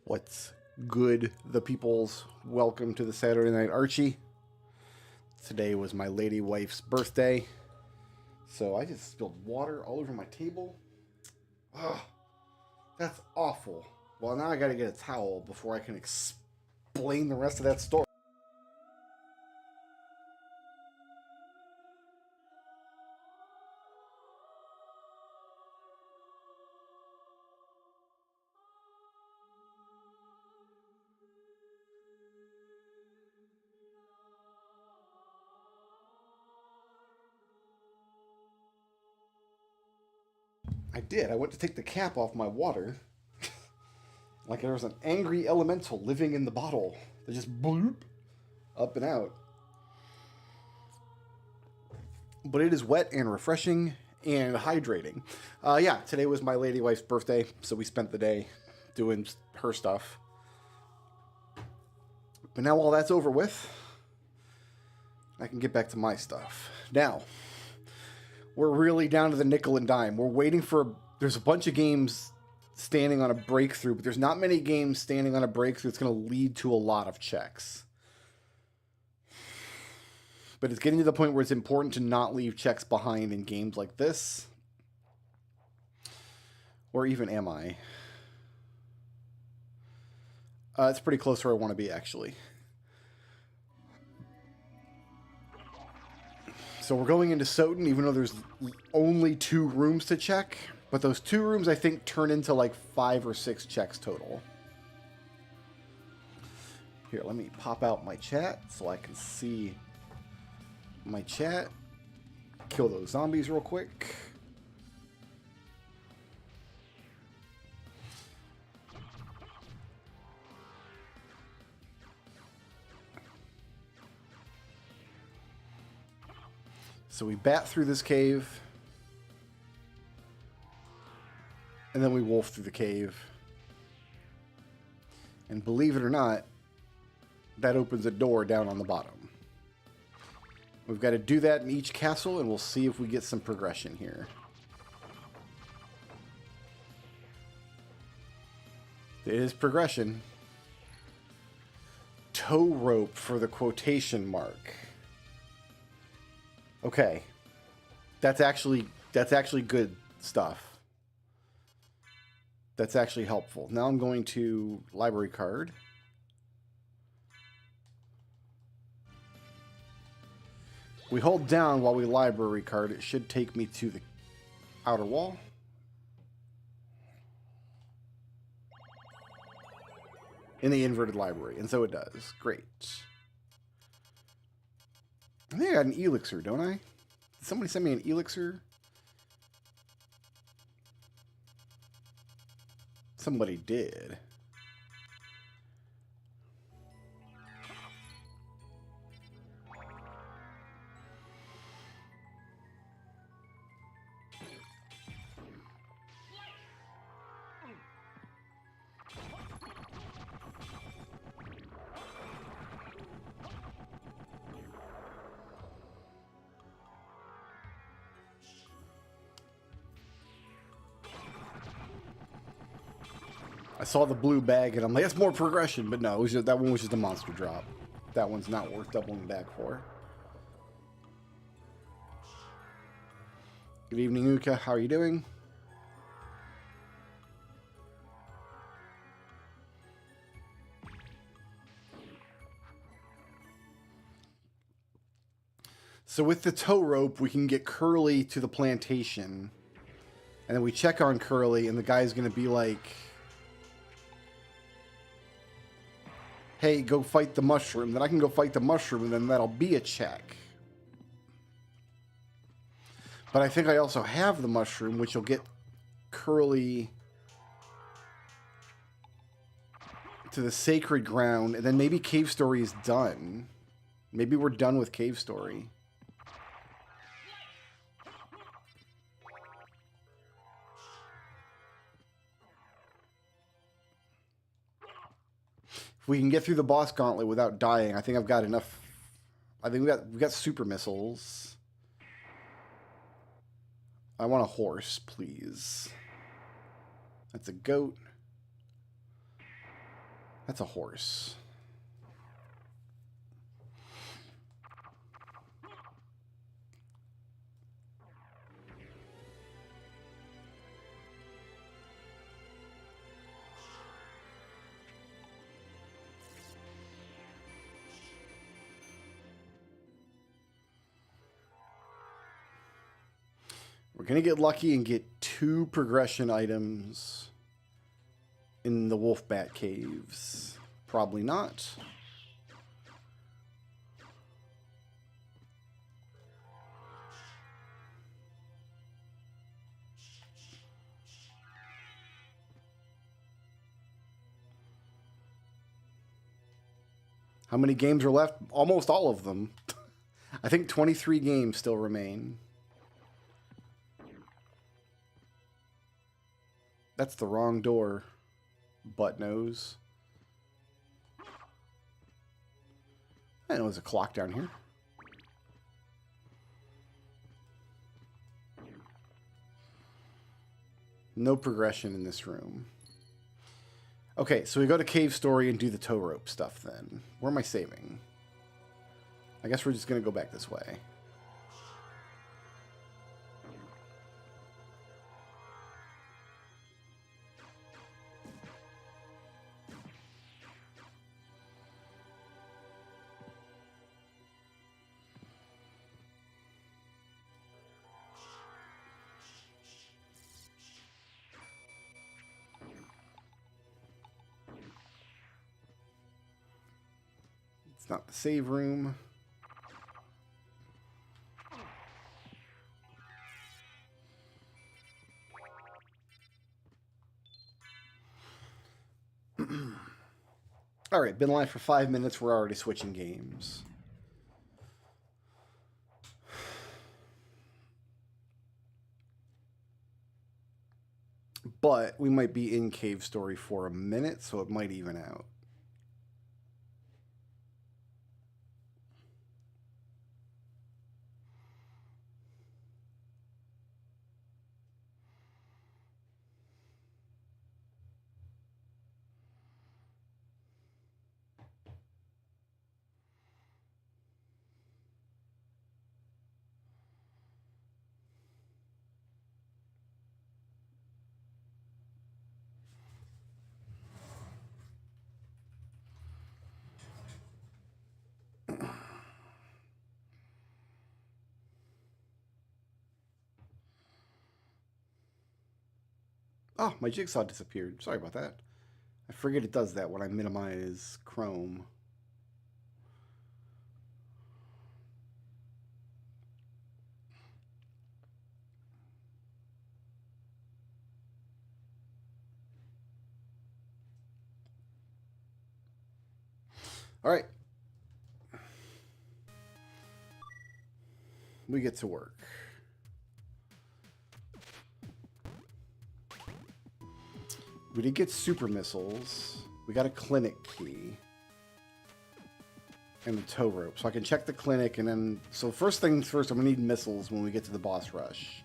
What's good, the peoples? Welcome to the Saturday Night Archie. Today was my lady wife's birthday, so I just spilled water all over my table. Ugh, that's awful. Well, now I gotta get a towel before I can explain the rest of that story. I did. I went to take the cap off my water. Like there was an angry elemental living in the bottle. That just bloop up and out. But it is wet and refreshing and hydrating. Yeah, today was my lady wife's birthday, so we spent the day doing her stuff. But now all that's over with, I can get back to my stuff. Now, we're really down to the nickel and dime. We're waiting for... There's a bunch of games standing on a breakthrough, but there's not many games standing on a breakthrough that's going to lead to a lot of checks. But it's getting to the point where it's important to not leave checks behind in games like this. Or even am I? It's pretty close where I want to be, actually. So we're going into Soton, even though there's only 2 rooms to check. But those 2 rooms, I think, turn into like 5 or 6 checks total. Here, let me pop out my chat so I can see my chat. Kill those zombies real quick. So we bat through this cave. And then we wolf through the cave. And believe it or not, that opens a door down on the bottom. We've got to do that in each castle, and we'll see if we get some progression here. It is progression. Tow rope for the quotation mark. Okay. That's actually good stuff. That's actually helpful. Now I'm going to library card. We hold down while we library card. It should take me to the outer wall. In the inverted library. And so it does. Great. I think I got an elixir, don't I? Did somebody send me an elixir? Somebody did. I saw the blue bag and I'm like, that's more progression. But no, it was just, that one was just a monster drop. That one's not worth doubling back for. Good evening, Uka. How are you doing? So with the tow rope, we can get Curly to the plantation. And then we check on Curly and the guy's going to be like... Hey, go fight the mushroom. Then I can go fight the mushroom, and then that'll be a check. But I think I also have the mushroom, which will get Curly to the sacred ground, and then maybe Cave Story is done. Maybe we're done with Cave Story. If we can get through the boss gauntlet without dying, I think I've got enough. I think we've got super missiles. I want a horse, please. That's a goat. That's a horse. We're going to get lucky and get 2 progression items in the wolf bat caves. Probably not. How many games are left? Almost all of them. I think 23 games still remain. That's the wrong door, butt nose. I know there's a clock down here. No progression in this room. Okay, so we go to Cave Story and do the tow rope stuff then. Where am I saving? I guess we're just going to go back this way. It's not the save room. All right, been live for 5 minutes. We're already switching games. But we might be in Cave Story for a minute, so it might even out. Oh, my jigsaw disappeared. Sorry about that. I forget it does that when I minimize Chrome. All right. We get to work. We did get super missiles. We got a clinic key. And the tow rope. So I can check the clinic and then... So first things first, I'm going to need missiles when we get to the boss rush.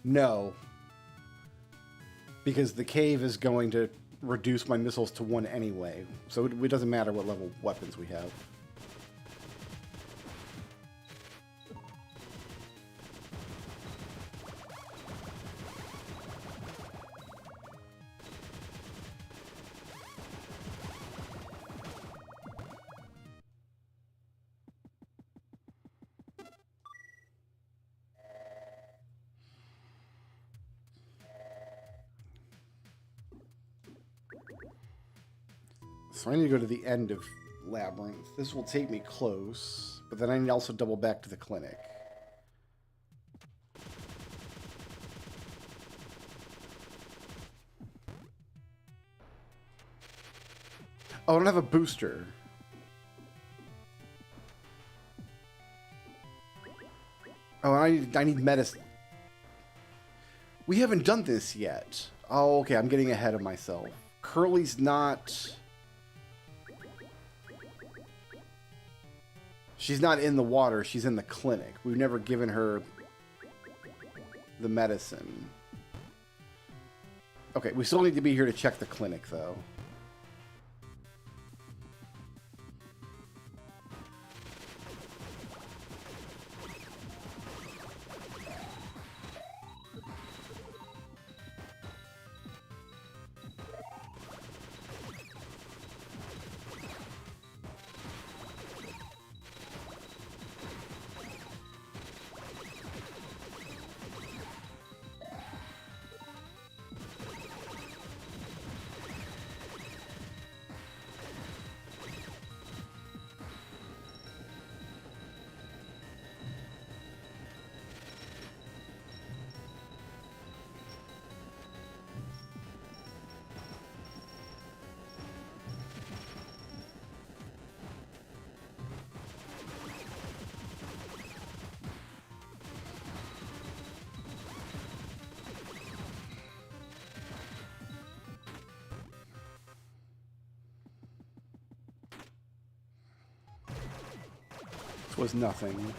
No. Because the cave is going to reduce my missiles to 1 anyway. So it doesn't matter what level weapons we have. So I need to go to the end of Labyrinth. This will take me close, but then I need to also double back to the clinic. Oh, I don't have a booster. Oh, I need medicine. We haven't done this yet. Oh, okay, I'm getting ahead of myself. Curly's not... She's not in the water, she's in the clinic. We've never given her the medicine. Okay, we still need to be here to check the clinic, though. This was nothing.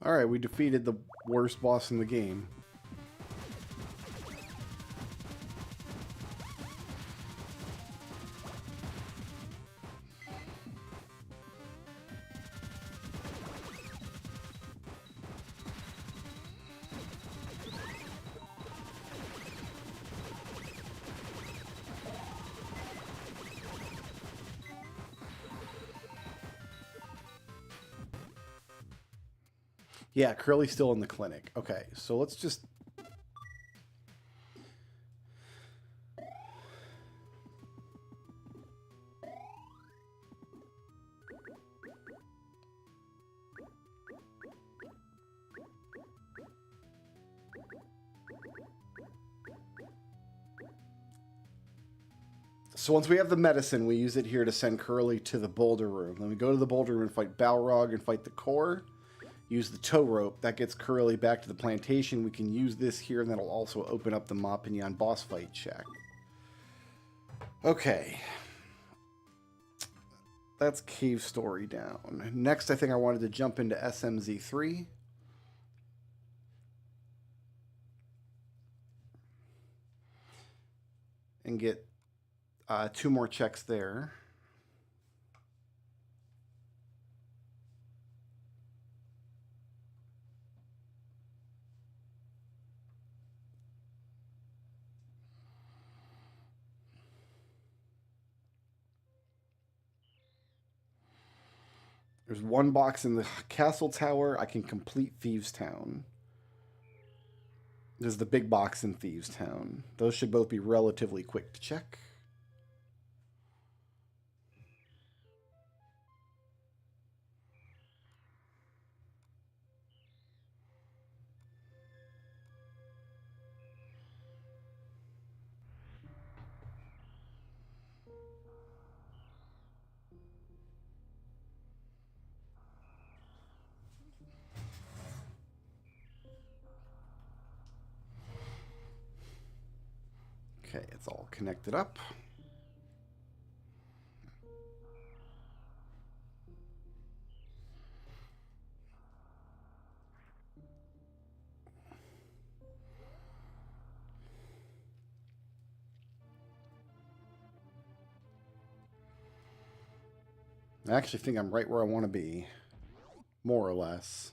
Alright, we defeated the worst boss in the game. Yeah, Curly's still in the clinic. Okay, so let's just... So once we have the medicine, we use it here to send Curly to the boulder room. Then we go to the boulder room and fight Balrog and fight the core. Use the tow rope. That gets Curly back to the plantation. We can use this here, and that'll also open up the Ma Pignon boss fight check. Okay. That's Cave Story down. Next, I think I wanted to jump into SMZ3. And get 2 more checks there. There's 1 box in the castle tower. I can complete Thieves Town. There's the big box in Thieves Town. Those should both be relatively quick to check. Okay, it's all connected up. I actually think I'm right where I want to be. More or less.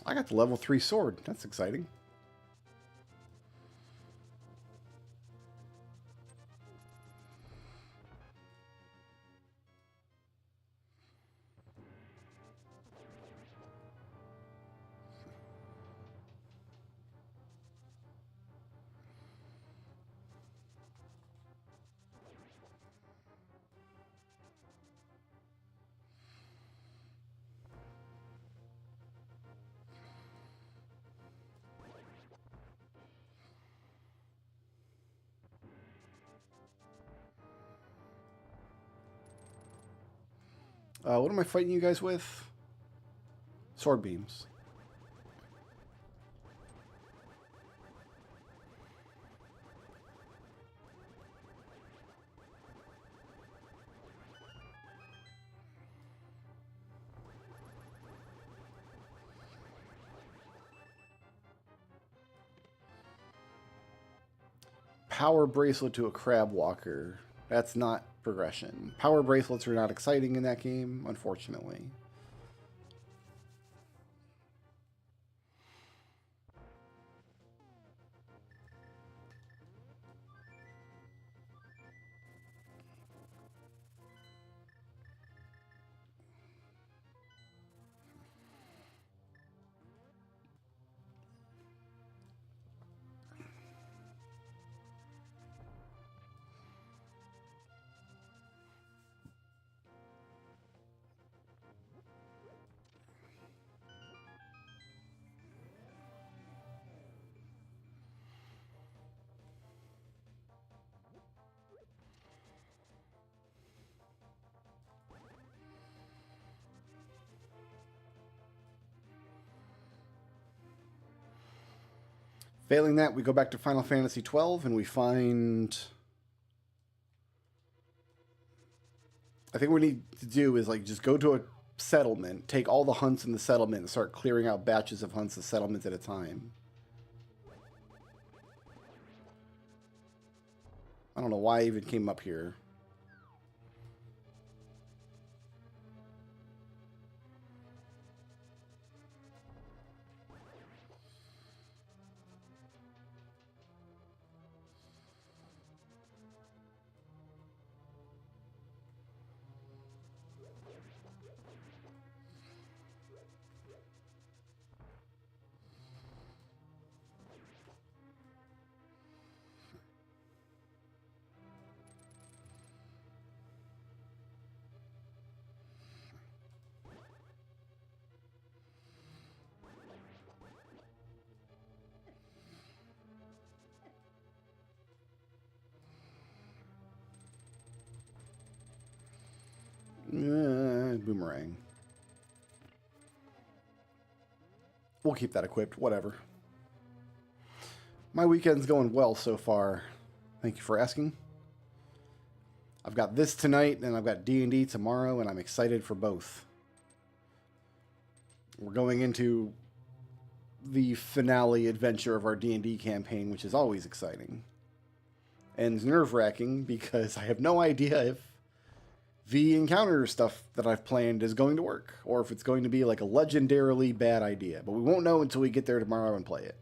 I got the level 3 sword. That's exciting. What am I fighting you guys with? Sword beams. Power bracelet to a crab walker. That's not progression. Power bracelets are not exciting in that game, unfortunately. Failing that, we go back to Final Fantasy XII and we find... I think what we need to do is like just go to a settlement, take all the hunts in the settlement, and start clearing out batches of hunts and settlements at a time. I don't know why I even came up here. Boomerang. We'll keep that equipped, whatever. My weekend's going well so far. Thank you for asking. I've got this tonight, and I've got D&D tomorrow, and I'm excited for both. We're going into the finale adventure of our D&D campaign, which is always exciting. and nerve-wracking because I have no idea if the encounter stuff that I've planned is going to work, or if it's going to be like a legendarily bad idea. But we won't know until we get there tomorrow and play it.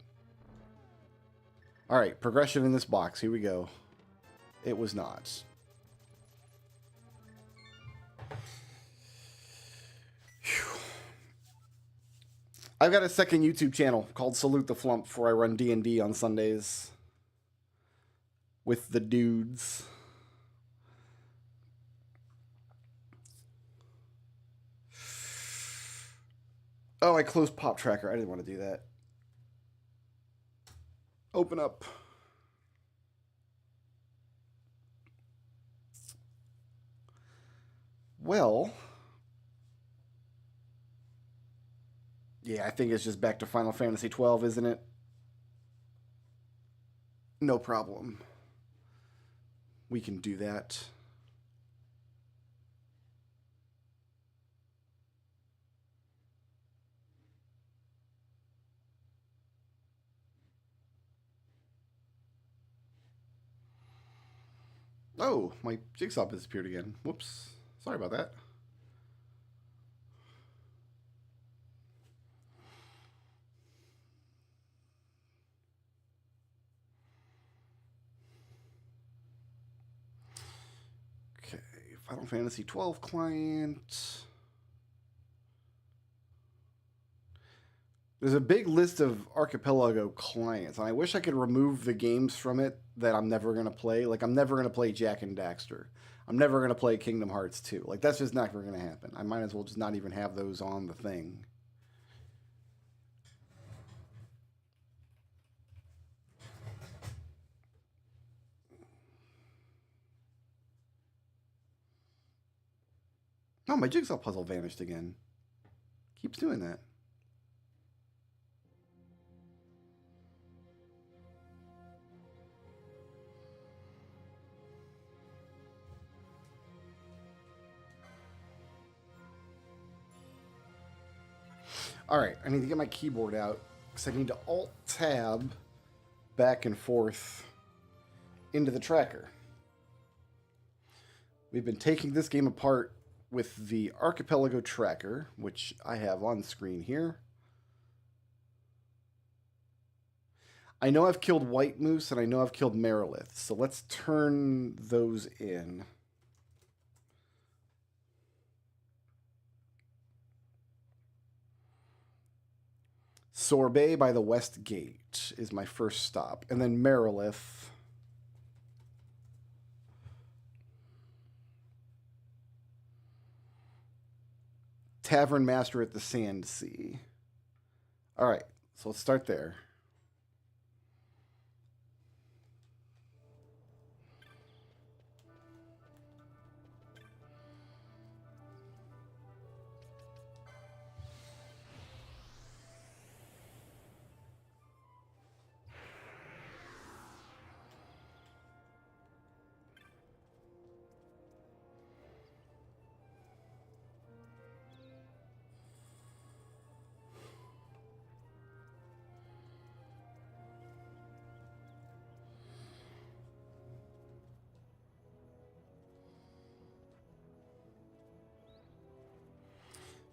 Alright, progression in this box. Here we go. It was not. Whew. I've got a second YouTube channel called Salute the Flump where I run D&D on Sundays with the dudes. Oh, I closed Pop Tracker. I didn't want to do that. Open up. Well, yeah, I think it's just back to Final Fantasy 12, isn't it? No problem. We can do that. Oh, my jigsaw disappeared again. Whoops. Sorry about that. Okay, Final Fantasy 12 client. There's a big list of Archipelago clients, and I wish I could remove the games from it that I'm never going to play. Like, I'm never going to play Jak and Daxter. I'm never going to play Kingdom Hearts 2. Like, that's just never going to happen. I might as well just not even have those on the thing. Oh, my jigsaw puzzle vanished again. Keeps doing that. All right, I need to get my keyboard out because I need to Alt-Tab back and forth into the tracker. We've been taking this game apart with the Archipelago tracker, which I have on screen here. I know I've killed White Moose and I know I've killed Merilith, so let's turn those in. Sorbet by the West Gate is my first stop, and then Merilith. Tavern Master at the Sand Sea. All right, so let's start there.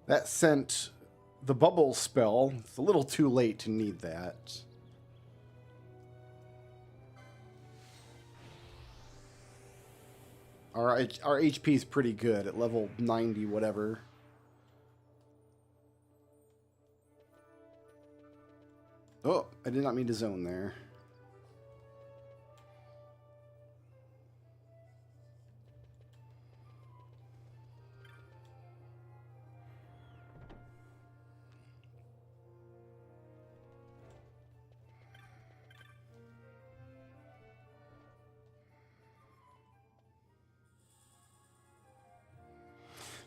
That sent the bubble spell. It's a little too late to need that. Our HP is pretty good at level 90, whatever. Oh, I did not mean to zone there.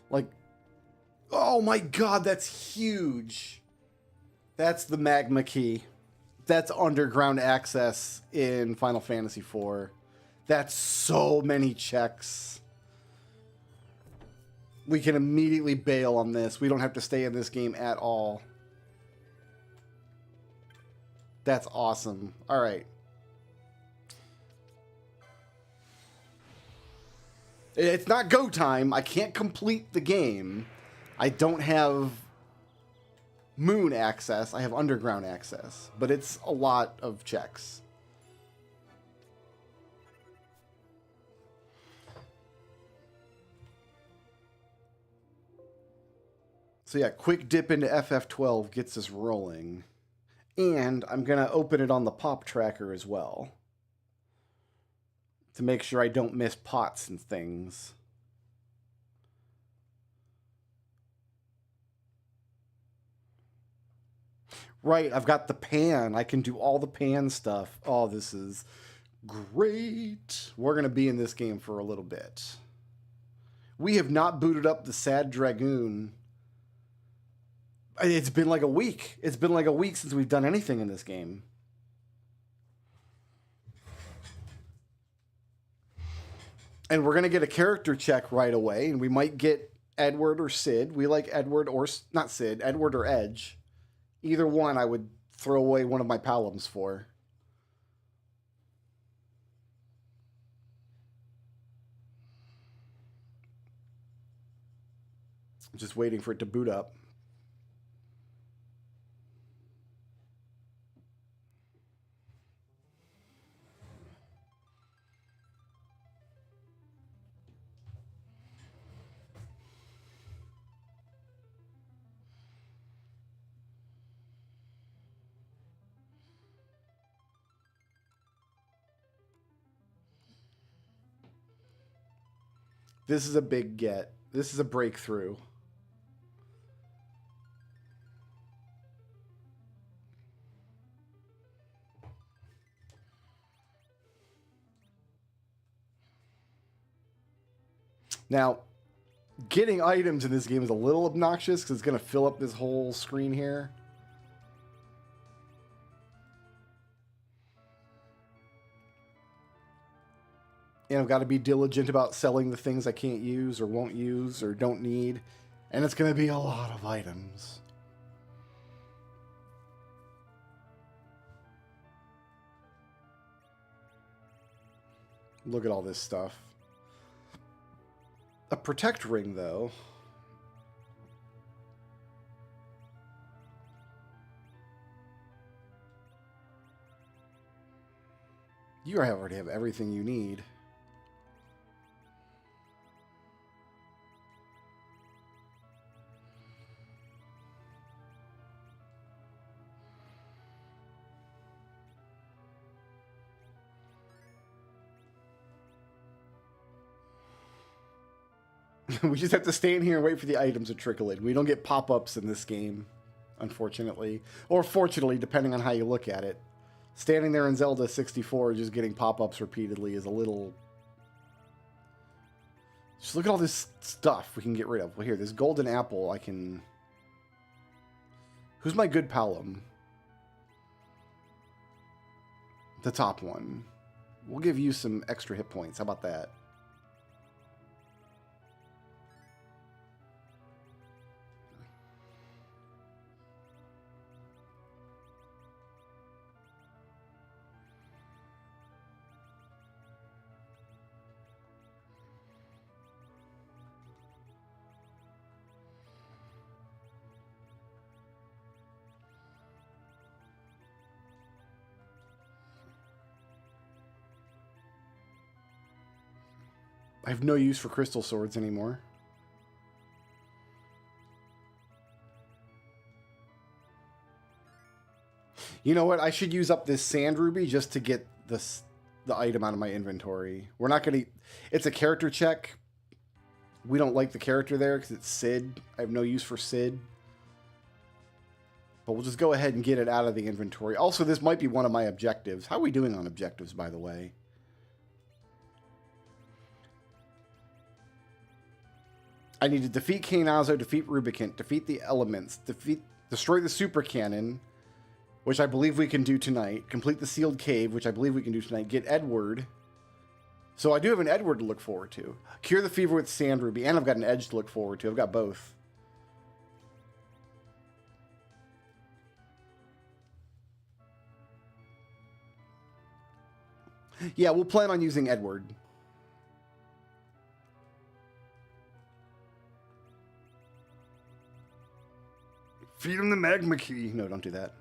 Like, oh my god, that's huge. That's the magma key. That's underground access in Final Fantasy IV. That's so many checks. We can immediately bail on this. We don't have to stay in this game at all. That's awesome. All right. It's not go time. I can't complete the game. I don't have moon access. I have underground access. But it's a lot of checks. So yeah, quick dip into FF12 gets us rolling. And I'm going to open it on the pop tracker as well, to make sure I don't miss pots and things. Right, I've got the pan. I can do all the pan stuff. Oh, this is great. We're going to be in this game for a little bit. We have not booted up the Sad Dragoon. It's been like a week. It's been like a week since we've done anything in this game. And we're going to get a character check right away, and we might get Edward or Sid. We like Edward or, not Sid, Edward or Edge. Either one I would throw away one of my palums for. I'm just waiting for it to boot up. This is a big get. This is a breakthrough. Now, getting items in this game is a little obnoxious because it's going to fill up this whole screen here. And I've got to be diligent about selling the things I can't use or won't use or don't need. And it's going to be a lot of items. Look at all this stuff. A protect ring, though. You already have everything you need. We just have to stand here and wait for the items to trickle in. We don't get pop-ups in this game, unfortunately. Or fortunately, depending on how you look at it. Standing there in Zelda 64 just getting pop-ups repeatedly is a little... Just look at all this stuff we can get rid of. Well, here, this golden apple I can... Who's my good palum? The top one. We'll give you some extra hit points. How about that? I have no use for crystal swords anymore. You know what? I should use up this sand ruby just to get the item out of my inventory. We're not going to... It's a character check. We don't like the character there because it's Sid. I have no use for Sid. But we'll just go ahead and get it out of the inventory. Also, this might be one of my objectives. How are we doing on objectives, by the way? I need to defeat Kainazo, defeat Rubicant, defeat the elements, destroy the super cannon, which I believe we can do tonight, complete the sealed cave, which I believe we can do tonight, get Edward. So I do have an Edward to look forward to. Cure the fever with Sand Ruby, and I've got an Edge to look forward to. I've got both. Yeah, we'll plan on using Edward. Feed him the magma key. No, don't do that.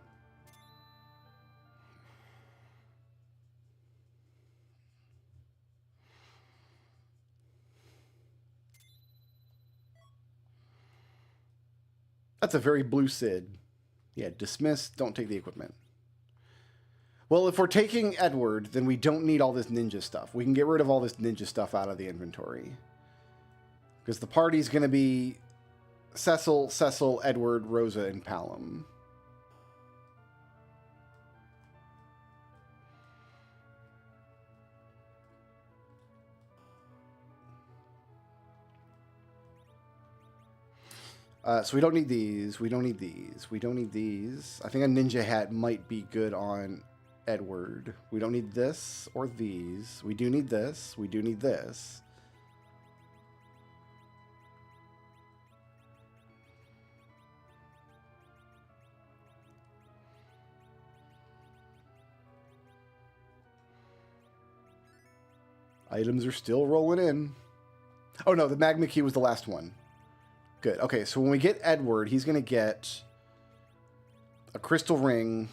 That's a very blue Sid. Yeah, dismiss, don't take the equipment. Well, if we're taking Edward, then we don't need all this ninja stuff. We can get rid of all this ninja stuff out of the inventory. Because the party's going to be Cecil, Edward, Rosa, and Palom. So we don't need these. We don't need these. We don't need these. I think a ninja hat might be good on Edward. We don't need this or these. We do need this. We do need this. Items are still rolling in. Oh no, the magma key was the last one. Good. Okay, so when we get Edward, he's going to get a crystal ring,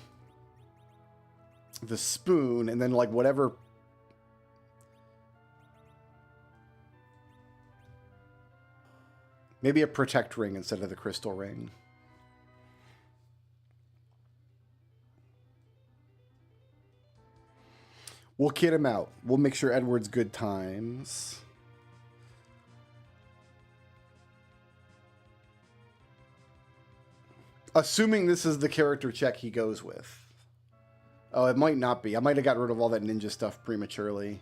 the spoon, and then like whatever. Maybe a protect ring instead of the crystal ring. We'll kid him out. We'll make sure Edward's good times. Assuming this is the character check he goes with. Oh, it might not be. I might have got rid of all that ninja stuff prematurely.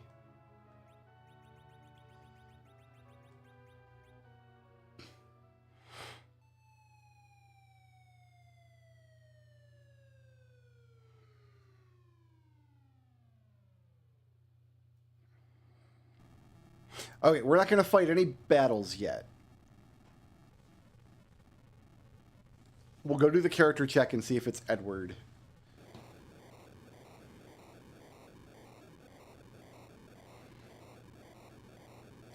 Okay, we're not going to fight any battles yet. We'll go do the character check and see if it's Edward.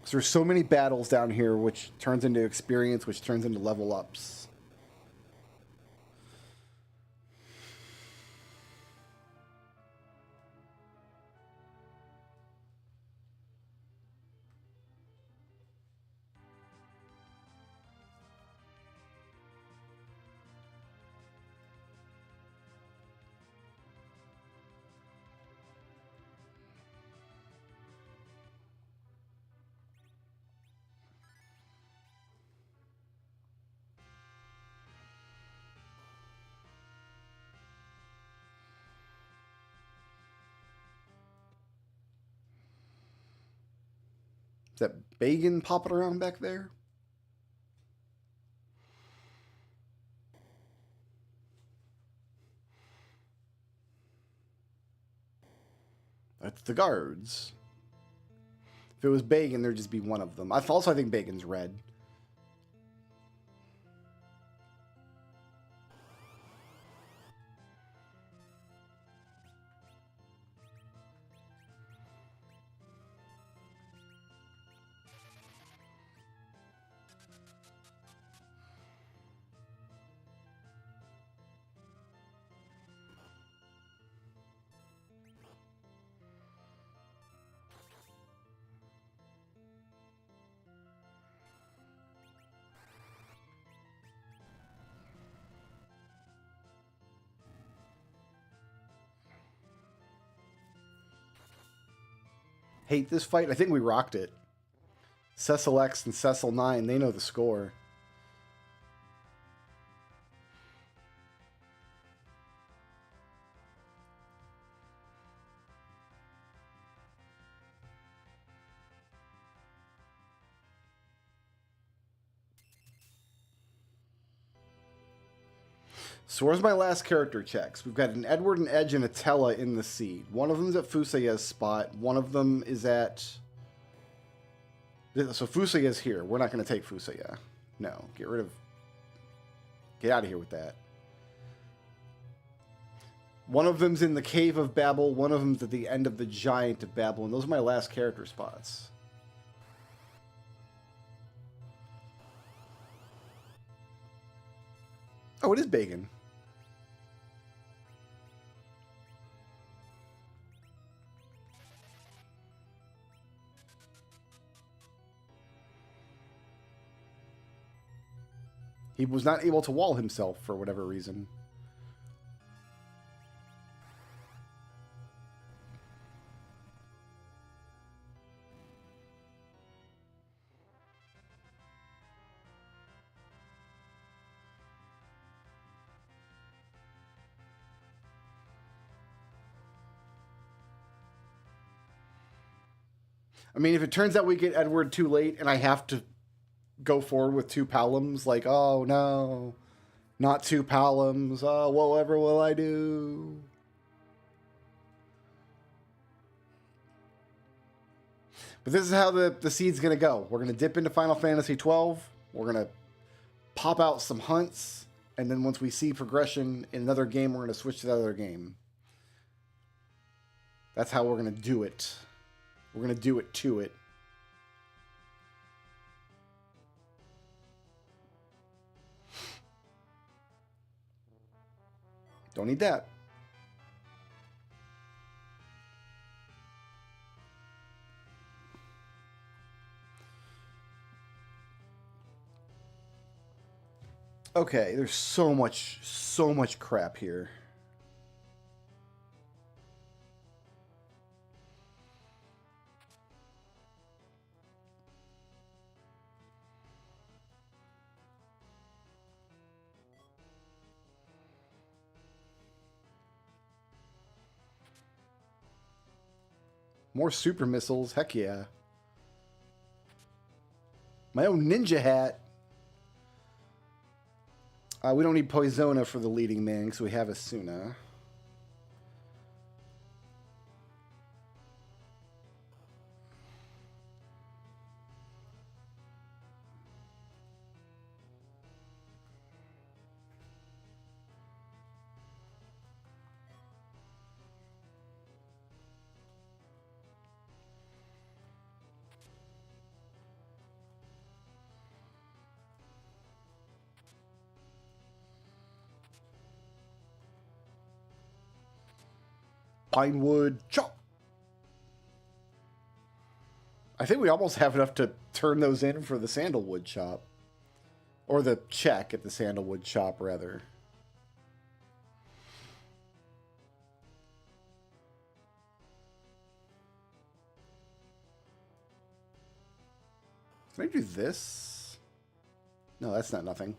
So there's so many battles down here, which turns into experience, which turns into level ups. Is that Bagan popping around back there? That's the guards. If it was Bagan, there'd just be one of them. I think Bagan's red. Hate this fight. I think we rocked it. Cecil X and Cecil 9, they know the score. So where's my last character checks? We've got an Edward, an Edge, and a Tella in the seed. One of them's at Fusaya's spot. One of them is at... So Fusaya's here. We're not going to take Fusaya. No. Get rid of... Get out of here with that. One of them's in the Cave of Babel. One of them's at the end of the Giant of Babel. And those are my last character spots. Oh, it is bacon. He was not able to wall himself for whatever reason. I mean, if it turns out we get Edward too late and I have to go forward with 2 Palums, like, oh no, not 2 Palums, oh, whatever will I do? But this is how the seed's going to go. We're going to dip into Final Fantasy 12. We're going to pop out some hunts. And then once we see progression in another game, we're going to switch to the other game. That's how we're going to do it. We're going to do it to it. Don't need that. Okay, there's so much crap here. More super missiles, heck yeah. My own ninja hat. We don't need Poisona for the leading man because we have Asuna. Pinewood chop. I think we almost have enough to turn those in for the sandalwood shop. Or the check at the sandalwood shop, rather. Can I do this? No, that's not nothing.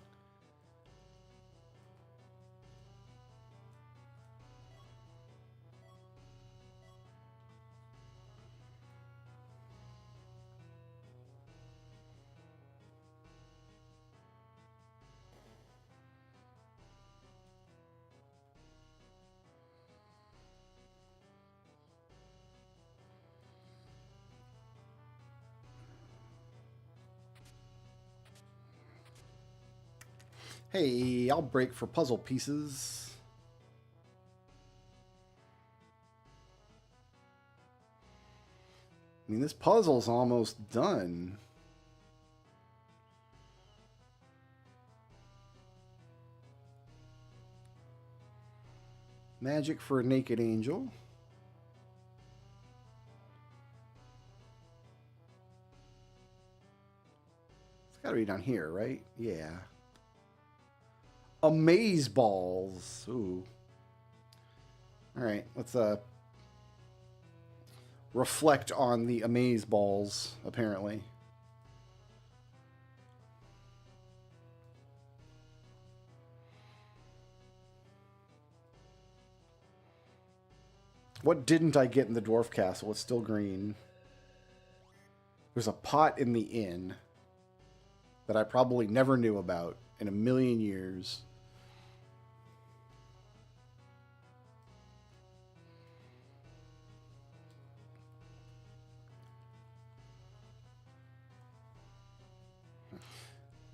Hey, I'll break for puzzle pieces. I mean, this puzzle's almost done. Magic for a naked angel. It's gotta be down here, right? Yeah. Amaze balls. Ooh. Alright, let's reflect on the amaze balls, apparently. What didn't I get in the dwarf castle? It's still green. There's a pot in the inn that I probably never knew about in a million years.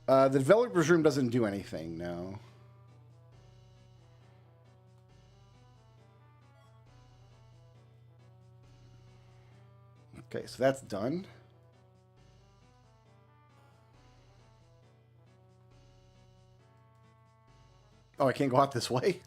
The developer's room doesn't do anything, no. Okay, so that's done. Oh, I can't go out this way?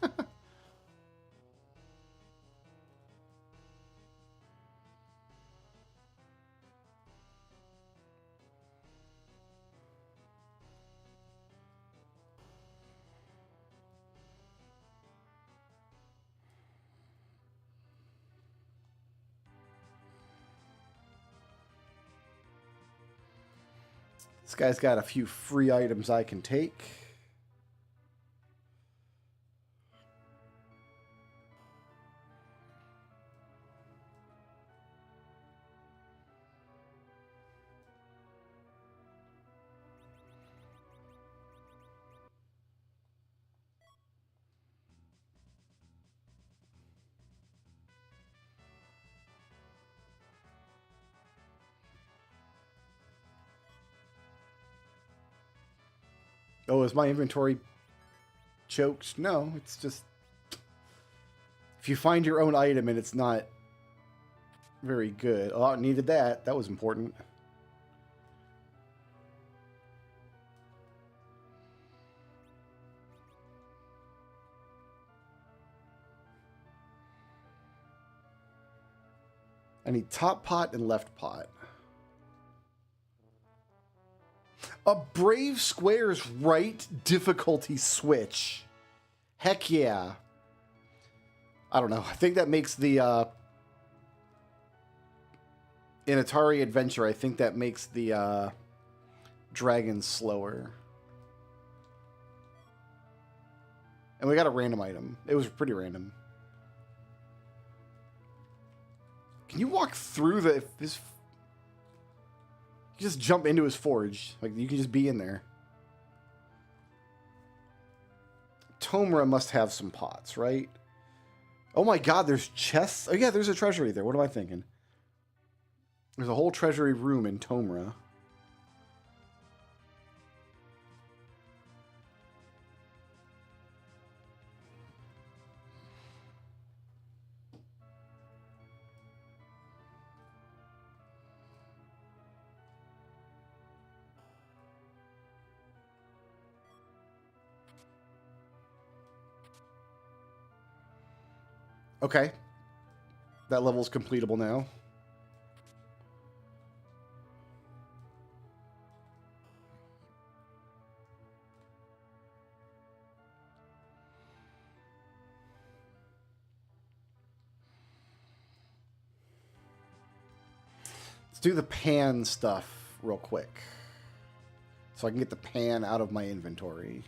This guy's got a few free items I can take. Oh, is my inventory choked? No, it's just... If you find your own item and it's not very good... Oh, I needed that. That was important. I need top pot and left pot. A Brave Squares right difficulty switch. Heck yeah. I don't know. I think that makes the... in Atari Adventure, I think that makes the dragons slower. And we got a random item. It was pretty random. Can you walk through this... You just jump into his forge. Like, you can just be in there. Tomra must have some pots, right? Oh my god, there's chests? Oh yeah, there's a treasury there. What am I thinking? There's a whole treasury room in Tomra. Okay. That level's completable now. Let's do the pan stuff real quick. So I can get the pan out of my inventory.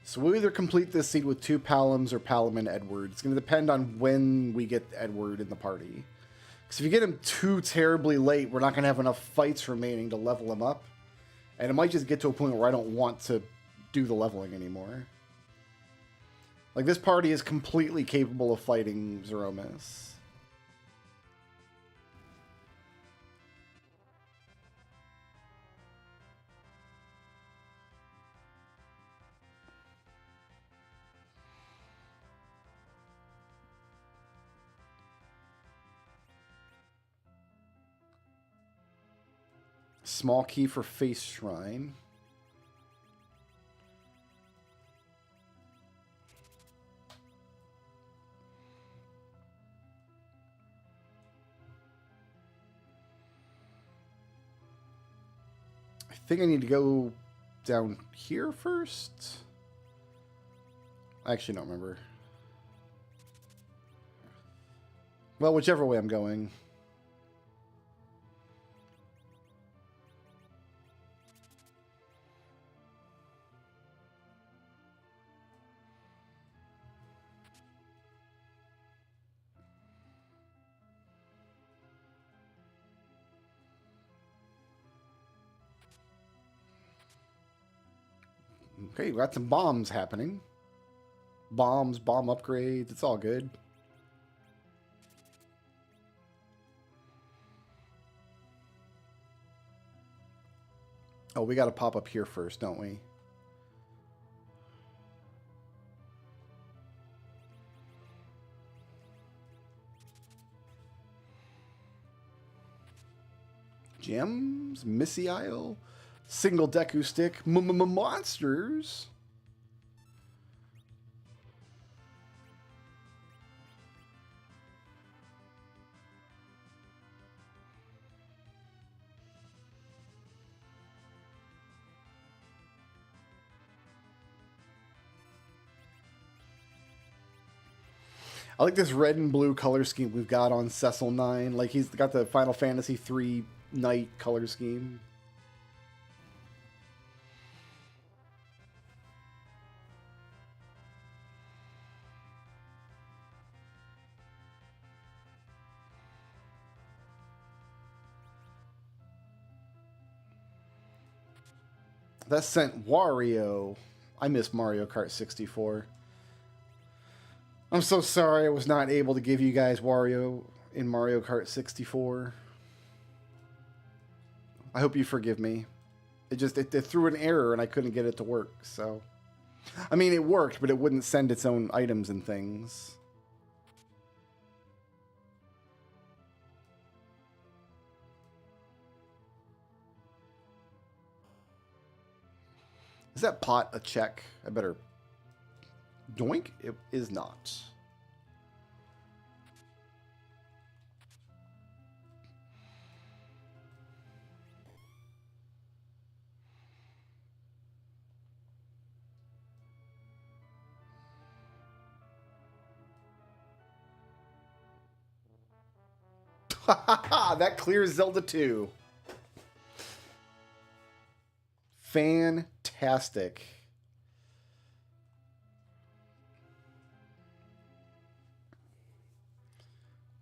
So we'll either complete this seed with 2 Palums or Palom and Edward. It's going to depend on when we get Edward in the party. Because if you get him too terribly late, we're not going to have enough fights remaining to level him up. And it might just get to a point where I don't want to do the leveling anymore. Like, this party is completely capable of fighting Zeromus. Small key for Face Shrine. I think I need to go down here first. I actually don't remember. Well, whichever way I'm going. Okay, we got some bombs happening. Bombs, bomb upgrades, it's all good. Oh, we got to pop up here first, don't we? Gems, Missy Isle, single Deku stick, monsters. I like this red and blue color scheme we've got on Cecil 9. Like, he's got the Final Fantasy 3 Knight color scheme. That sent Wario. I miss Mario Kart 64. I'm so sorry I was not able to give you guys Wario in Mario Kart 64. I hope you forgive me. It threw an error and I couldn't get it to work, so. I mean, it worked, but it wouldn't send its own items and things. Is that pot a check? I better... Doink? It is not. That clears Zelda 2. Fantastic.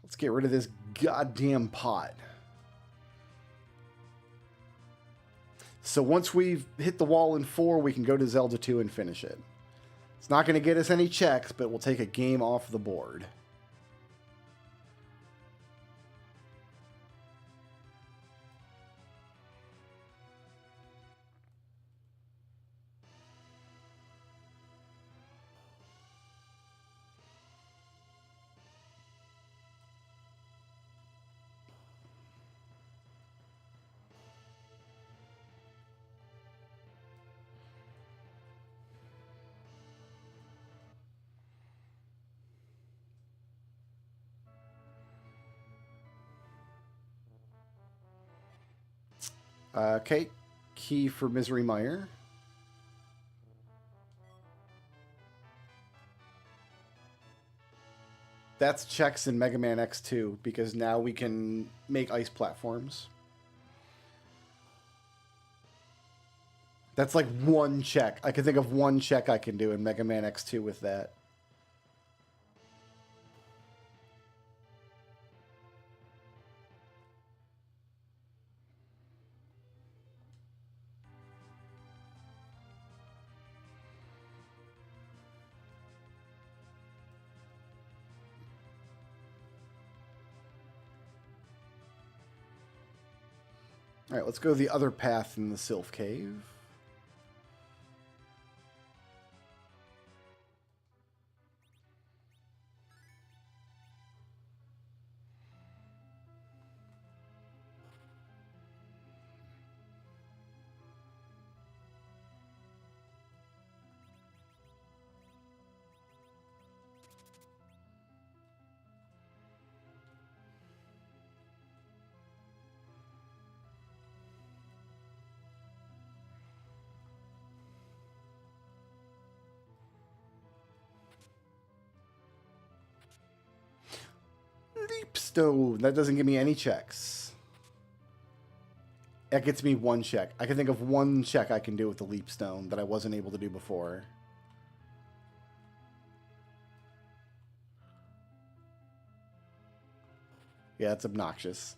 Let's get rid of this goddamn pot. So once we've hit the wall in 4, we can go to Zelda 2 and finish it. It's not going to get us any checks, but we'll take a game off the board. Okay, key for Misery Mire. That's checks in Mega Man X2, because now we can make ice platforms. That's like one check. I can think of one check I can do in Mega Man X2 with that. All right, let's go the other path in the Sylph Cave. Leapstone. That doesn't give me any checks. That gets me one check. I can think of one check I can do with the Leapstone that I wasn't able to do before. Yeah, it's obnoxious.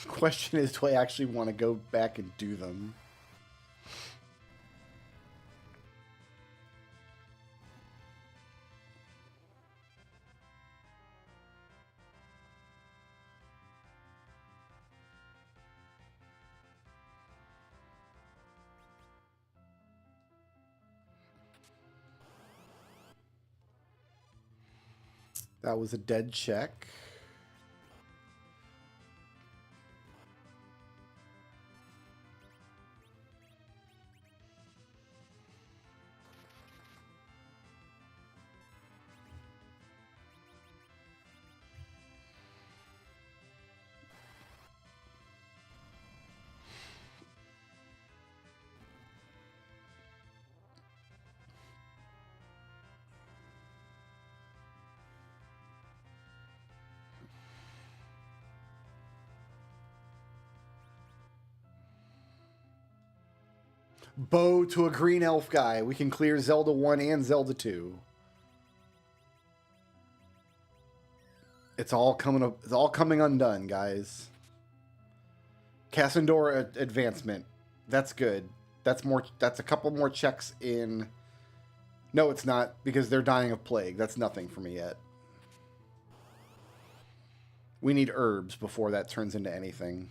Question is, do I actually want to go back and do them? That was a dead check. Bow to a green elf guy. We can clear Zelda 1 and Zelda 2. It's all coming undone, guys. Cassandora advancement. That's good. That's a couple more checks in. No, it's not, because they're dying of plague. That's nothing for me yet. We need herbs before that turns into anything.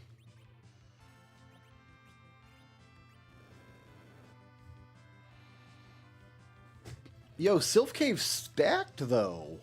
Yo, Sylph Cave stacked, though.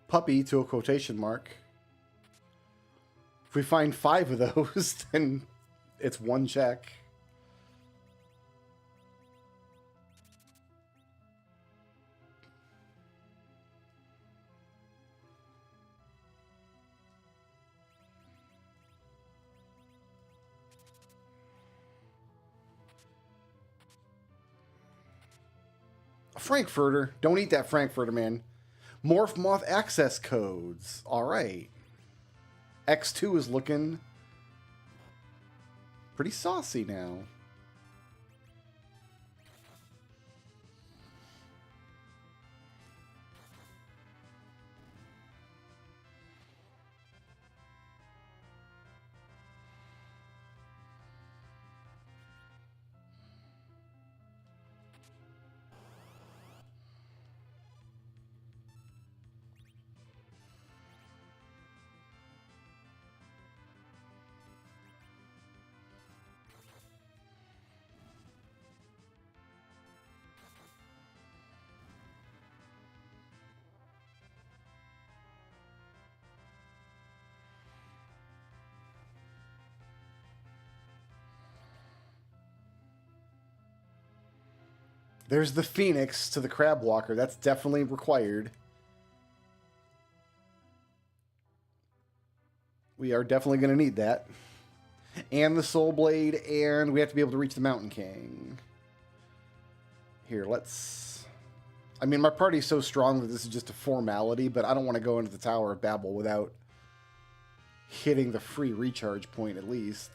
Puppy to a quotation mark. If we find 5 of those, then it's 1 check. A Frankfurter. Don't eat that Frankfurter, man. Morph Moth access codes. All right. X2 is looking pretty saucy now. There's the Phoenix to the Crab Walker. That's definitely required. We are definitely going to need that. And the Soul Blade, and we have to be able to reach the Mountain King. Here, let's... I mean, my party's so strong that this is just a formality, but I don't want to go into the Tower of Babel without hitting the free recharge point at least.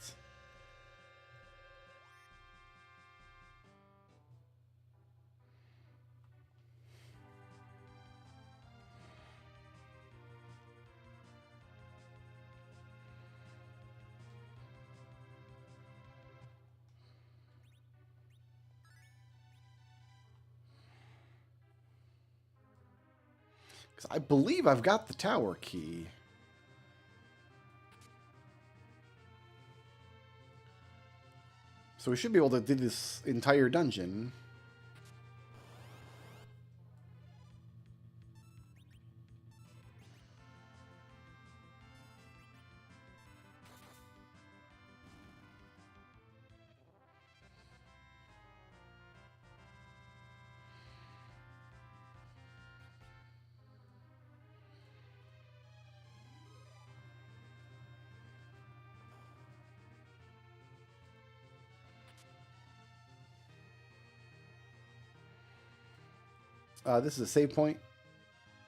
Because I believe I've got the tower key. So we should be able to do this entire dungeon. This is a save point.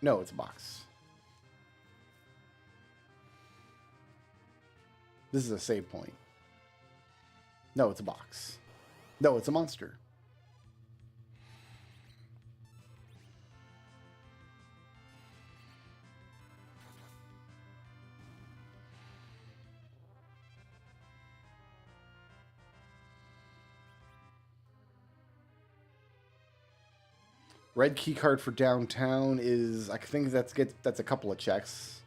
No, it's a box. This is a save point. No, it's a box. No, it's a monster. Red key card for downtown is, I think that's a couple of checks.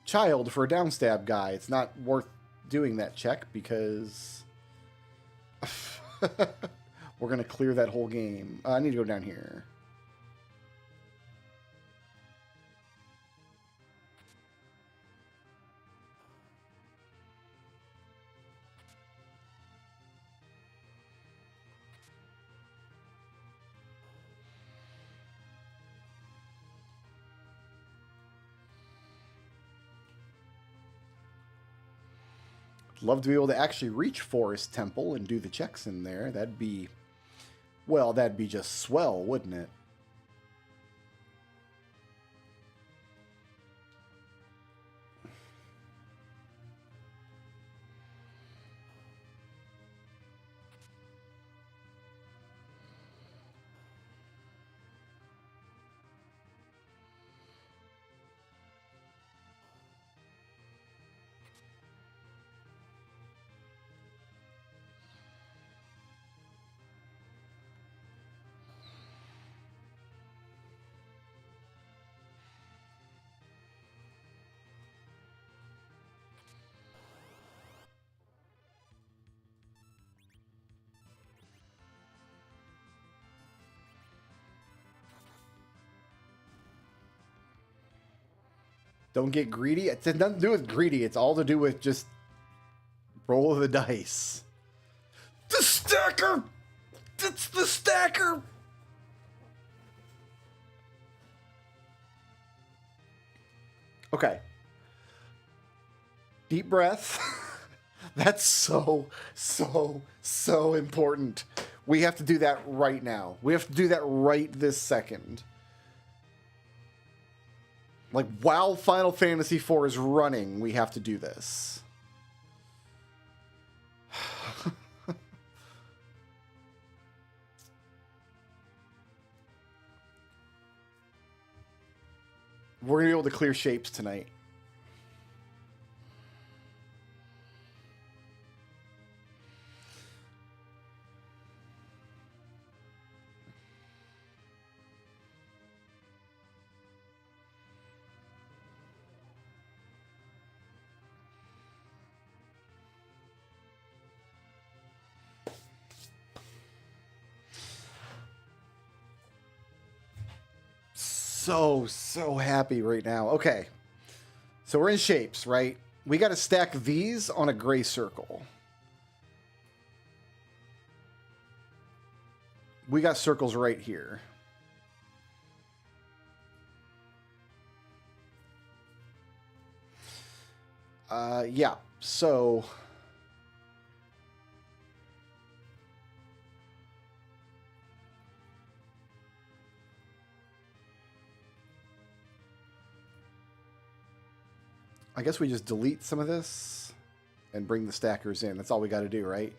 Child for a downstab guy. It's not worth doing that check because we're going to clear that whole game. I need to go down here. Love to be able to actually reach Forest Temple and do the checks in there. That'd be, well, that'd be just swell, wouldn't it? Don't get greedy. It's nothing to do with greedy. It's all to do with just roll of the dice. The stacker! It's the stacker! Okay. Deep breath. That's so important. We have to do that right now. We have to do that right this second. Like, while Final Fantasy IV is running, we have to do this. We're going to be able to clear shapes tonight. So happy right now. Okay. So we're in shapes, right? We got to stack these on a gray circle. We got circles right here. Yeah. So I guess we just delete some of this and bring the stackers in. That's all we got to do, right?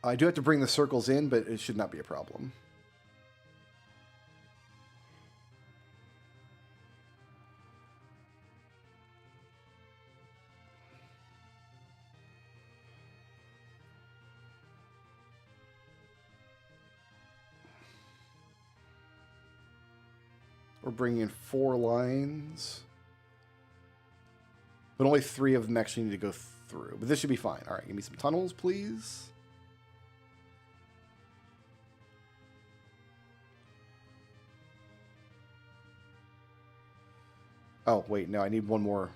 I do have to bring the circles in, but it should not be a problem. We're bringing in 4 lines. But only 3 of them actually need to go through. But this should be fine. All right, give me some tunnels, please. Oh, wait, no, I need one more.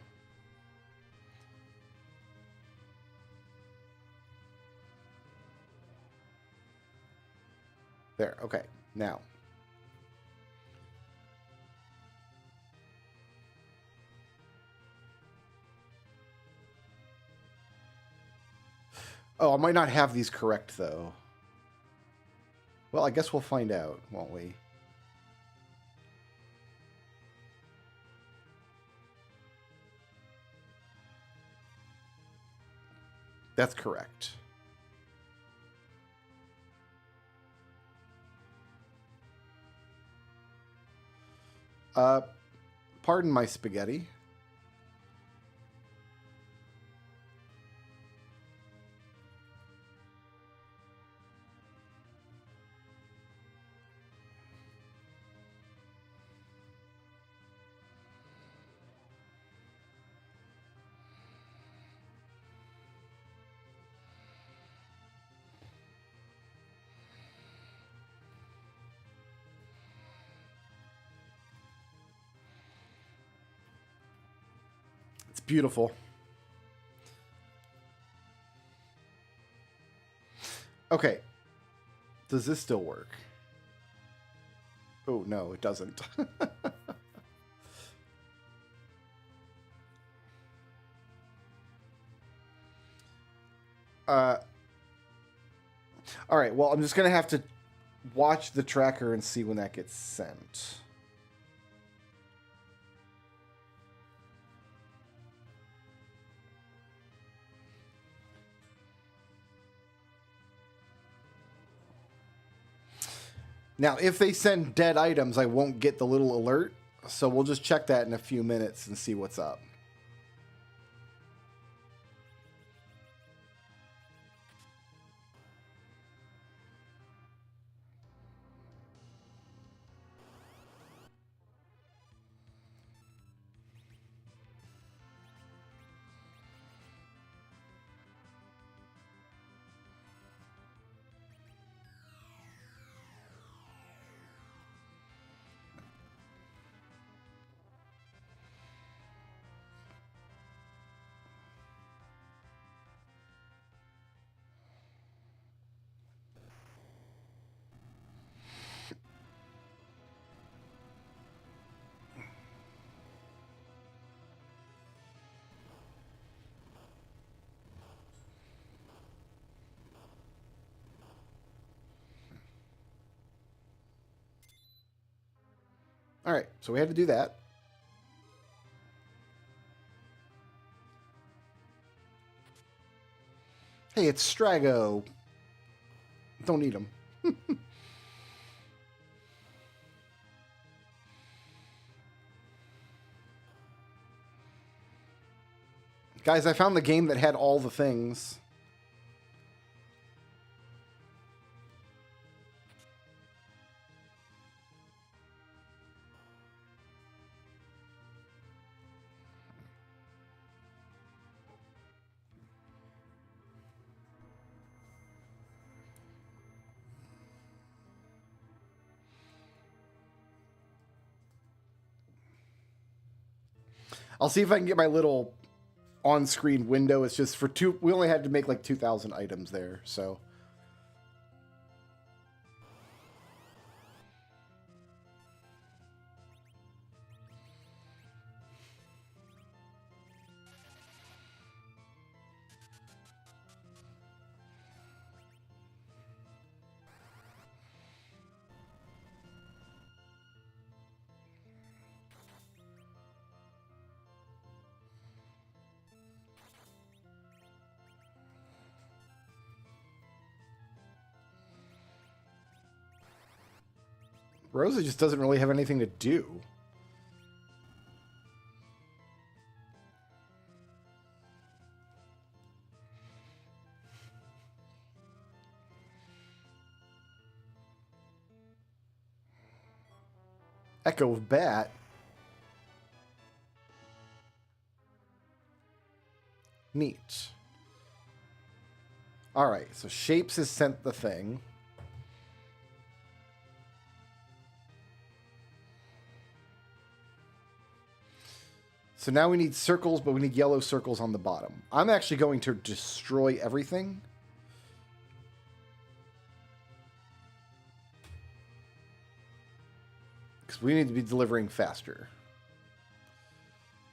There, okay, now. Oh, I might not have these correct, though. Well, I guess we'll find out, won't we? That's correct. Pardon my spaghetti. It's beautiful. Okay. Does this still work? Oh, no, it doesn't. All right, well, I'm just going to have to watch the tracker and see when that gets sent. Now, if they send dead items, I won't get the little alert. So we'll just check that in a few minutes and see what's up. All right, so we had to do that. Hey, it's Strago. Don't need him. Guys, I found the game that had all the things. I'll see if I can get my little on-screen window. It's just for two. We only had to make like 2,000 items there, so. Rosa just doesn't really have anything to do. Echo of Bat. Neat. All right, so Shapes has sent the thing. So now we need circles, but we need yellow circles on the bottom. I'm actually going to destroy everything. Because we need to be delivering faster.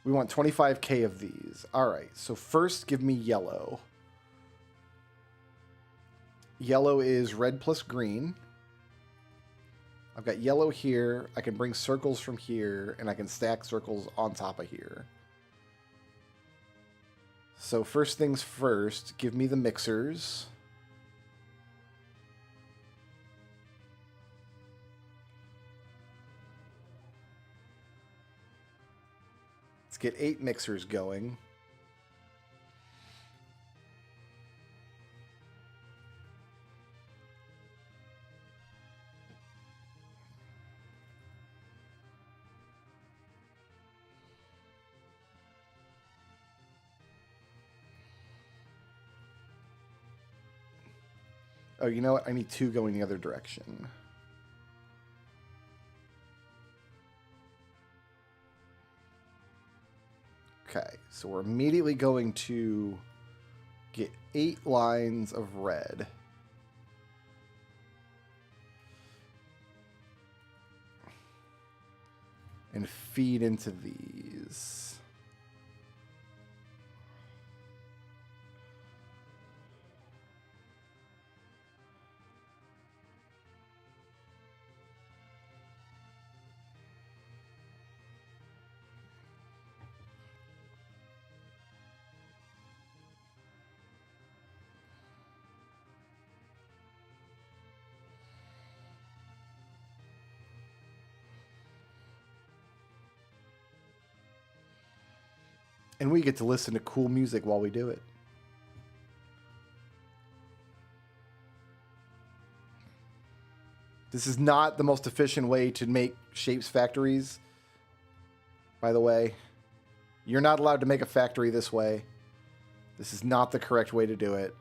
We want 25k of these. All right, so first give me yellow. Yellow is red plus green. I've got yellow here. I can bring circles from here, and I can stack circles on top of here. So first things first, give me the mixers. Let's get 8 mixers going. Oh, you know what? I need 2 going the other direction. Okay, so we're immediately going to get 8 lines of red. And feed into these. And we get to listen to cool music while we do it. This is not the most efficient way to make shapes factories, by the way. You're not allowed to make a factory this way. This is not the correct way to do it.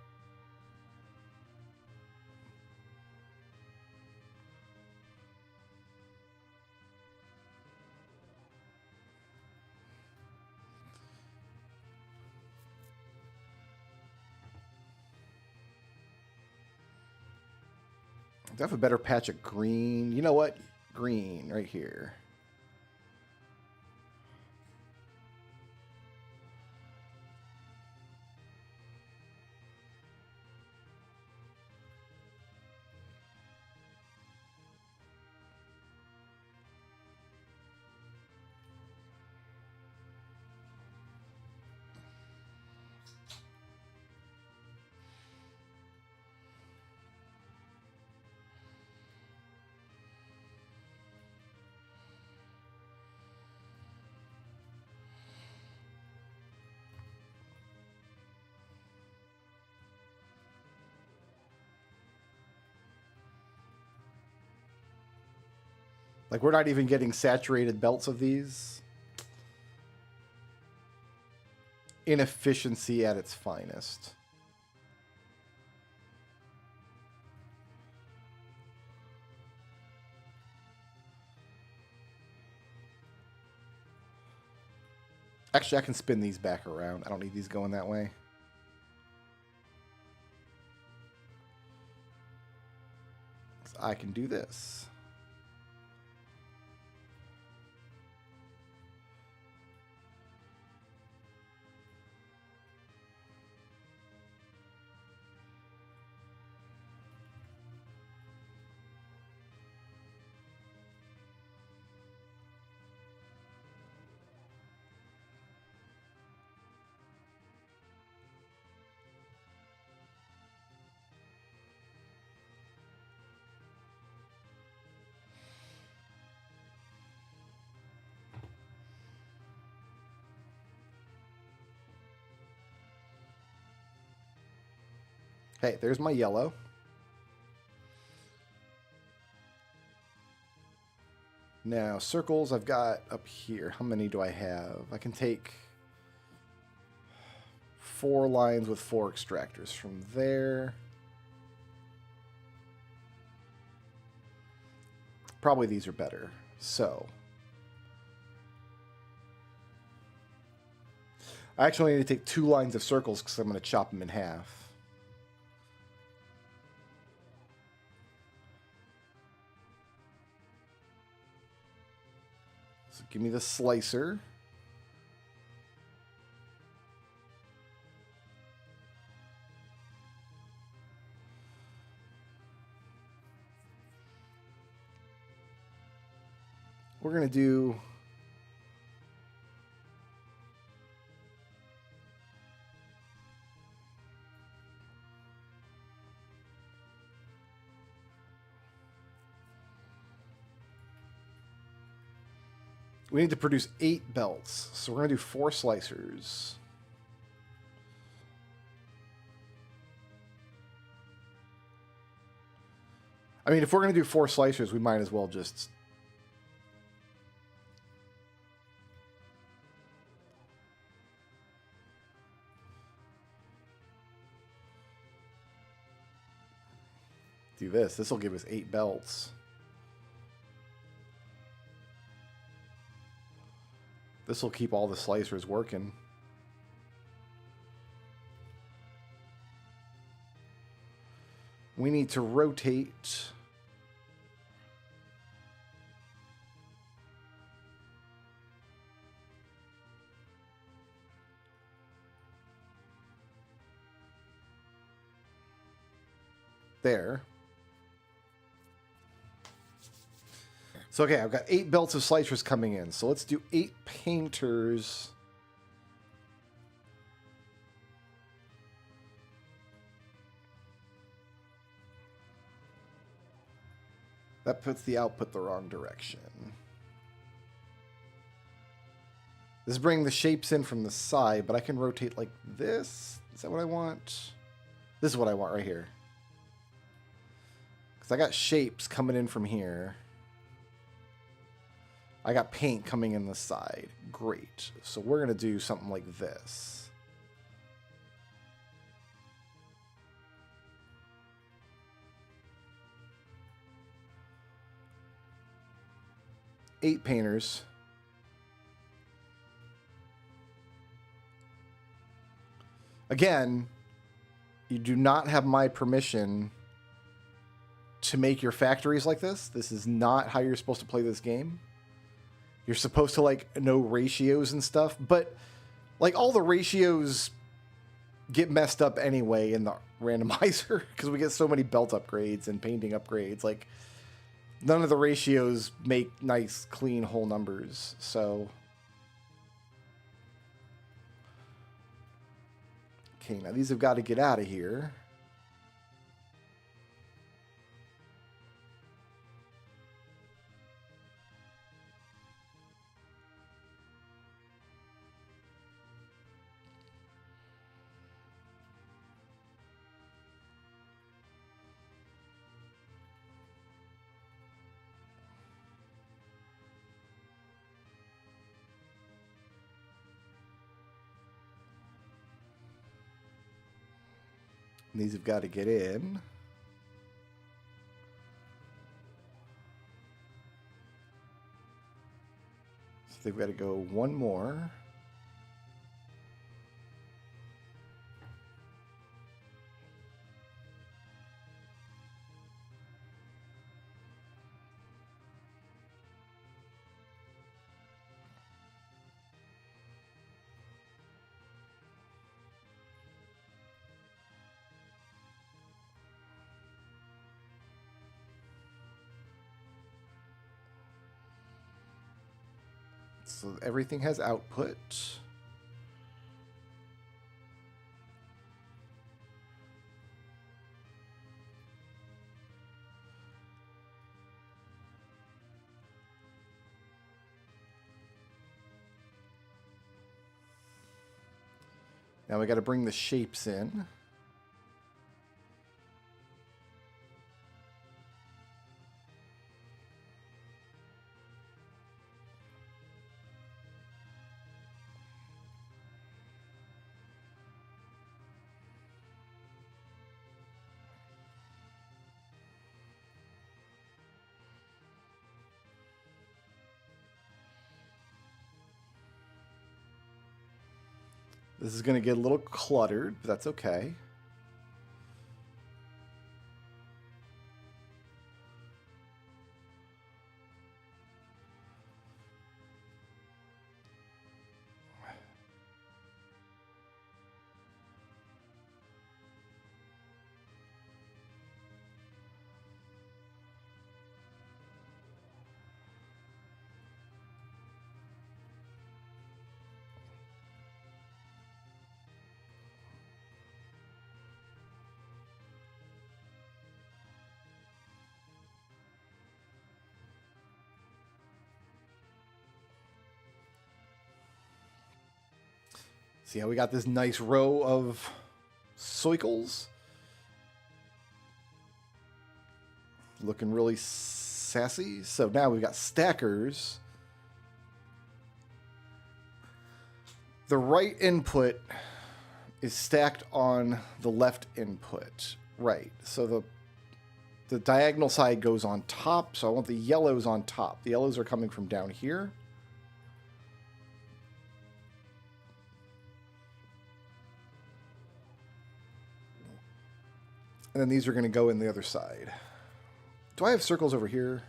Do I have a better patch of green? You know what? Green right here. Like, we're not even getting saturated belts of these. Inefficiency at its finest. Actually, I can spin these back around. I don't need these going that way. So I can do this. Hey, there's my yellow. Now, circles I've got up here. How many do I have? I can take 4 lines with 4 extractors from there. Probably these are better. So, I actually need to take 2 lines of circles because I'm going to chop them in half. So give me the slicer. We're going to do... We need to produce 8 belts, so we're going to do 4 slicers. I mean, if we're going to do 4 slicers, we might as well just... do this. This will give us 8 belts. This will keep all the slicers working. We need to rotate. There. So, okay, I've got 8 belts of slicers coming in. So let's do 8 painters. That puts the output the wrong direction. This is bringing the shapes in from the side, but I can rotate like this. Is that what I want? This is what I want right here. Because I got shapes coming in from here. I got paint coming in the side. Great. So we're going to do something like this. Eight painters. Again, you do not have my permission to make your factories like this. This is not how you're supposed to play this game. You're supposed to, like, know ratios and stuff, but, like, all the ratios get messed up anyway in the randomizer because we get so many belt upgrades and painting upgrades. Like, none of the ratios make nice, clean, whole numbers, so... Okay, now these have got to get out of here. These have got to get in. So they've got to go one more. So everything has output. Now we got to bring the shapes in. This is going to get a little cluttered, but that's okay. See how we got this nice row of circles? Looking really sassy. So now we've got stackers. The right input is stacked on the left input. Right. So the diagonal side goes on top. So I want the yellows on top. The yellows are coming from down here. And then these are going to go in the other side. Do I have circles over here?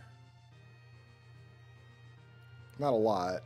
Not a lot.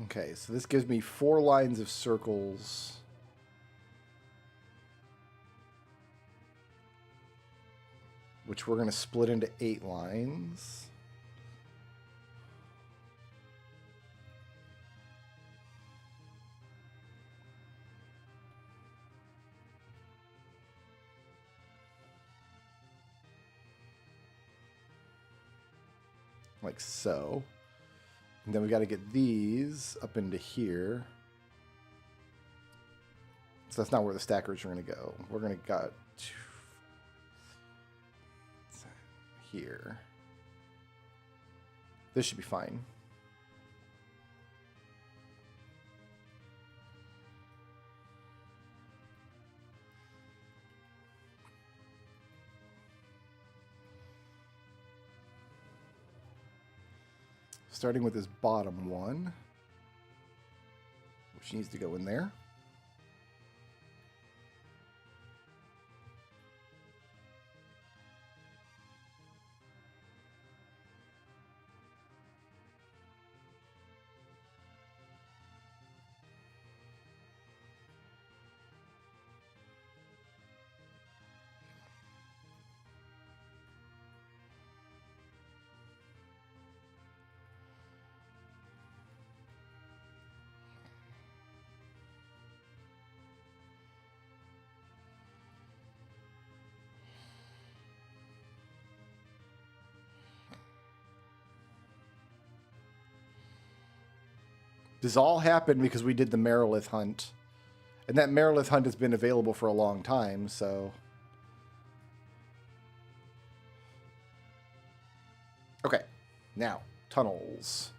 Okay, so this gives me 4 lines of circles. Which we're going to split into 8 lines. Like so. And then we got to get these up into here. So that's not where the stackers are going to go. We're going to got here. This should be fine. Starting with this bottom one, which needs to go in there. This all happened because we did the Merilith hunt. And that Merilith hunt has been available for a long time, so... Okay, now, tunnels.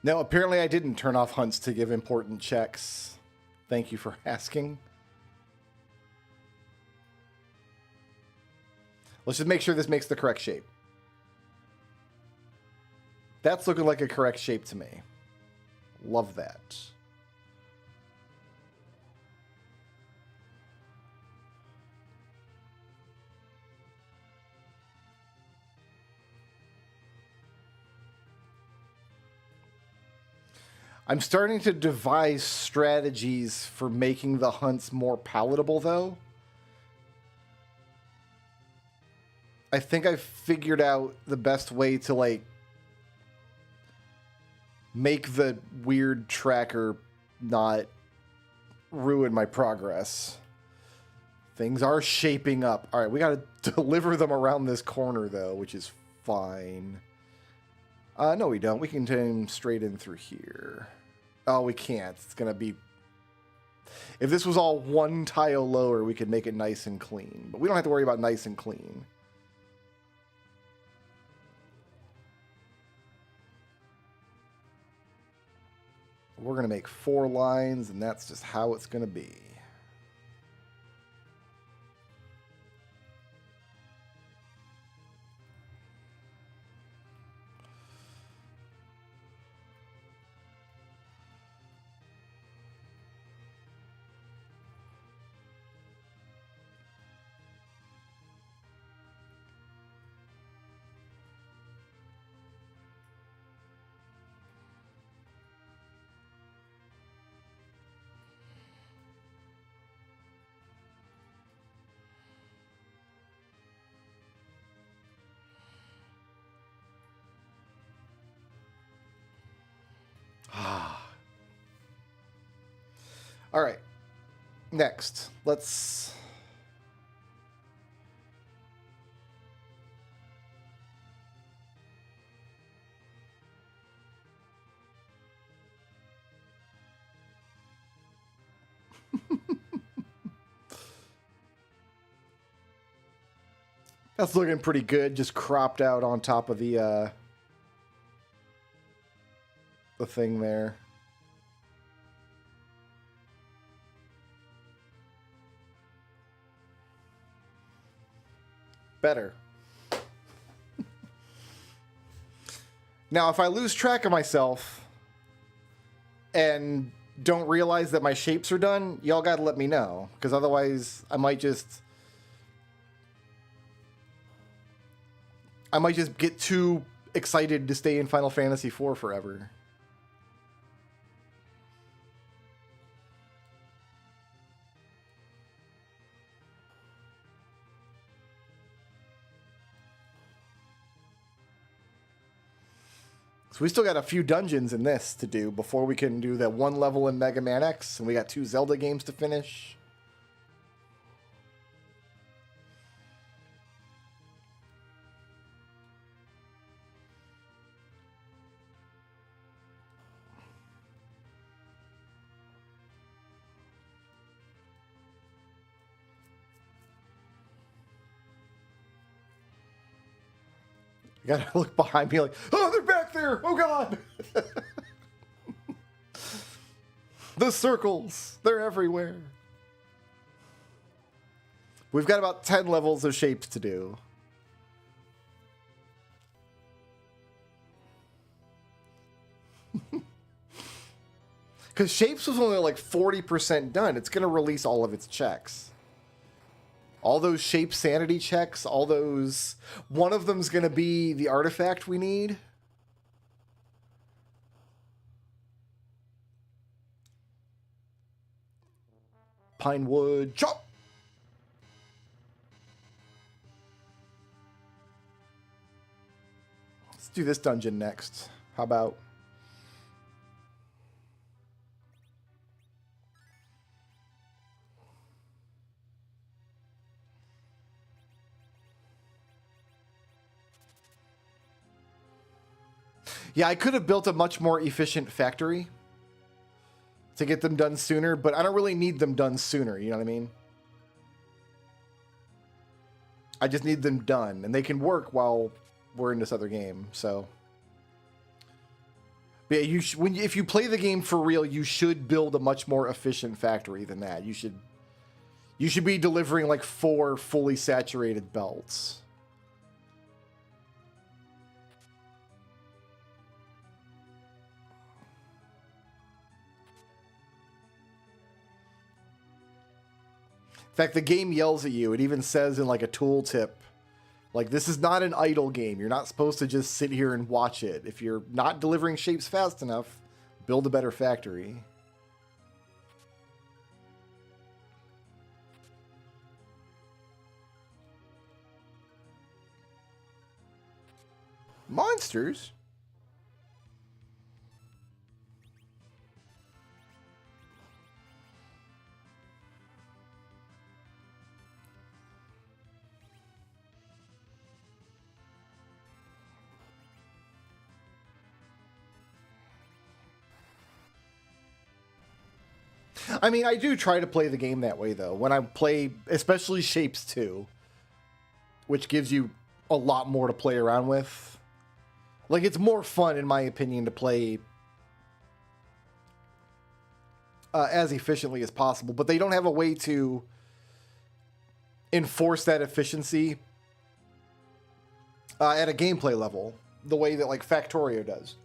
No, apparently I didn't turn off hunts to give important checks. Thank you for asking. Let's just make sure this makes the correct shape. That's looking like a correct shape to me. Love that. I'm starting to devise strategies for making the hunts more palatable, though. I think I've figured out the best way to, like, make the weird tracker not ruin my progress. Things are shaping up. All right, we got to deliver them around this corner, though, which is fine. No, we don't. We can take them straight in through here. Oh, we can't. It's going to be... If this was all one tile lower, we could make it nice and clean. But we don't have to worry about nice and clean. We're going to make 4 lines, and that's just how it's going to be. All right. Next, let's... That's looking pretty good, just cropped out on top of the thing there. Better. Now, if I lose track of myself and don't realize that my shapes are done, y'all gotta let me know, because otherwise I might just get too excited to stay in Final Fantasy IV forever. So we still got a few dungeons in this to do before we can do that 1 level in Mega Man X, and we got 2 Zelda games to finish. I gotta look behind me like, oh, they're back there! Oh, God! The circles! They're everywhere. We've got about 10 levels of shapes to do. Because shapes was only like 40% done. It's going to release all of its checks. All those shape sanity checks, all those... One of them's going to be the artifact we need. Pinewood, chop! Let's do this dungeon next. How about... Yeah, I could have built a much more efficient factory to get them done sooner, but I don't really need them done sooner, you know what I mean? I just need them done, and they can work while we're in this other game, so... But yeah, if you play the game for real, you should build a much more efficient factory than that. You should be delivering like 4 fully saturated belts. In fact, the game yells at you. It even says in like a tooltip, like, this is not an idle game. You're not supposed to just sit here and watch it. If you're not delivering shapes fast enough, Build a better factory. Monsters? I mean, I do try to play the game that way, though. When I play, especially Shapes 2, which gives you a lot more to play around with. Like, it's more fun, in my opinion, to play as efficiently as possible. But they don't have a way to enforce that efficiency at a gameplay level, the way that, like, Factorio does.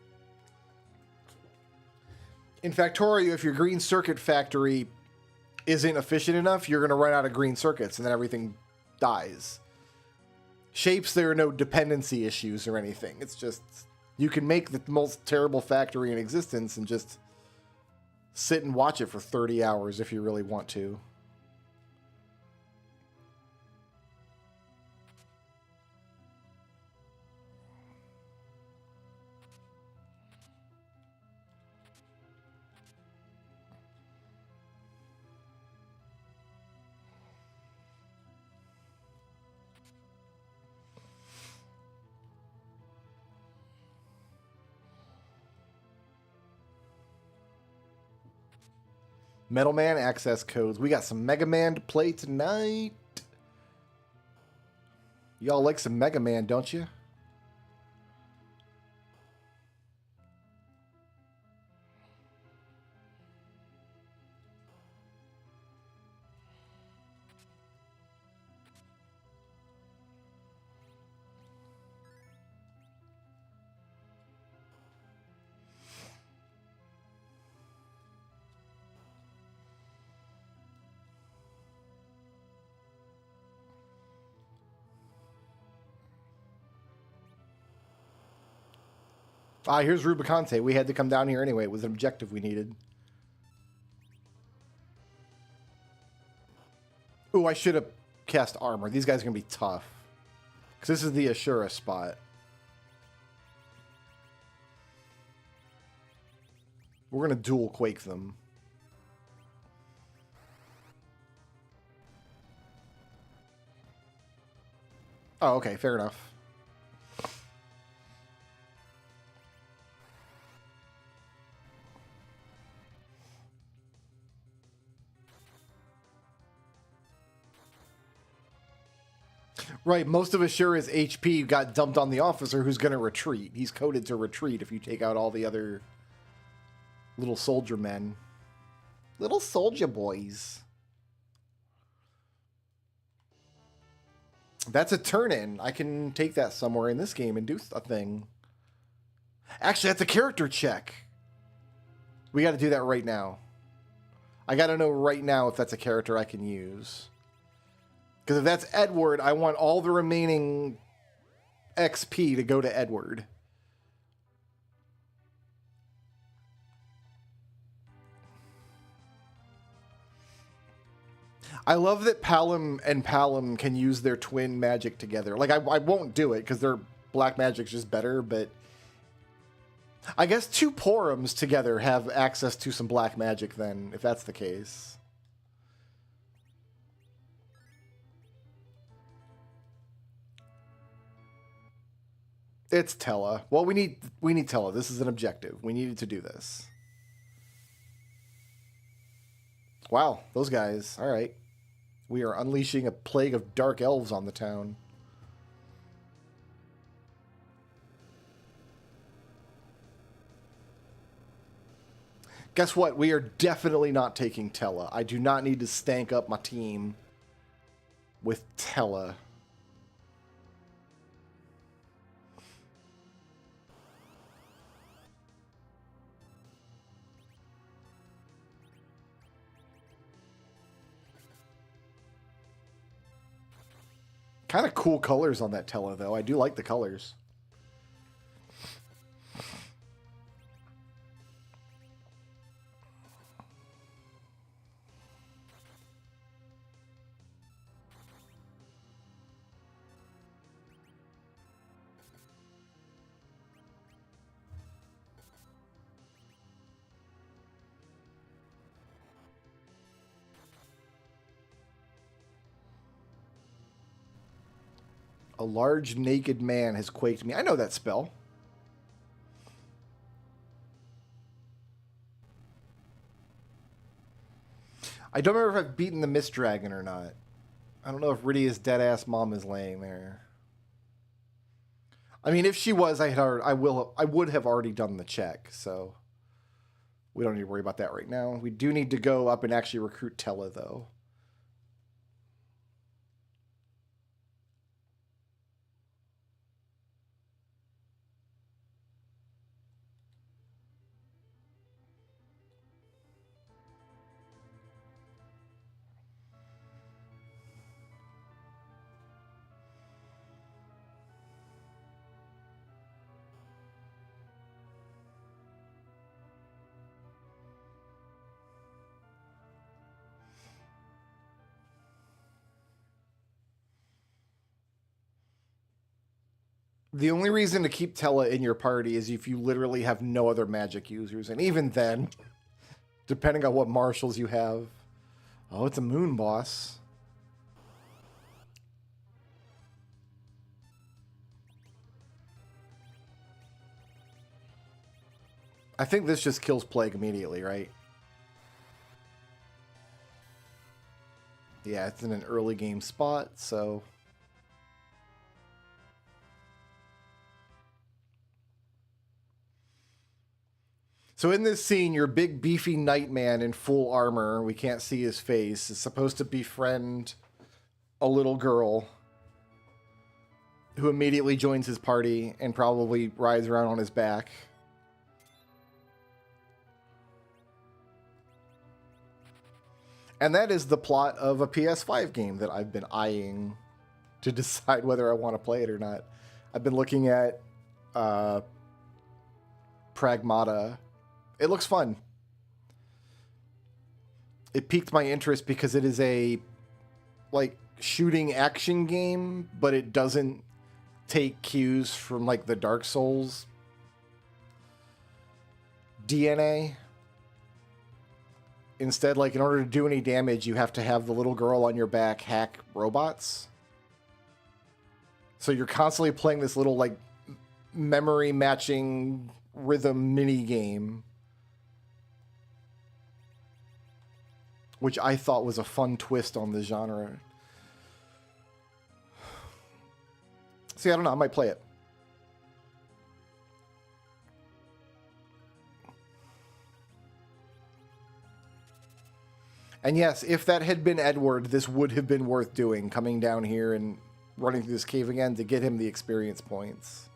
In Factorio, if your green circuit factory isn't efficient enough, you're going to run out of green circuits, and then everything dies. Shapes, there are no dependency issues or anything. It's just, you can make the most terrible factory in existence and just sit and watch it for 30 hours if you really want to. Metal Man access codes. We got some Mega Man to play tonight. Y'all like some Mega Man, don't you? Ah, here's Rubicante. We had to come down here anyway. It was an objective we needed. Ooh, I should have cast armor. These guys are going to be tough. Because this is the Ashura spot. We're going to dual quake them. Oh, okay. Fair enough. Right, most of Ashura's HP got dumped on the officer who's going to retreat. He's coded to retreat if you take out all the other little soldier men. Little soldier boys. That's a turn-in. I can take that somewhere in this game and do a thing. Actually, that's a character check. We got to do that right now. I got to know right now if that's a character I can use. Because if that's Edward, I want all the remaining XP to go to Edward. I love that Palom and Palom can use their twin magic together. Like, I won't do it because their black magic's just better, but I guess two Porums together have access to some black magic then, if that's the case. It's Tella. Well, we need Tella. This is an objective. We needed to do this. Wow, those guys. All right. We are unleashing a plague of dark elves on the town. Guess what? We are definitely not taking Tella. I do not need to stank up my team with Tella. Kind of cool colors on that Tella, though. I do like the colors. A large naked man has quaked me. I know that spell. I don't remember if I've beaten the Mist Dragon or not. I don't know if Rydia's dead-ass mom is laying there. I mean, if she was, I would have already done the check, so we don't need to worry about that right now. We do need to go up and actually recruit Tella, though. The only reason to keep Tella in your party is if you literally have no other magic users. And even then, depending on what marshals you have. Oh, it's a moon boss. I think this just kills Plague immediately, right? Yeah, it's in an early game spot, so... So in this scene, your big beefy nightman in full armor, we can't see his face, is supposed to befriend a little girl who immediately joins his party and probably rides around on his back. And that is the plot of a PS5 game that I've been eyeing to decide whether I want to play it or not. I've been looking at Pragmata. It looks fun. It piqued my interest because it is a like shooting action game, but it doesn't take cues from like the Dark Souls DNA. Instead, like in order to do any damage, you have to have the little girl on your back hack robots. So you're constantly playing this little like memory matching rhythm mini game, which I thought was a fun twist on the genre. See, I don't know. I might play it. And yes, if that had been Edward, this would have been worth doing, coming down here and running through this cave again to get him the experience points.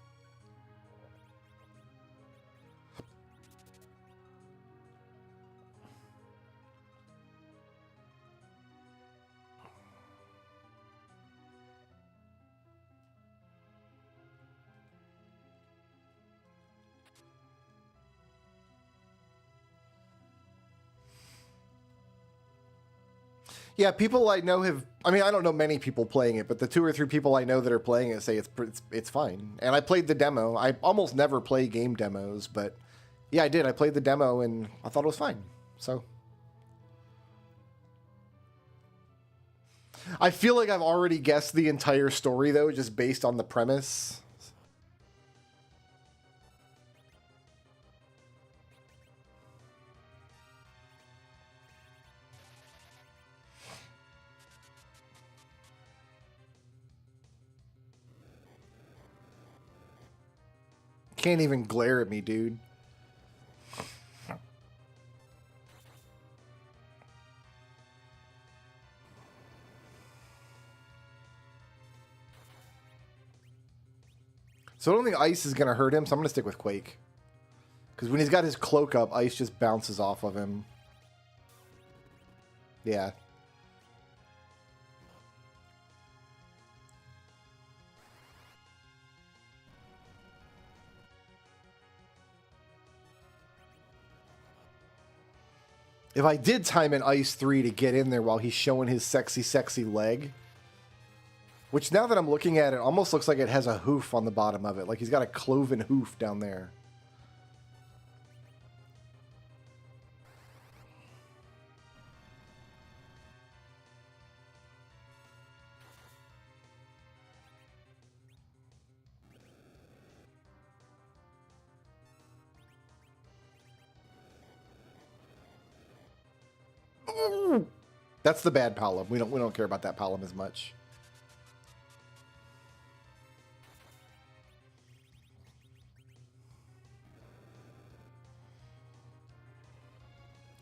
Yeah, people I know have... I mean, I don't know many people playing it, but the 2 or 3 people I know that are playing it say it's fine. And I played the demo. I almost never play game demos, but yeah, I did. I played the demo, and I thought it was fine. So... I feel like I've already guessed the entire story, though, just based on the premise. Can't even glare at me, dude. So I don't think ice is going to hurt him, so I'm going to stick with Quake. Because when he's got his cloak up, ice just bounces off of him. Yeah. If I did time an Ice 3 to get in there while he's showing his sexy, sexy leg, which now that I'm looking at it, almost looks like it has a hoof on the bottom of it. Like he's got a cloven hoof down there. Ooh. That's the bad Palom. We don't care about that Palom as much.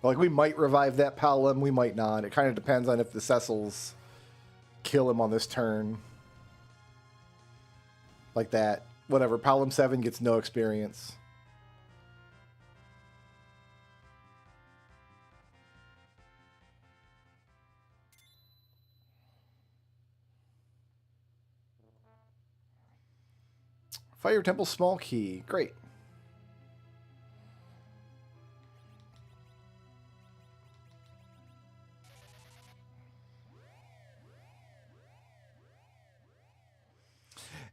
Like, we might revive that Palom, we might not. It kind of depends on if the Cecils kill him on this turn. Like that. Whatever. Palom 7 gets no experience. Fire Temple Small Key. Great.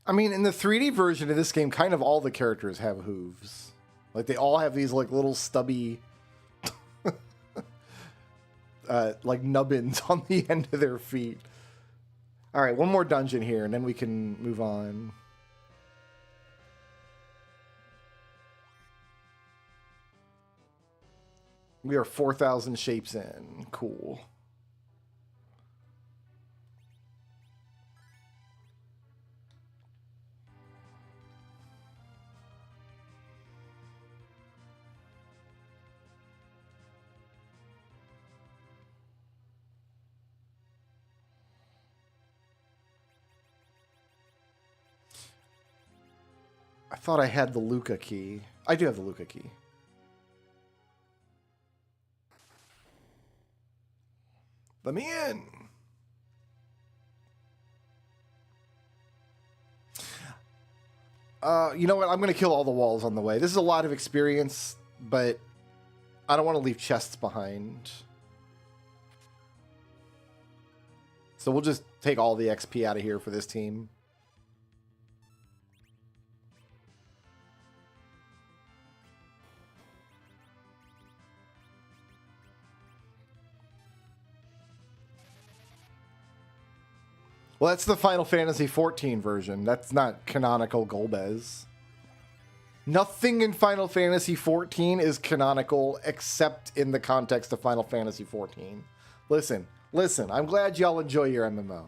I mean, in the 3D version of this game, kind of all the characters have hooves. Like, they all have these, like, little stubby, like, nubbins on the end of their feet. All right, one more dungeon here, and then we can move on. We are 4,000 shapes in. Cool. I thought I had the Luca key. I do have the Luca key. Let me in. You know what? I'm going to kill all the walls on the way. This is a lot of experience, but I don't want to leave chests behind. So we'll just take all the XP out of here for this team. Well, that's the Final Fantasy XIV version. That's not canonical Golbez. Nothing in Final Fantasy XIV is canonical except in the context of Final Fantasy XIV. Listen, I'm glad y'all enjoy your MMO.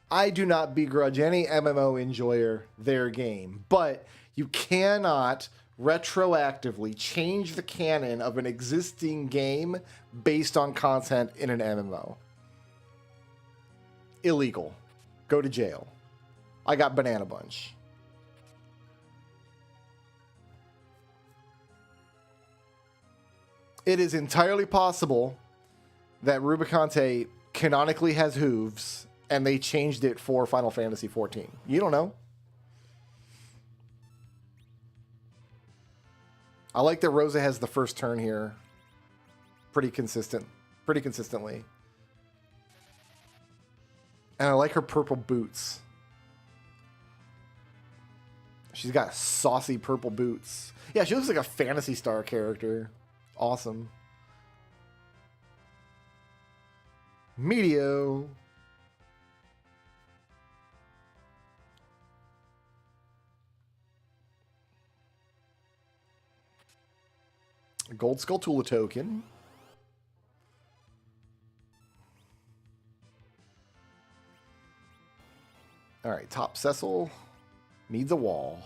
I do not begrudge any MMO enjoyer their game, but you cannot retroactively change the canon of an existing game based on content in an MMO. Illegal. Go to jail. I got Banana Bunch. It is entirely possible that Rubicante canonically has hooves and they changed it for Final Fantasy XIV. You don't know. I like that Rosa has the first turn here. Pretty consistently. And I like her purple boots. She's got saucy purple boots. Yeah, she looks like a Phantasy Star character. Awesome. Medio. Gold Skulltula token. All right, top Cecil needs a wall.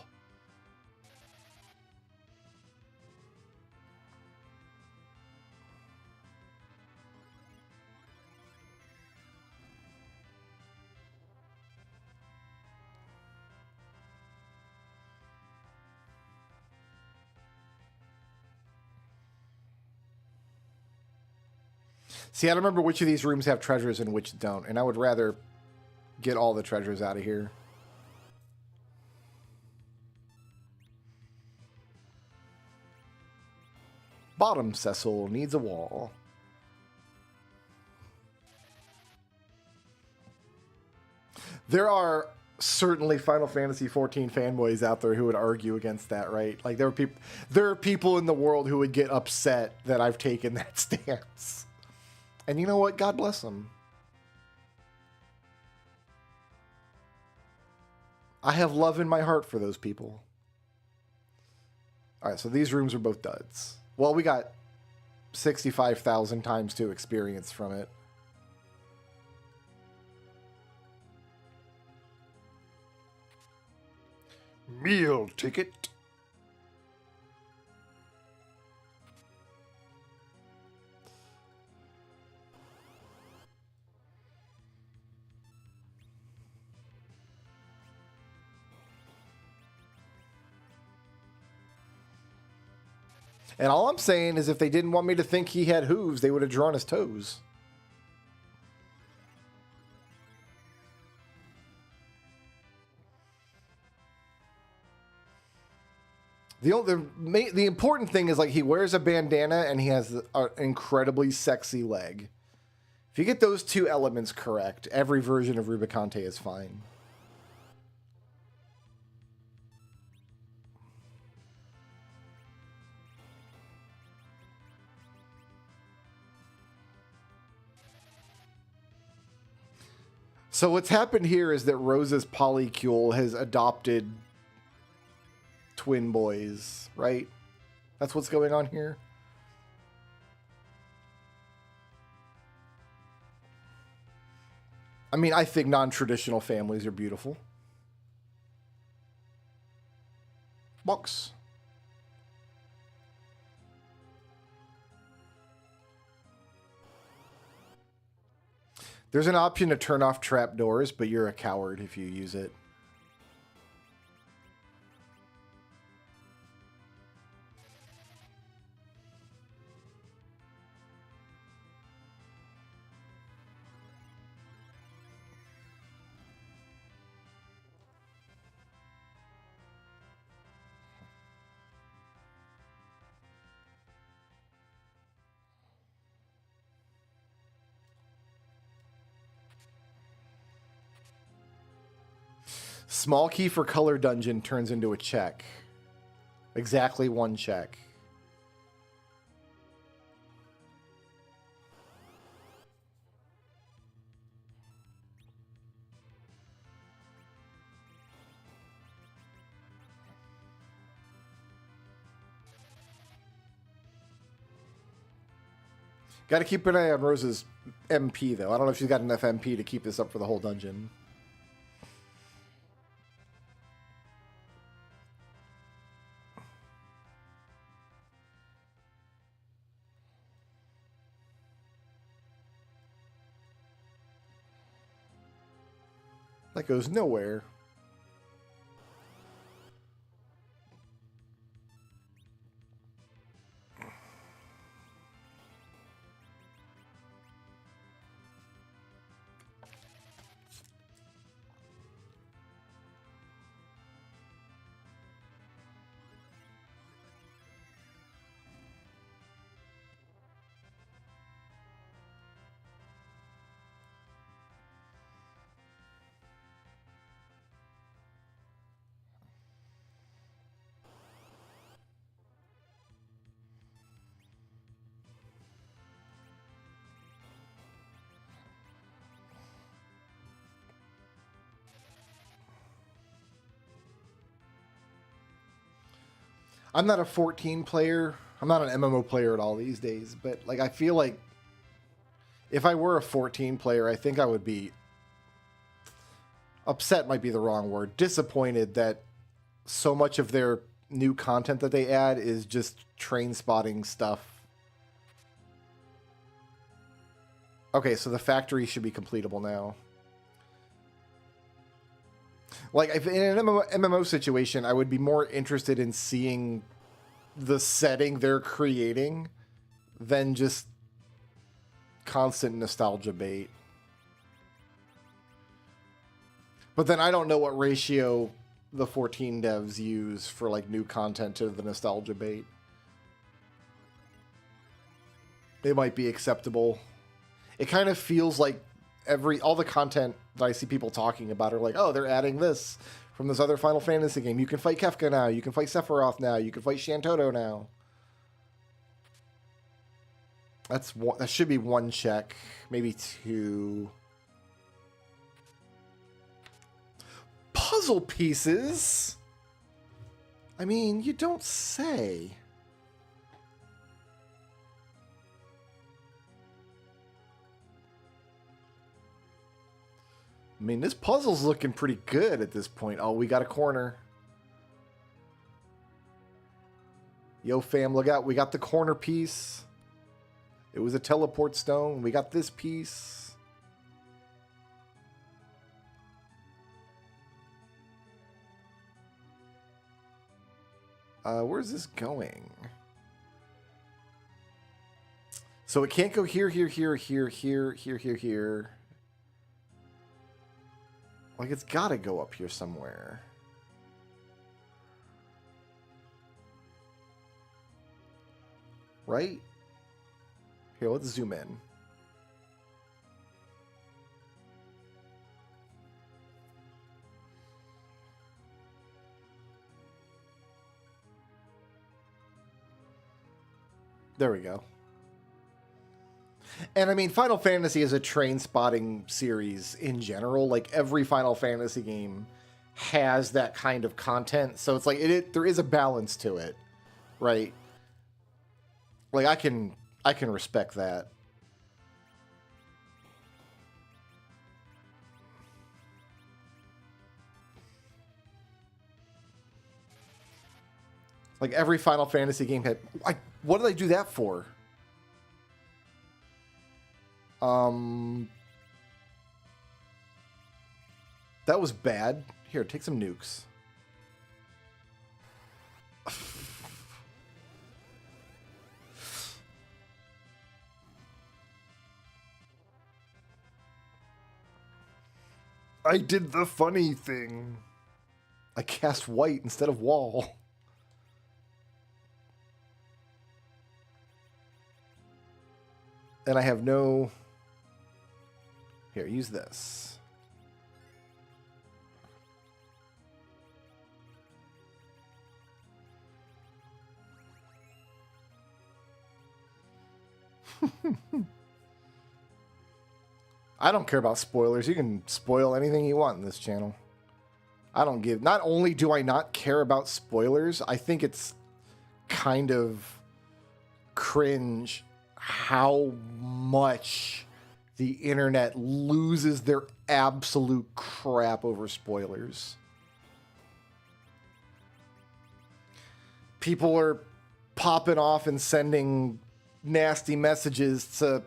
See, I don't remember which of these rooms have treasures and which don't, and I would rather get all the treasures out of here. Bottom Cecil needs a wall. There are certainly Final Fantasy XIV fanboys out there who would argue against that, right? Like there are people in the world who would get upset that I've taken that stance. And you know what? God bless them. I have love in my heart for those people. All right, so these rooms are both duds. Well, we got 65,000 times 2 experience from it. Meal ticket. And all I'm saying is if they didn't want me to think he had hooves, they would have drawn his toes. The important thing is, like, he wears a bandana and he has an incredibly sexy leg. If you get those two elements correct, every version of Rubicante is fine. So what's happened here is that Rose's polycule has adopted twin boys, right? That's what's going on here. I mean, I think non-traditional families are beautiful. Box. There's an option to turn off trapdoors, but you're a coward if you use it. Small key for color dungeon turns into a check. Exactly one check. Got to keep an eye on Rose's MP, though. I don't know if she's got enough MP to keep this up for the whole dungeon. That goes nowhere. I'm not a 14 player. I'm not an MMO player at all these days, but like I feel like if I were a 14 player, I think I would be upset might be the wrong word. Disappointed that so much of their new content that they add is just train spotting stuff. Okay, so the factory should be completable now. Like, if in an MMO situation, I would be more interested in seeing the setting they're creating than just constant nostalgia bait. But then I don't know what ratio the 14 devs use for, like, new content to the nostalgia bait. It might be acceptable. It kind of feels like all the content that I see people talking about are like, oh, they're adding this from this other Final Fantasy game. You can fight Kefka now. You can fight Sephiroth now. You can fight Shantoto now. That should be one check, maybe two. Puzzle pieces? I mean, you don't say. I mean, this puzzle's looking pretty good at this point. Oh, we got a corner. Yo, fam, look out. We got the corner piece. It was a teleport stone. We got this piece. Where's this going? So it can't go here, here, here, here, here, here, here, here. Like, it's got to go up here somewhere. Right? Here, let's zoom in. There we go. And I mean, Final Fantasy is a train spotting series in general. Like, every Final Fantasy game has that kind of content. So it's like, there is a balance to it, right? Like, I can respect that. Like, every Final Fantasy game had... what did I do that for? That was bad. Here, take some nukes. I did the funny thing. I cast white instead of wall. And I have no... Here, use this. I don't care about spoilers. You can spoil anything you want in this channel. I don't give... Not only do I not care about spoilers, I think it's kind of cringe how much the internet loses their absolute crap over spoilers. People are popping off and sending nasty messages to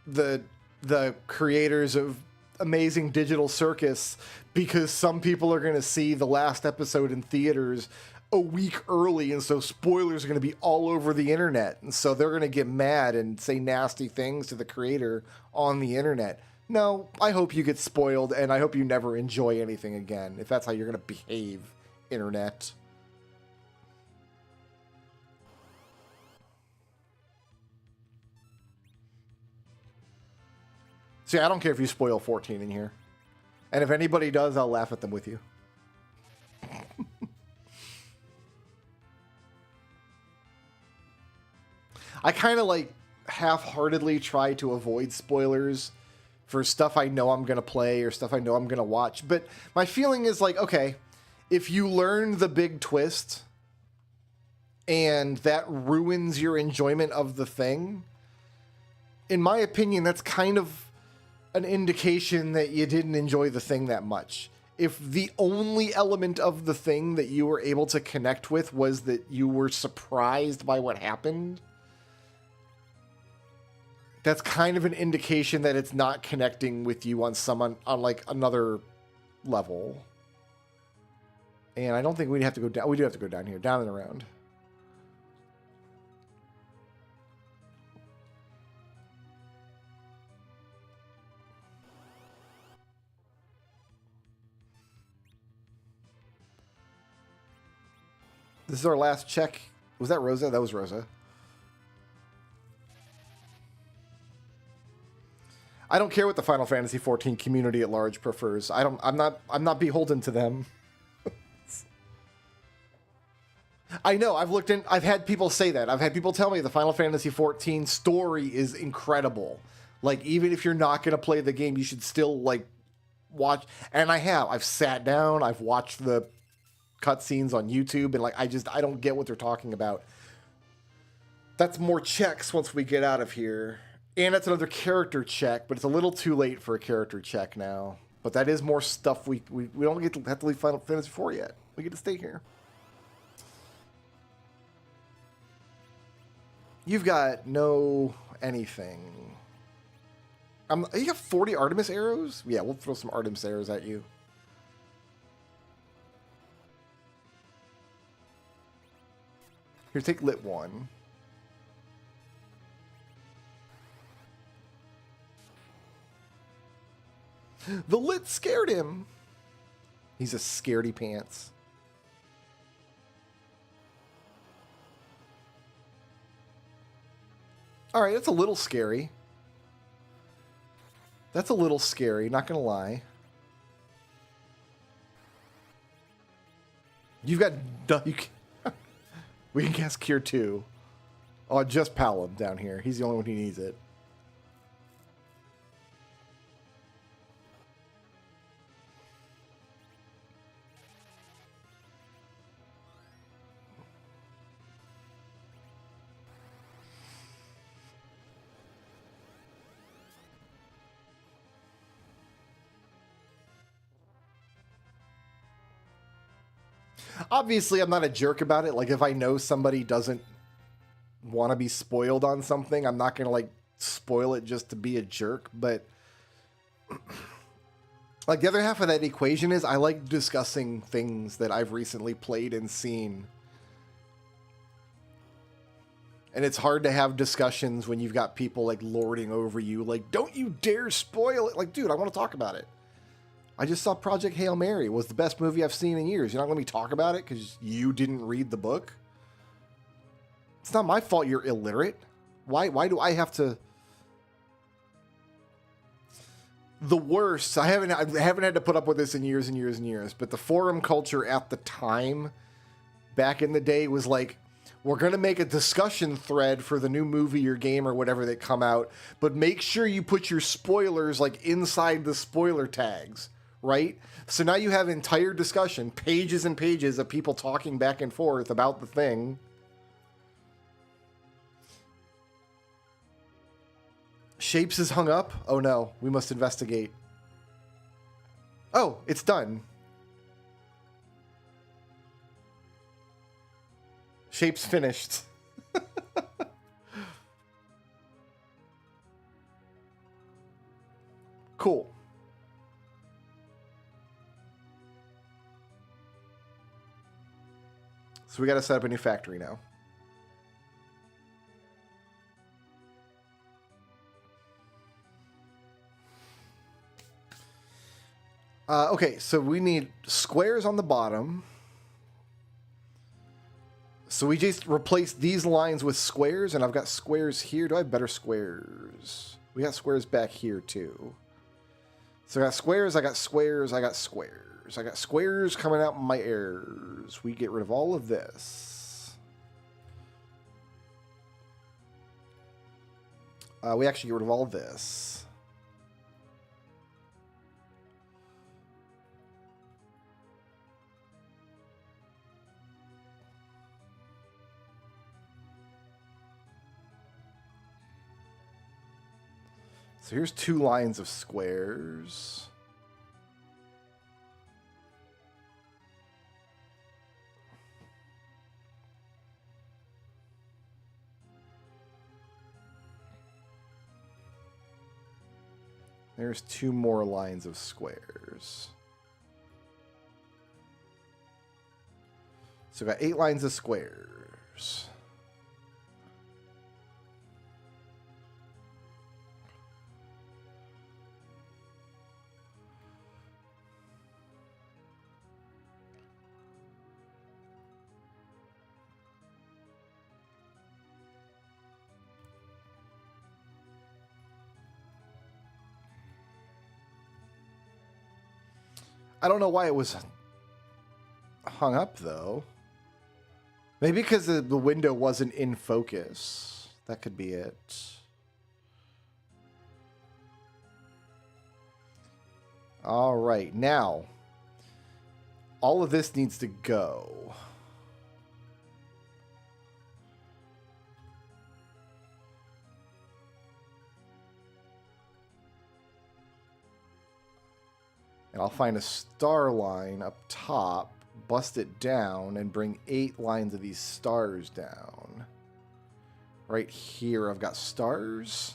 the creators of Amazing Digital Circus because some people are going to see the last episode in theaters a week early, and so spoilers are going to be all over the internet, and so they're going to get mad and say nasty things to the creator on the internet. No, I hope you get spoiled, and I hope you never enjoy anything again, if that's how you're going to behave, internet. See, I don't care if you spoil 14 in here. And if anybody does, I'll laugh at them with you. I kind of like half-heartedly try to avoid spoilers for stuff I know I'm going to play or stuff I know I'm going to watch. But my feeling is like, okay, if you learn the big twist and that ruins your enjoyment of the thing, in my opinion, that's kind of an indication that you didn't enjoy the thing that much. If the only element of the thing that you were able to connect with was that you were surprised by what happened, that's kind of an indication that it's not connecting with you on like another level. And I don't think we'd have to go down. We do have to go down here, down and around. This is our last check. Was that Rosa? That was Rosa. I don't care what the Final Fantasy XIV community at large prefers. I'm not beholden to them. I know, I've had people say that. I've had people tell me the Final Fantasy XIV story is incredible. Like, even if you're not going to play the game, you should still, like, watch. And I've sat down, I've watched the cutscenes on YouTube, and, like, I don't get what they're talking about. That's more checks once we get out of here. And it's another character check, but it's a little too late for a character check now. But that is more stuff we don't have to leave Final Fantasy IV yet. We get to stay here. You've got no anything. You got 40 Artemis arrows? Yeah, we'll throw some Artemis arrows at you. Here, take lit 1. The lit scared him. He's a scaredy pants. All right, that's a little scary. That's a little scary, not gonna lie. You've got... we can cast Cure 2. Oh, just Palom down here. He's the only one who needs it. Obviously, I'm not a jerk about it. Like, if I know somebody doesn't want to be spoiled on something, I'm not going to, like, spoil it just to be a jerk. But, like, the other half of that equation is I like discussing things that I've recently played and seen. And it's hard to have discussions when you've got people, like, lording over you. Like, don't you dare spoil it. Like, dude, I want to talk about it. I just saw Project Hail Mary. It was the best movie I've seen in years. You're not going to let me talk about it because you didn't read the book? It's not my fault you're illiterate. Why do I have to... The worst, I haven't had to put up with this in years and years and years, but the forum culture at the time, back in the day, was like, we're going to make a discussion thread for the new movie or game or whatever that come out, but make sure you put your spoilers, like, inside the spoiler tags. Right? So now you have entire discussion, pages and pages of people talking back and forth about the thing. Shapes is hung up? Oh no, we must investigate. Oh, it's done. Shapes finished. Cool. So we got to set up a new factory now. Okay, so we need squares on the bottom. So we just replace these lines with squares, and I've got squares here. Do I have better squares? We got squares back here, too. So I got squares, I got squares, I got squares. I got squares coming out in my errors. We get rid of all of this. We actually get rid of all of this. So here's 2 lines of squares. There's 2 more lines of squares. So I got 8 lines of squares. I don't know why it was hung up, though. Maybe because the window wasn't in focus. That could be it. All right, now, all of this needs to go. And I'll find a star line up top, bust it down, and bring 8 lines of these stars down. Right here, I've got stars.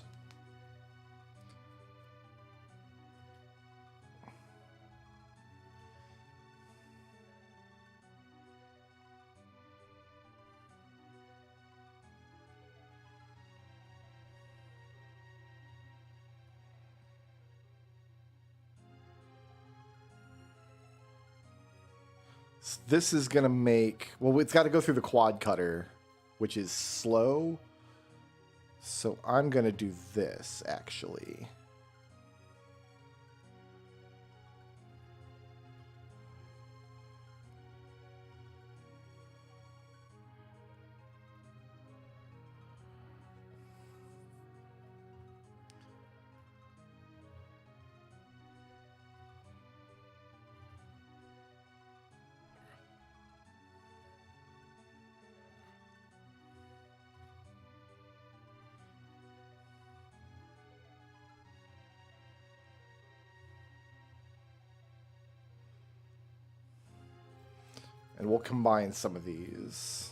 This is going to make... Well, it's got to go through the quad cutter, which is slow. So I'm going to do this, actually. And we'll combine some of these.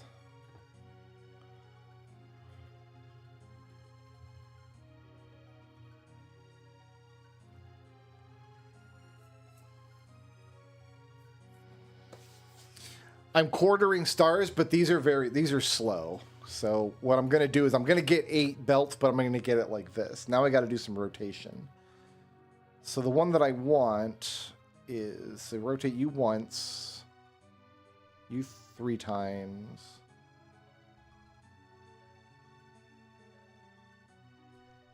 I'm quartering stars, but these are slow. So what I'm going to do is I'm going to get 8 belts, but I'm going to get it like this. Now I got to do some rotation. So the one that I want is, so rotate you once, you 3 times.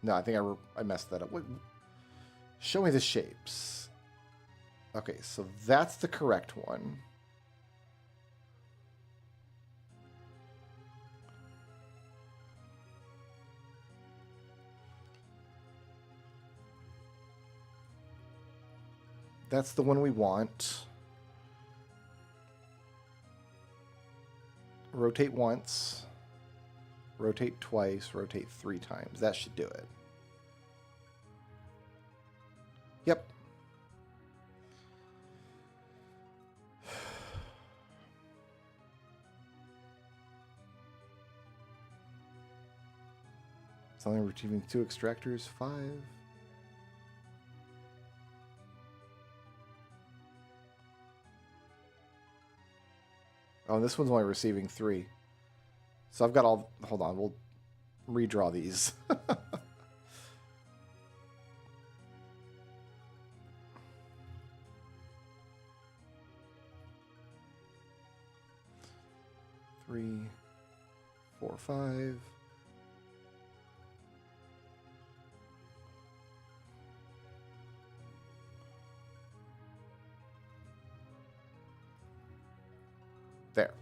No, I think I messed that up. Wait, show me the shapes. Okay, so that's the correct one. That's the one we want. Rotate once. Rotate twice. Rotate 3 times. That should do it. Yep. It's only retrieving 2 extractors. 5. Oh, this one's only receiving 3. So I've got all... Hold on, we'll redraw these. Three, 4, 5. There.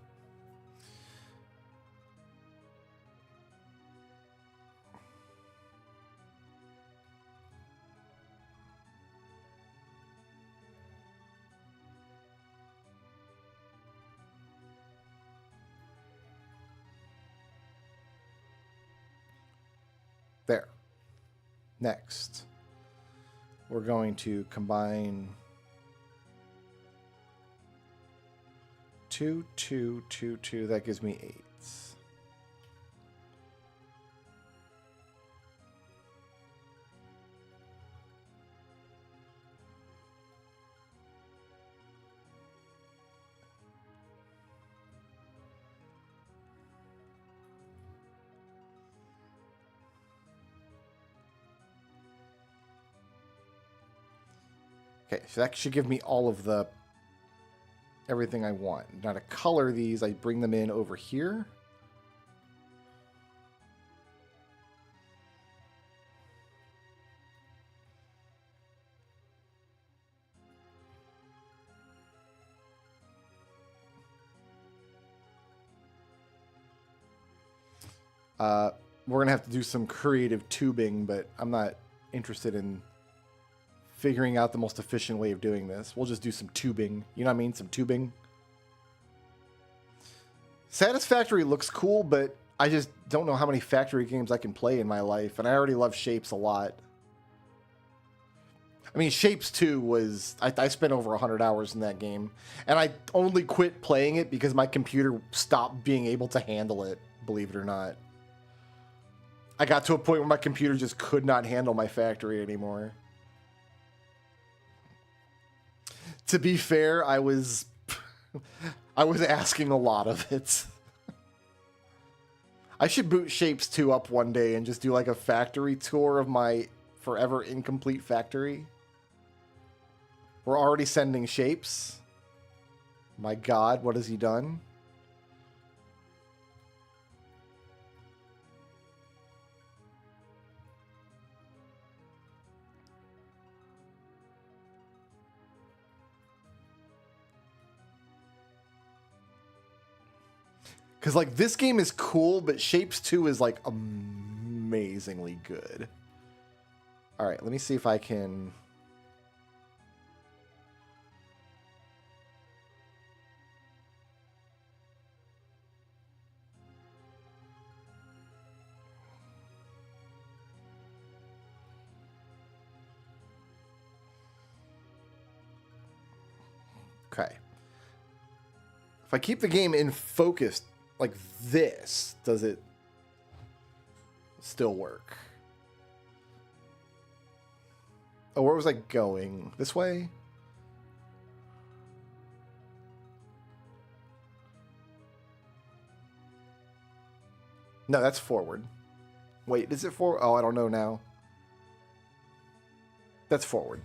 There. Next, we're going to combine 2, 2, 2, 2. That gives me 8s. Okay, so that should give me all of the everything I want. Now to color these, I bring them in over here. We're going to have to do some creative tubing, but I'm not interested in figuring out the most efficient way of doing this. We'll just do some tubing. You know what I mean? Some tubing. Satisfactory looks cool, but I just don't know how many factory games I can play in my life, and I already love shapes a lot. I mean, Shapes 2 was... I spent over 100 hours in that game. And I only quit playing it because my computer stopped being able to handle it, believe it or not. I got to a point where my computer just could not handle my factory anymore. To be fair, I was asking a lot of it. I should boot Shapes 2 up one day and just do like a factory tour of my forever incomplete factory. We're already sending Shapes. My God, what has he done? Because, like, this game is cool, but Shapes 2 is, like, amazingly good. All right, let me see if I can... Okay. If I keep the game in focus like this, does it still work? Oh, where was I going? This way? No, that's forward. Wait, is it forward? Oh, I don't know now. That's forward.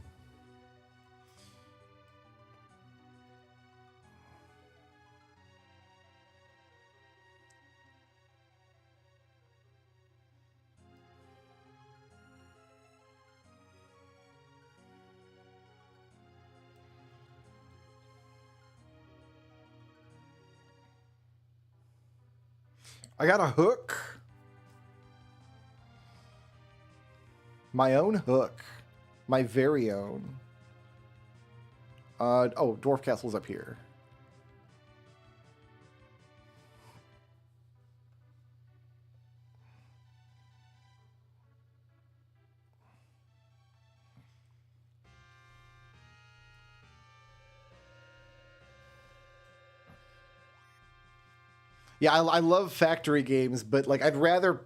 I got a hook. My own hook. My very own. Oh, Dwarf Castle's up here. Yeah, I love factory games, but like I'd rather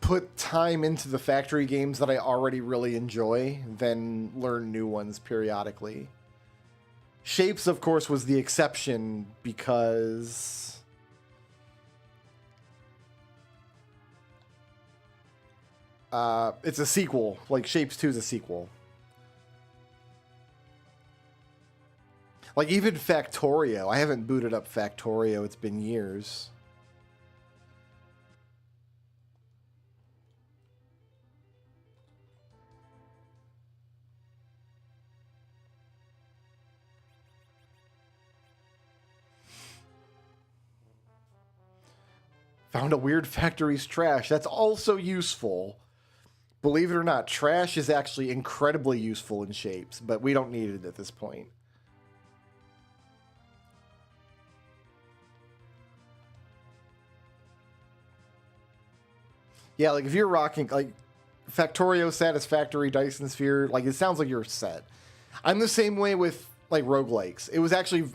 put time into the factory games that I already really enjoy than learn new ones periodically. Shapes, of course, was the exception because it's a sequel. Like Shapes 2 is a sequel. Like, even Factorio. I haven't booted up Factorio. It's been years. Found a weird factory's trash. That's also useful. Believe it or not, trash is actually incredibly useful in Shapes, but we don't need it at this point. Yeah, like if you're rocking like Factorio, Satisfactory, Dyson Sphere, like it sounds like you're set. I'm the same way with like roguelikes. It was actually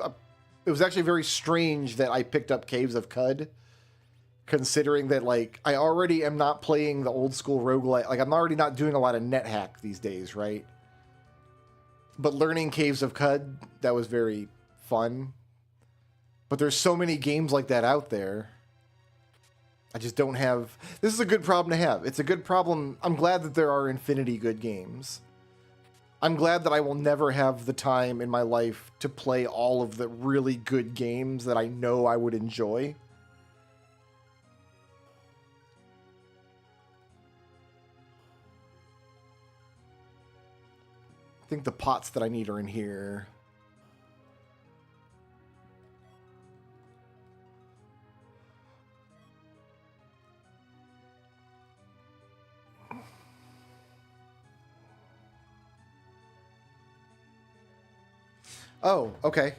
very strange that I picked up Caves of Cud, considering that like I already am not playing the old school roguelike. Like I'm already not doing a lot of NetHack these days, right? But learning Caves of Cud, that was very fun. But there's so many games like that out there. I just don't have... This is a good problem to have. It's a good problem. I'm glad that there are infinity good games. I'm glad that I will never have the time in my life to play all of the really good games that I know I would enjoy. I think the pots that I need are in here. Oh, okay.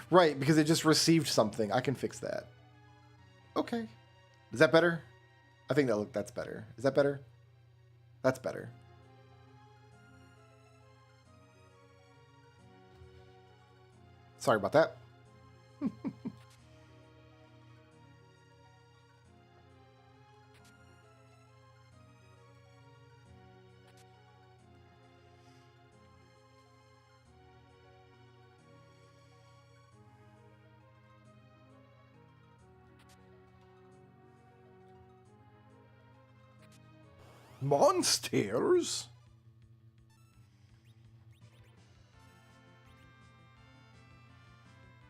Right, because it just received something. I can fix that. Okay. Is that better? I think that's better. Is that better? That's better. Sorry about that. Monsters?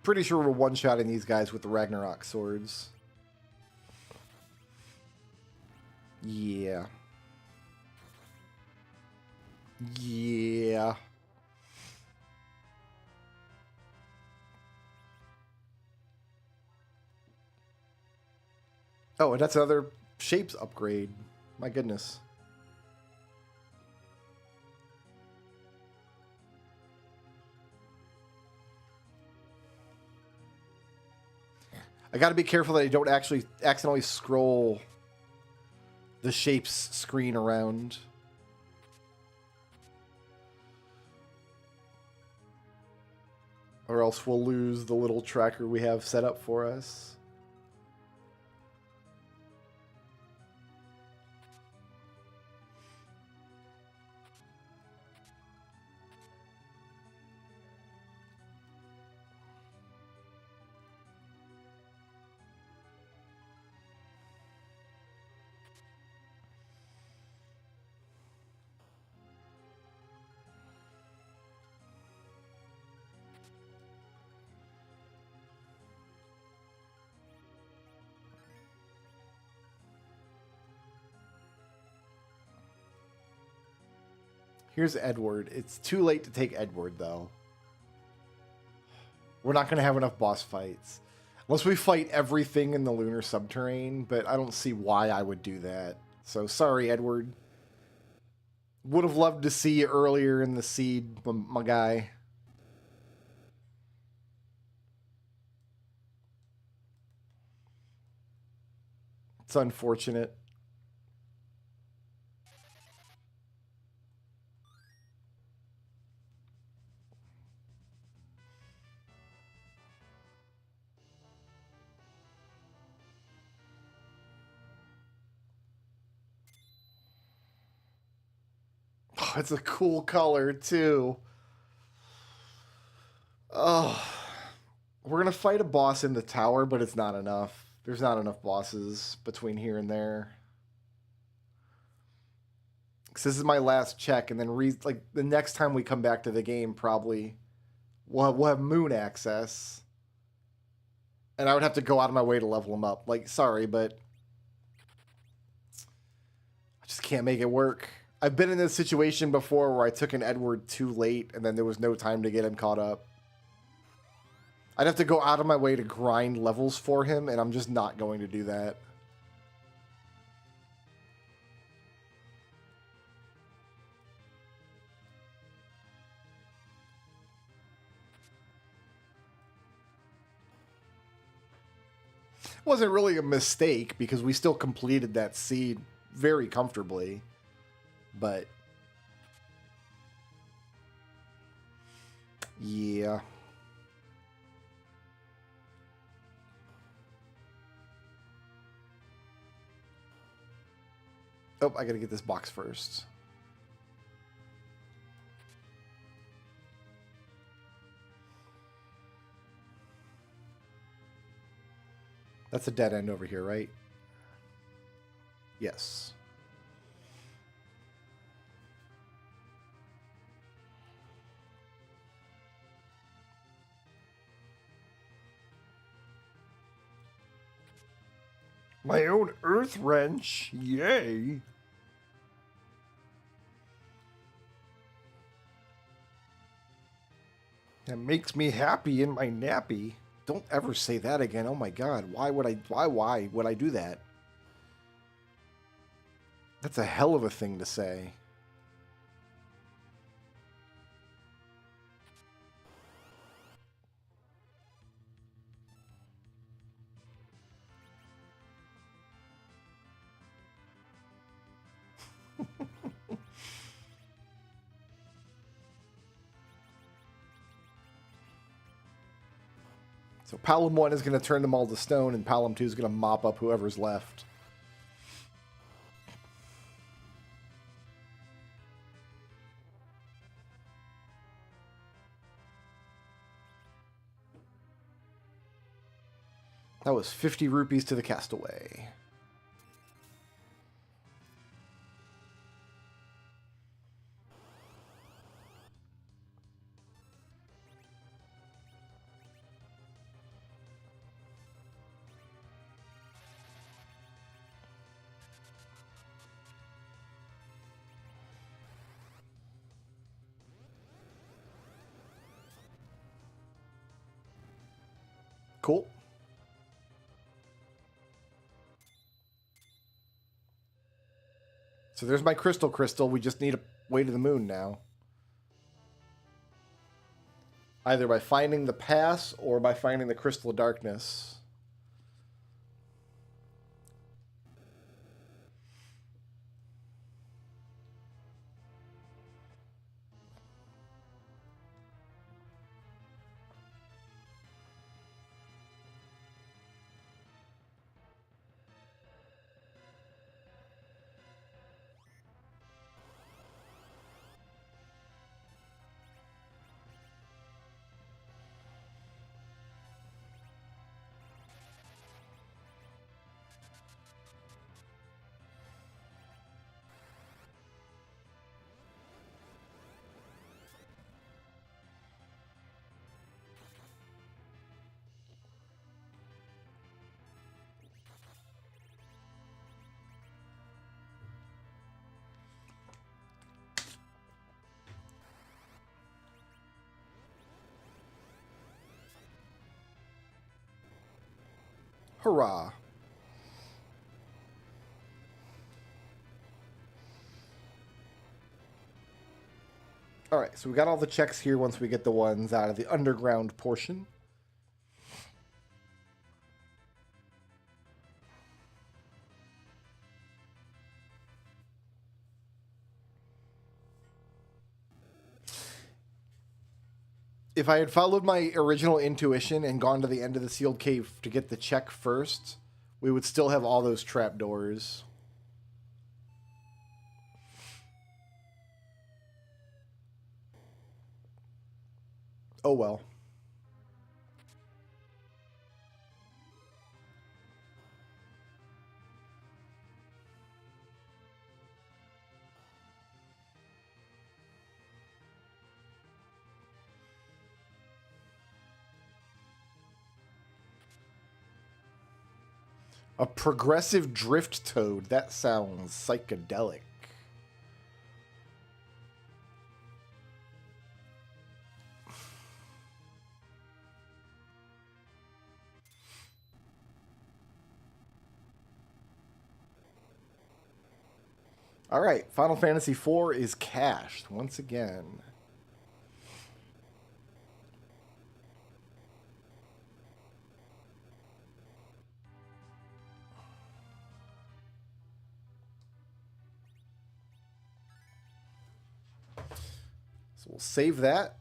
Pretty sure we're one-shotting these guys with the Ragnarok swords. Yeah. Yeah. Oh, and that's another shapes upgrade. My goodness. I got to be careful that I don't actually accidentally scroll the shapes screen around. Or else we'll lose the little tracker we have set up for us. Here's Edward. It's too late to take Edward, though. We're not going to have enough boss fights. Unless we fight everything in the lunar subterrane, but I don't see why I would do that. So, sorry, Edward. Would have loved to see you earlier in the seed, my guy. It's unfortunate. Oh, it's a cool color, too. Oh. We're going to fight a boss in the tower, but it's not enough. There's not enough bosses between here and there. Because this is my last check, and then like the next time we come back to the game, probably we'll have moon access. And I would have to go out of my way to level them up. Like, sorry, but I just can't make it work. I've been in this situation before where I took an Edward too late, and then there was no time to get him caught up. I'd have to go out of my way to grind levels for him, and I'm just not going to do that. It wasn't really a mistake, because we still completed that seed very comfortably. But yeah. Oh, I gotta get this box first. That's a dead end over here, right? Yes. My own earth wrench. Yay. That makes me happy in my nappy. Don't ever say that again. Oh my god. Why would I do that? That's a hell of a thing to say. So Palom 1 is going to turn them all to stone, and Palom 2 is going to mop up whoever's left. That was 50 rupees to the castaway. Cool. So there's my crystal. We just need a way to the moon now. Either by finding the pass or by finding the crystal of darkness. Hurrah. Alright, so we got all the checks here once we get the ones out of the underground portion. If I had followed my original intuition and gone to the end of the sealed cave to get the check first, we would still have all those trapdoors. Oh well. A progressive drift toad. That sounds psychedelic. All right, Final Fantasy IV is cached once again. So we'll save that.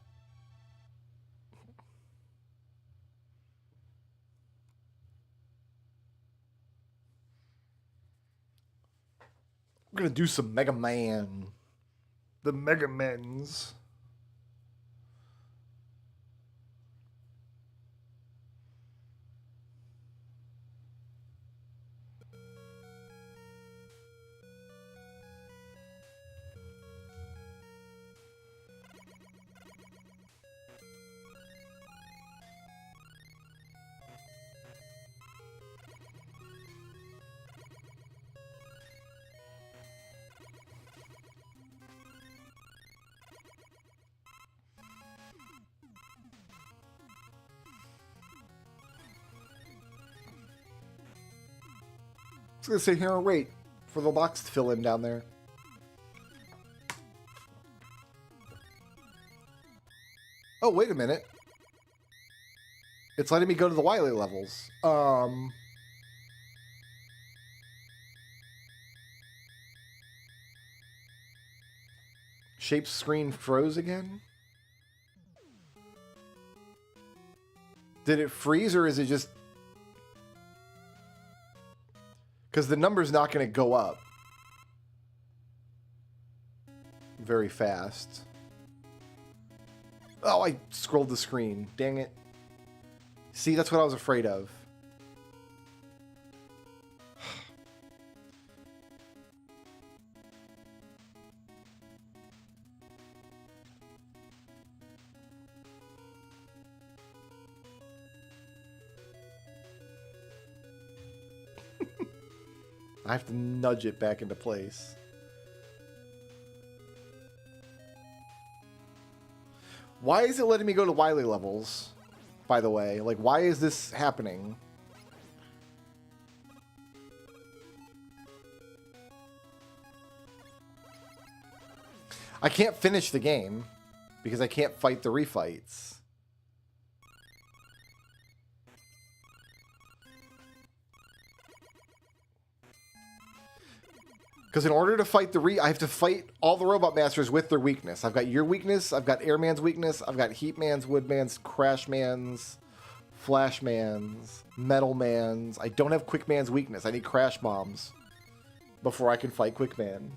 We're going to do some Mega Man. The Mega Mens. I was going to sit here and wait for the box to fill in down there. Oh, wait a minute. It's letting me go to the Wily levels. Shape screen froze again? Did it freeze or is it just... Because the number's not going to go up very fast. Oh, I scrolled the screen. Dang it. See, that's what I was afraid of. I have to nudge it back into place. Why is it letting me go to Wily levels, by the way? Like, why is this happening? I can't finish the game because I can't fight the refights. Because in order to fight I have to fight all the Robot Masters with their weakness. I've got your weakness, I've got Airman's weakness, I've got Heatman's, Woodman's, Crashman's, Flashman's, Metalman's. I don't have Quickman's weakness. I need Crash Bombs before I can fight Quickman.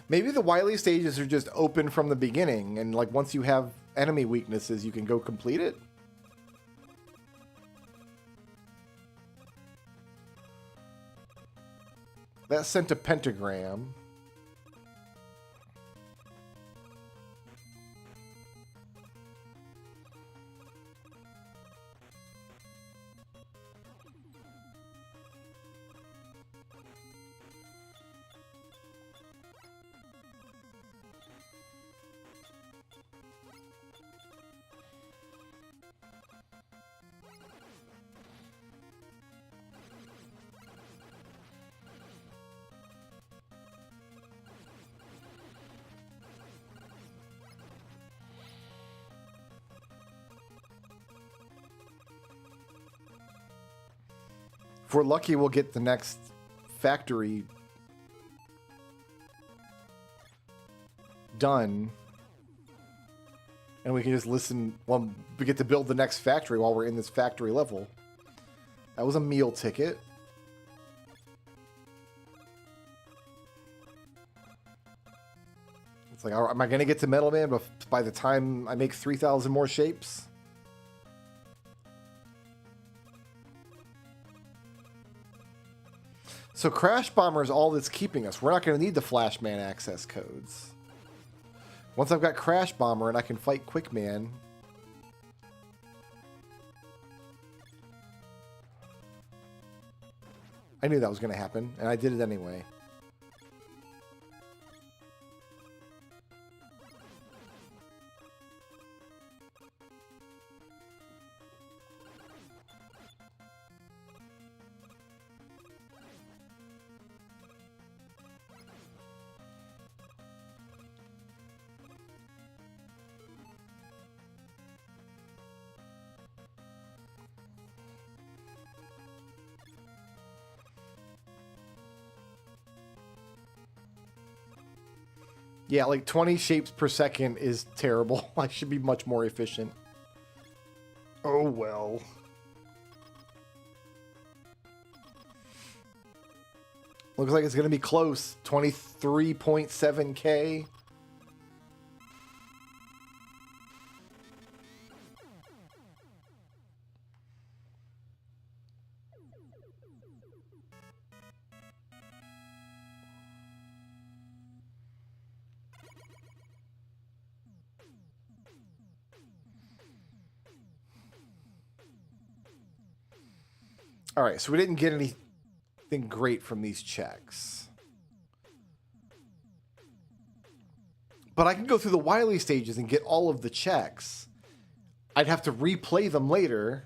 Maybe the Wily stages are just open from the beginning, and like once you have enemy weaknesses, you can go complete it. That sent a pentagram. If we're lucky, we'll get the next factory done. And we can just listen. Well, we get to build the next factory while we're in this factory level. That was a meal ticket. It's like, am I going to get to Metal Man by the time I make 3,000 more shapes? So Crash Bomber is all that's keeping us. We're not going to need the Flashman access codes. Once I've got Crash Bomber and I can fight Quickman. I knew that was going to happen, and I did it anyway. Yeah, like 20 shapes per second is terrible. I should be much more efficient. Oh well. Looks like it's going to be close. 23.7K. All right, so we didn't get anything great from these checks. But I can go through the Wily stages and get all of the checks. I'd have to replay them later.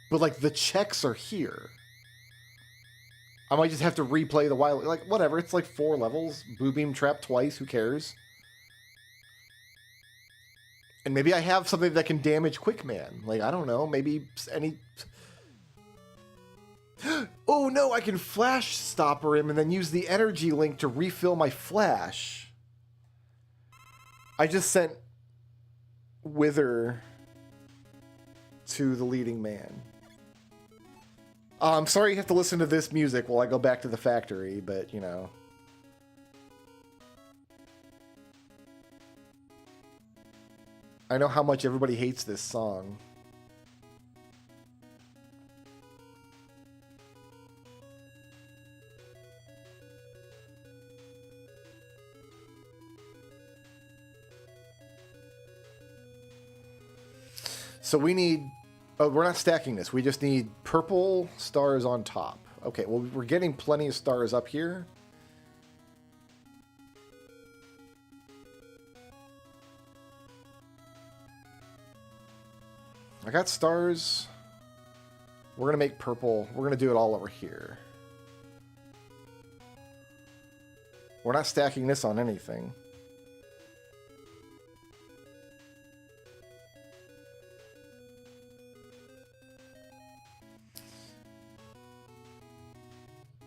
But, like, the checks are here. I might just have to replay the Wily. Like, whatever, it's like 4 levels. Boo Beam Trap twice, who cares? And maybe I have something that can damage Quickman. Like, I don't know, maybe any... Oh no, I can flash stopper him and then use the energy link to refill my flash. I just sent Wither to the leading man. I'm sorry you have to listen to this music while I go back to the factory, but, you know. I know how much everybody hates this song. So we need... Oh, we're not stacking this. We just need purple stars on top. Okay, well, we're getting plenty of stars up here. I got stars. We're going to make purple. We're going to do it all over here. We're not stacking this on anything.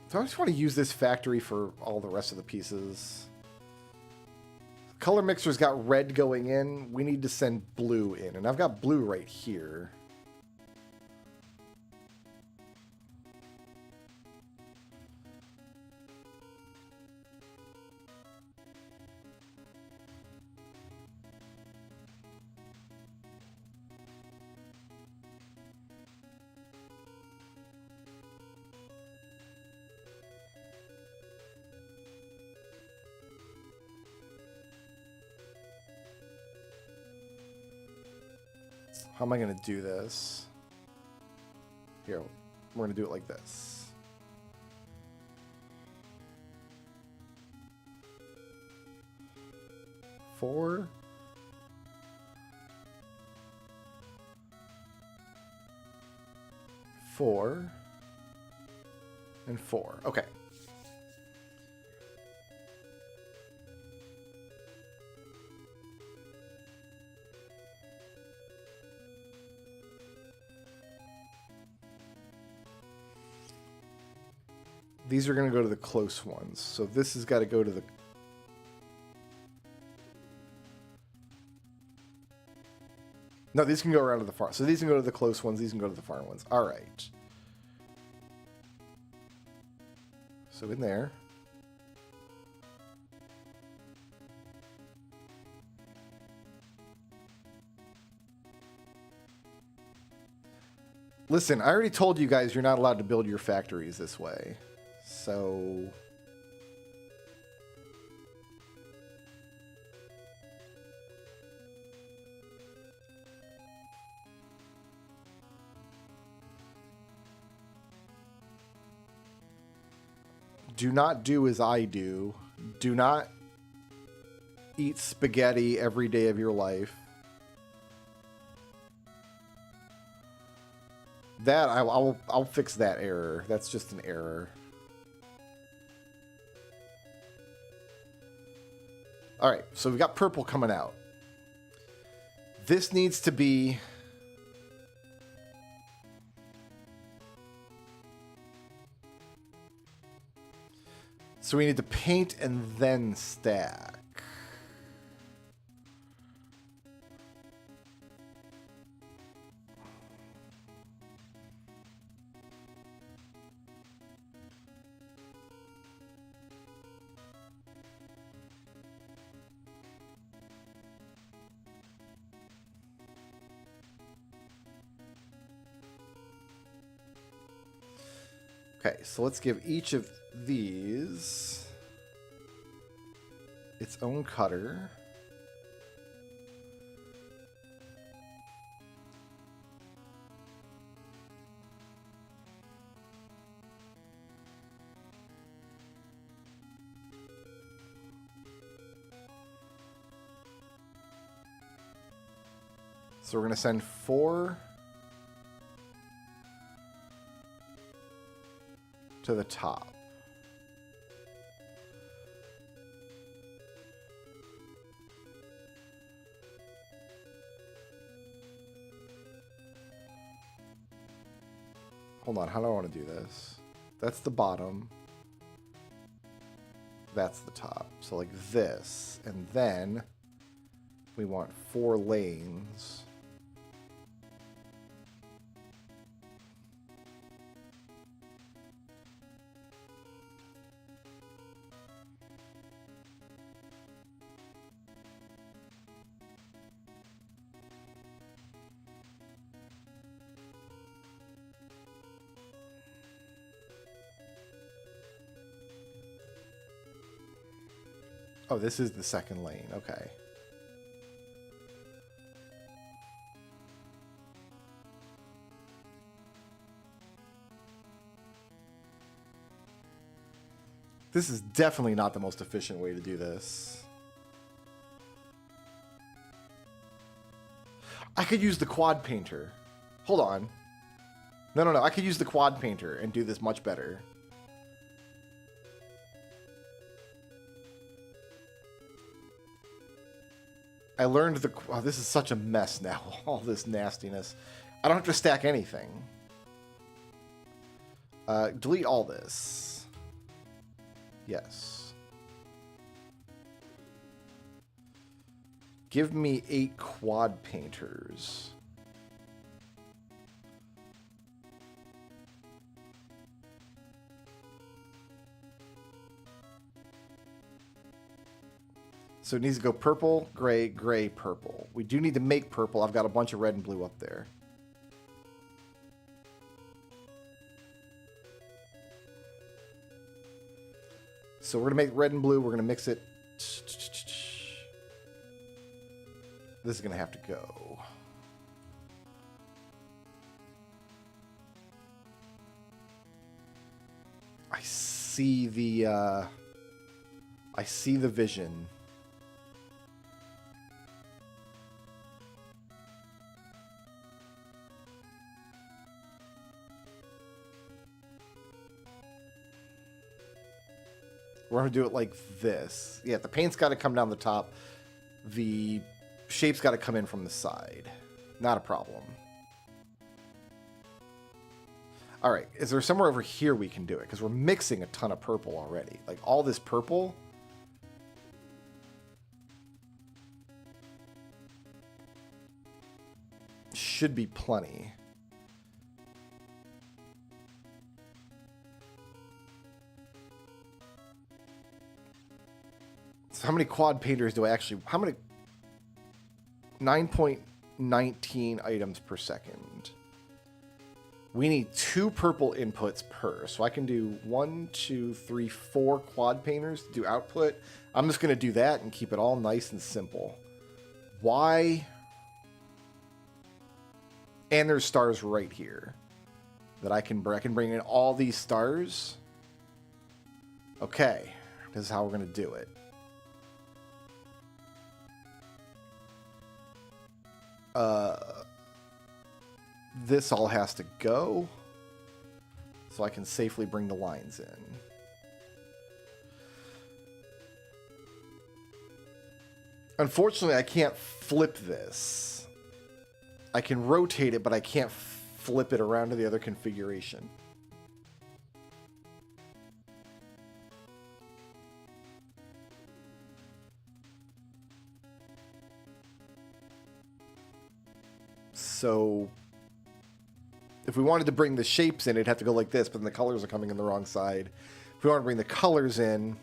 So I just want to use this factory for all the rest of the pieces. Color mixer's got red going in. We need to send blue in. And I've got blue right here. How am I going to do this? Here, we're going to do it like this. Four. Four. And four. Okay. These are going to go to the close ones. So this has got to go to the... No, these can go around to the far. So these can go to the close ones. These can go to the far ones. All right. So in there. Listen, I already told you guys you're not allowed to build your factories this way. So... do not do as I do. Do not eat spaghetti every day of your life. That, I'll fix that error. That's just an error. Alright, so we've got purple coming out. This needs to be... So we need to paint and then stack. Okay, so let's give each of these its own cutter. So we're going to send 4 to the top. Hold on, how do I want to do this? That's the bottom. That's the top. So like this. And then we want 4 lanes. Oh, this is the second lane. Okay. This is definitely not the most efficient way to do this. I could use the quad painter. Hold on. No. I could use the quad painter and do this much better. I learned the... Oh, this is such a mess now. All this nastiness. I don't have to stack anything. Delete all this. Yes. Give me 8 quad painters. So it needs to go purple, gray, gray, purple. We do need to make purple. I've got a bunch of red and blue up there. So we're going to make red and blue. We're going to mix it. This is going to have to go. I see the vision. We're going to do it like this. Yeah, the paint's got to come down the top. The shape's got to come in from the side. Not a problem. All right, is there somewhere over here we can do it? Because we're mixing a ton of purple already. Like, all this purple. Should be plenty. So how many quad painters do I actually... How many... 9.19 items per second. We need 2 purple inputs per. So I can do 1, 2, 3, 4 quad painters to do output. I'm just going to do that and keep it all nice and simple. Why? And there's stars right here that I can bring in all these stars. Okay. This is how we're going to do it. This all has to go so I can safely bring the lines in. Unfortunately, I can't flip this. I can rotate it, but I can't flip it around to the other configuration. So if we wanted to bring the shapes in, it'd have to go like this, but then the colors are coming in the wrong side. If we want to bring the colors in,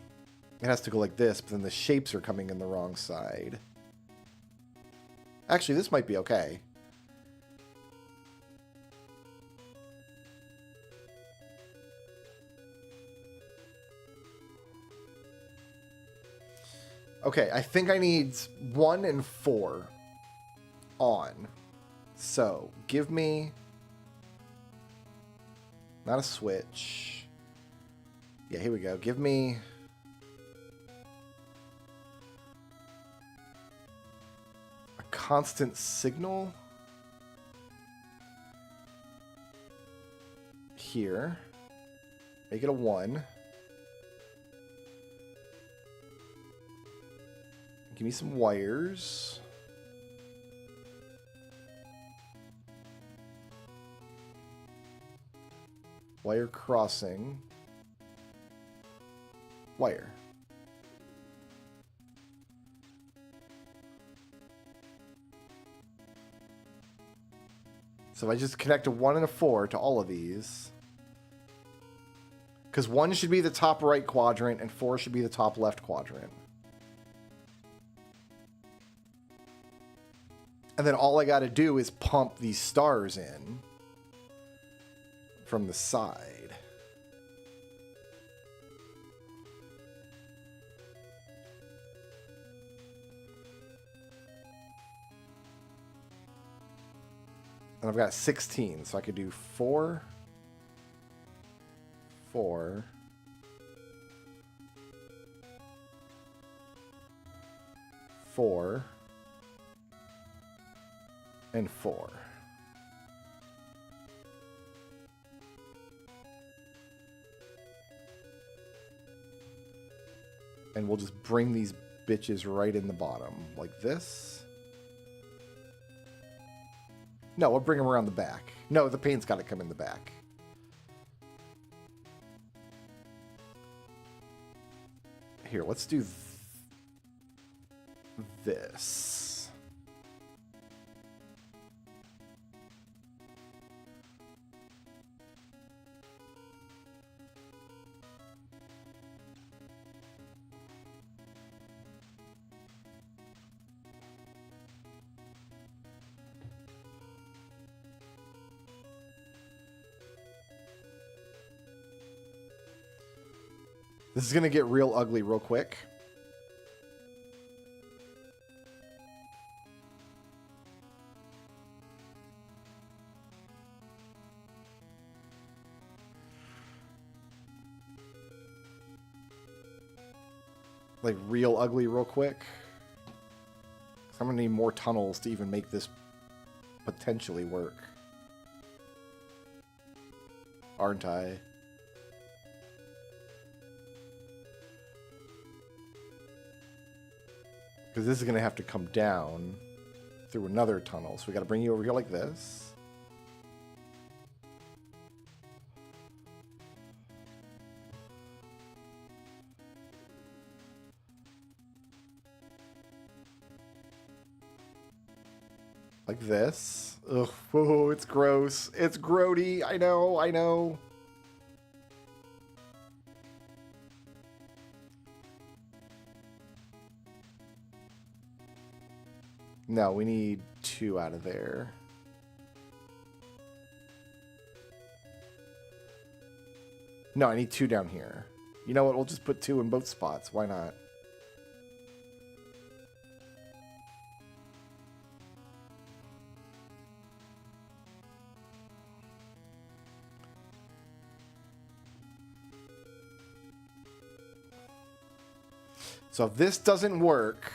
it has to go like this, but then the shapes are coming in the wrong side. Actually, this might be okay. Okay, I think I need 1 and 4 on. So, give me... Not a switch. Yeah, here we go. Give me... a constant signal. Here. Make it a 1. Give me some wires. Wire crossing. Wire. So if I just connect a 1 and a 4 to all of these, because 1 should be the top right quadrant and 4 should be the top left quadrant. And then all I got to do is pump these stars in from the side. And I've got 16, so I could do 4, 4, 4, and 4. And we'll just bring these bitches right in the bottom, like this. No, we'll bring them around the back. No, the paint's got to come in the back. Here, let's do this. This is going to get real ugly real quick. Like real ugly real quick. I'm going to need more tunnels to even make this potentially work. Aren't I? Because this is going to have to come down through another tunnel. So we got to bring you over here like this. Like this. Ugh, whoa, it's gross. It's grody. I know, I know. No, we need 2 out of there. No, I need 2 down here. You know what? We'll just put 2 in both spots. Why not? So if this doesn't work,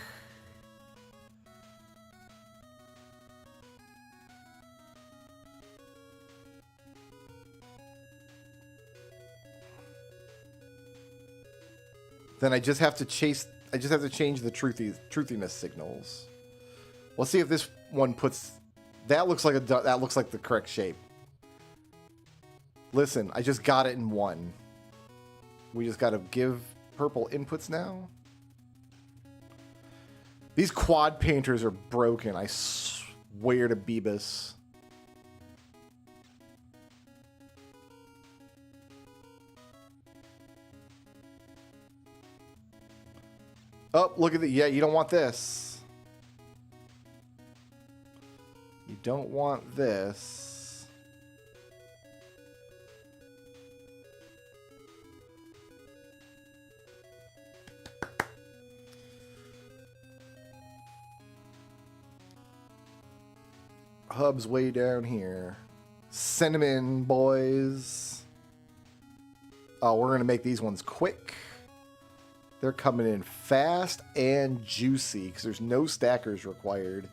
then I just have to change the truthiness signals. We'll see if this one puts that looks like the correct shape. Listen, I just got it in 1. We just got to give purple inputs now. These quad painters are broken, I swear to Beebus. Oh, look at the... Yeah, you don't want this. You don't want this. Hub's way down here. Send them in, boys. Oh, we're going to make these ones quick. They're coming in fast and juicy because there's no stackers required.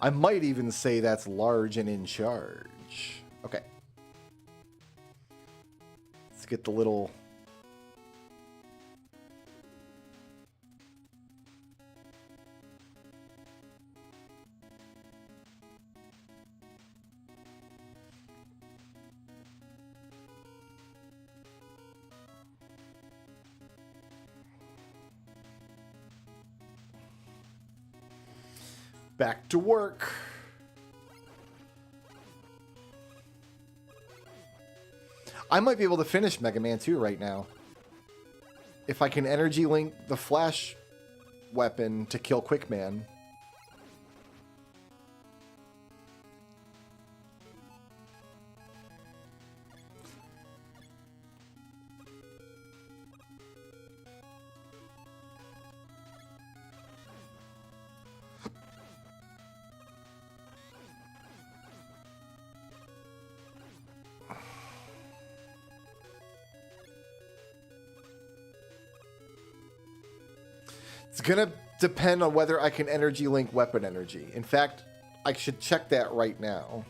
I might even say that's large and in charge. Okay. Let's get the little... Back to work. I might be able to finish Mega Man 2 right now. If I can energy link the flash weapon to kill Quickman. It's gonna depend on whether I can energy link weapon energy. In fact, I should check that right now.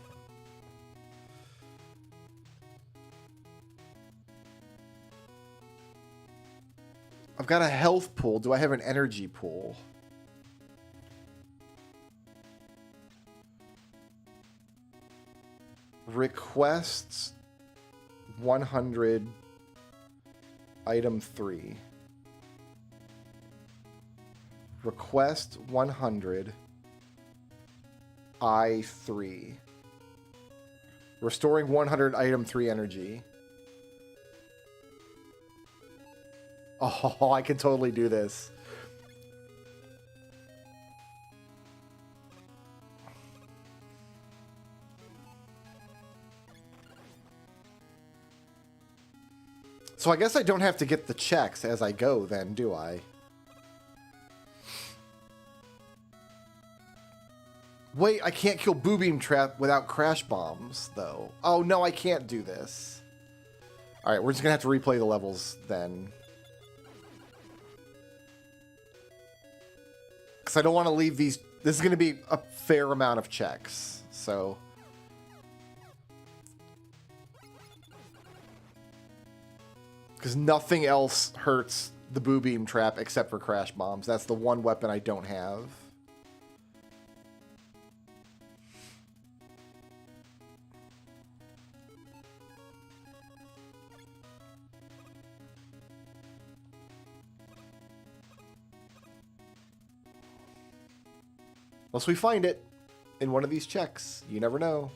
I've got a health pool. Do I have an energy pool? Requests 100 item 3. Request 100 I3. Restoring 100 item 3 energy. Oh, I can totally do this. So I guess I don't have to get the checks as I go then, do I? Wait, I can't kill Boo Beam Trap without crash bombs, though. Oh, no, I can't do this. Alright, we're just gonna have to replay the levels then. Because I don't want to leave these... This is gonna be a fair amount of checks, so... Because nothing else hurts the Boo Beam Trap except for crash bombs. That's the one weapon I don't have. Unless we find it in one of these checks. You never know.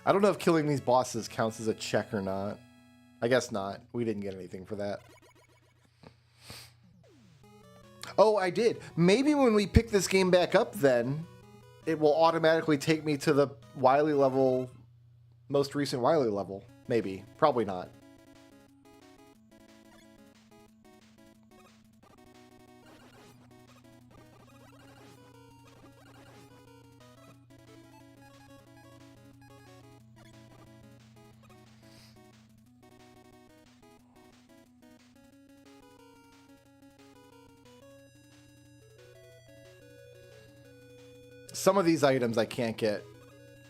I don't know if killing these bosses counts as a check or not. I guess not. We didn't get anything for that. Oh, I did. Maybe when we pick this game back up then, it will automatically take me to the Wily level, most recent Wily level. Maybe. Probably not. Some of these items I can't get.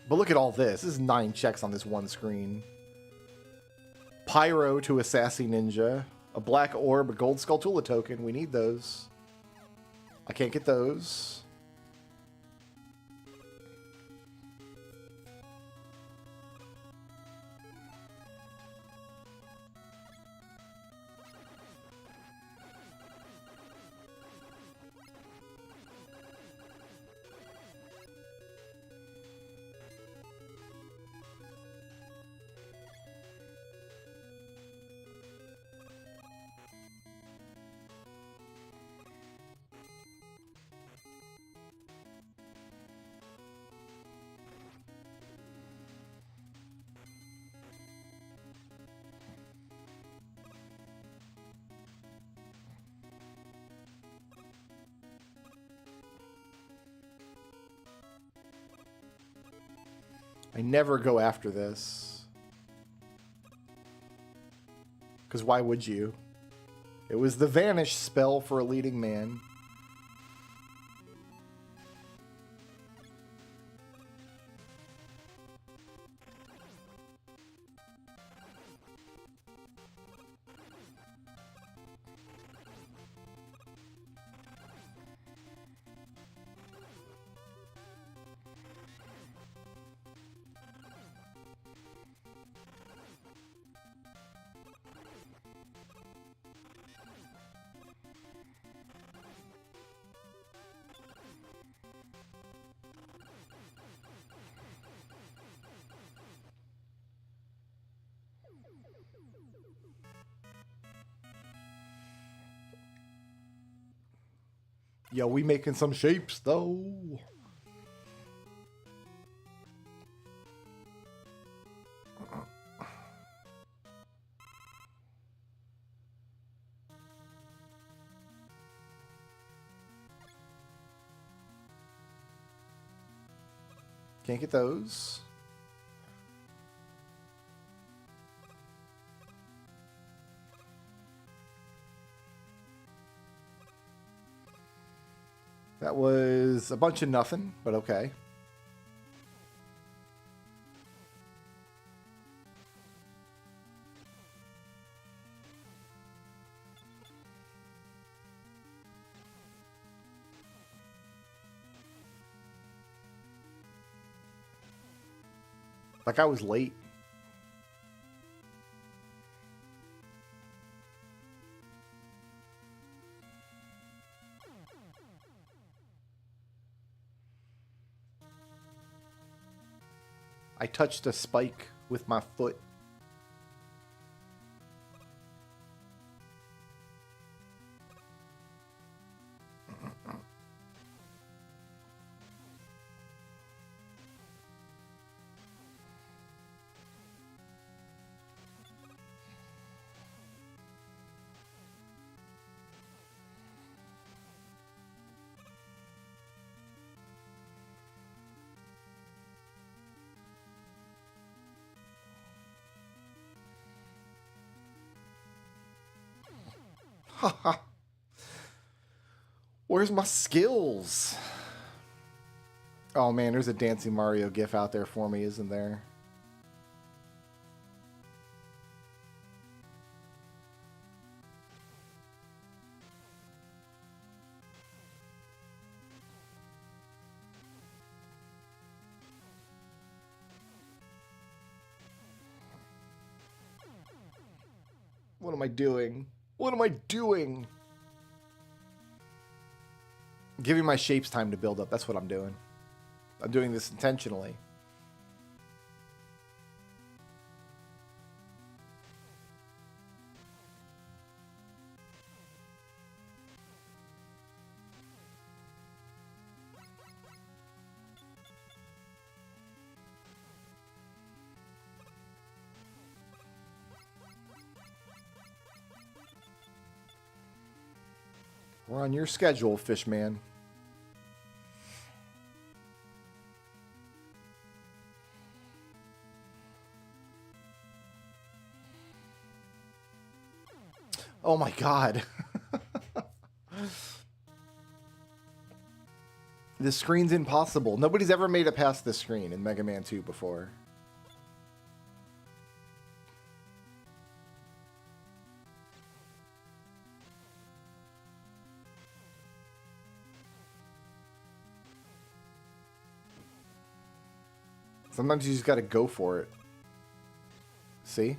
But look at all this. This is 9 checks on this one screen. Pyro to a Sassy Ninja. A Black Orb, a Gold Skulltula token. We need those. I can't get those. I never go after this. Because why would you? It was the Vanish spell for a leading man. Yo, we making some shapes, though. Can't get those. That was a bunch of nothing, but okay. Like I was late. I touched a spike with my foot. Haha. Where's my skills? Oh man, there's a Dancing Mario gif out there for me, isn't there? What am I doing? What am I doing? Giving my shapes time to build up. That's what I'm doing. I'm doing this intentionally. We're on your schedule, Fishman. Oh my god. This screen's impossible. Nobody's ever made it past this screen in Mega Man 2 before. Sometimes you just gotta go for it. See?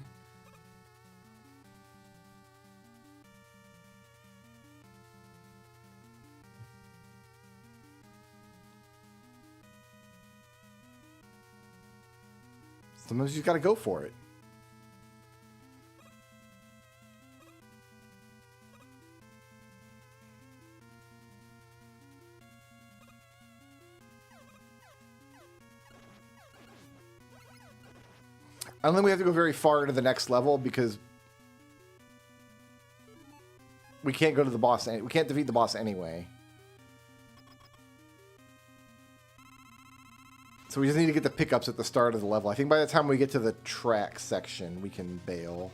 Sometimes you just gotta go for it. I don't think we have to go very far into the next level because we can't go to the boss. We can't defeat the boss anyway. So So we just need to get the pickups at the start of the level. I think by the time we get to the track section, we can bail.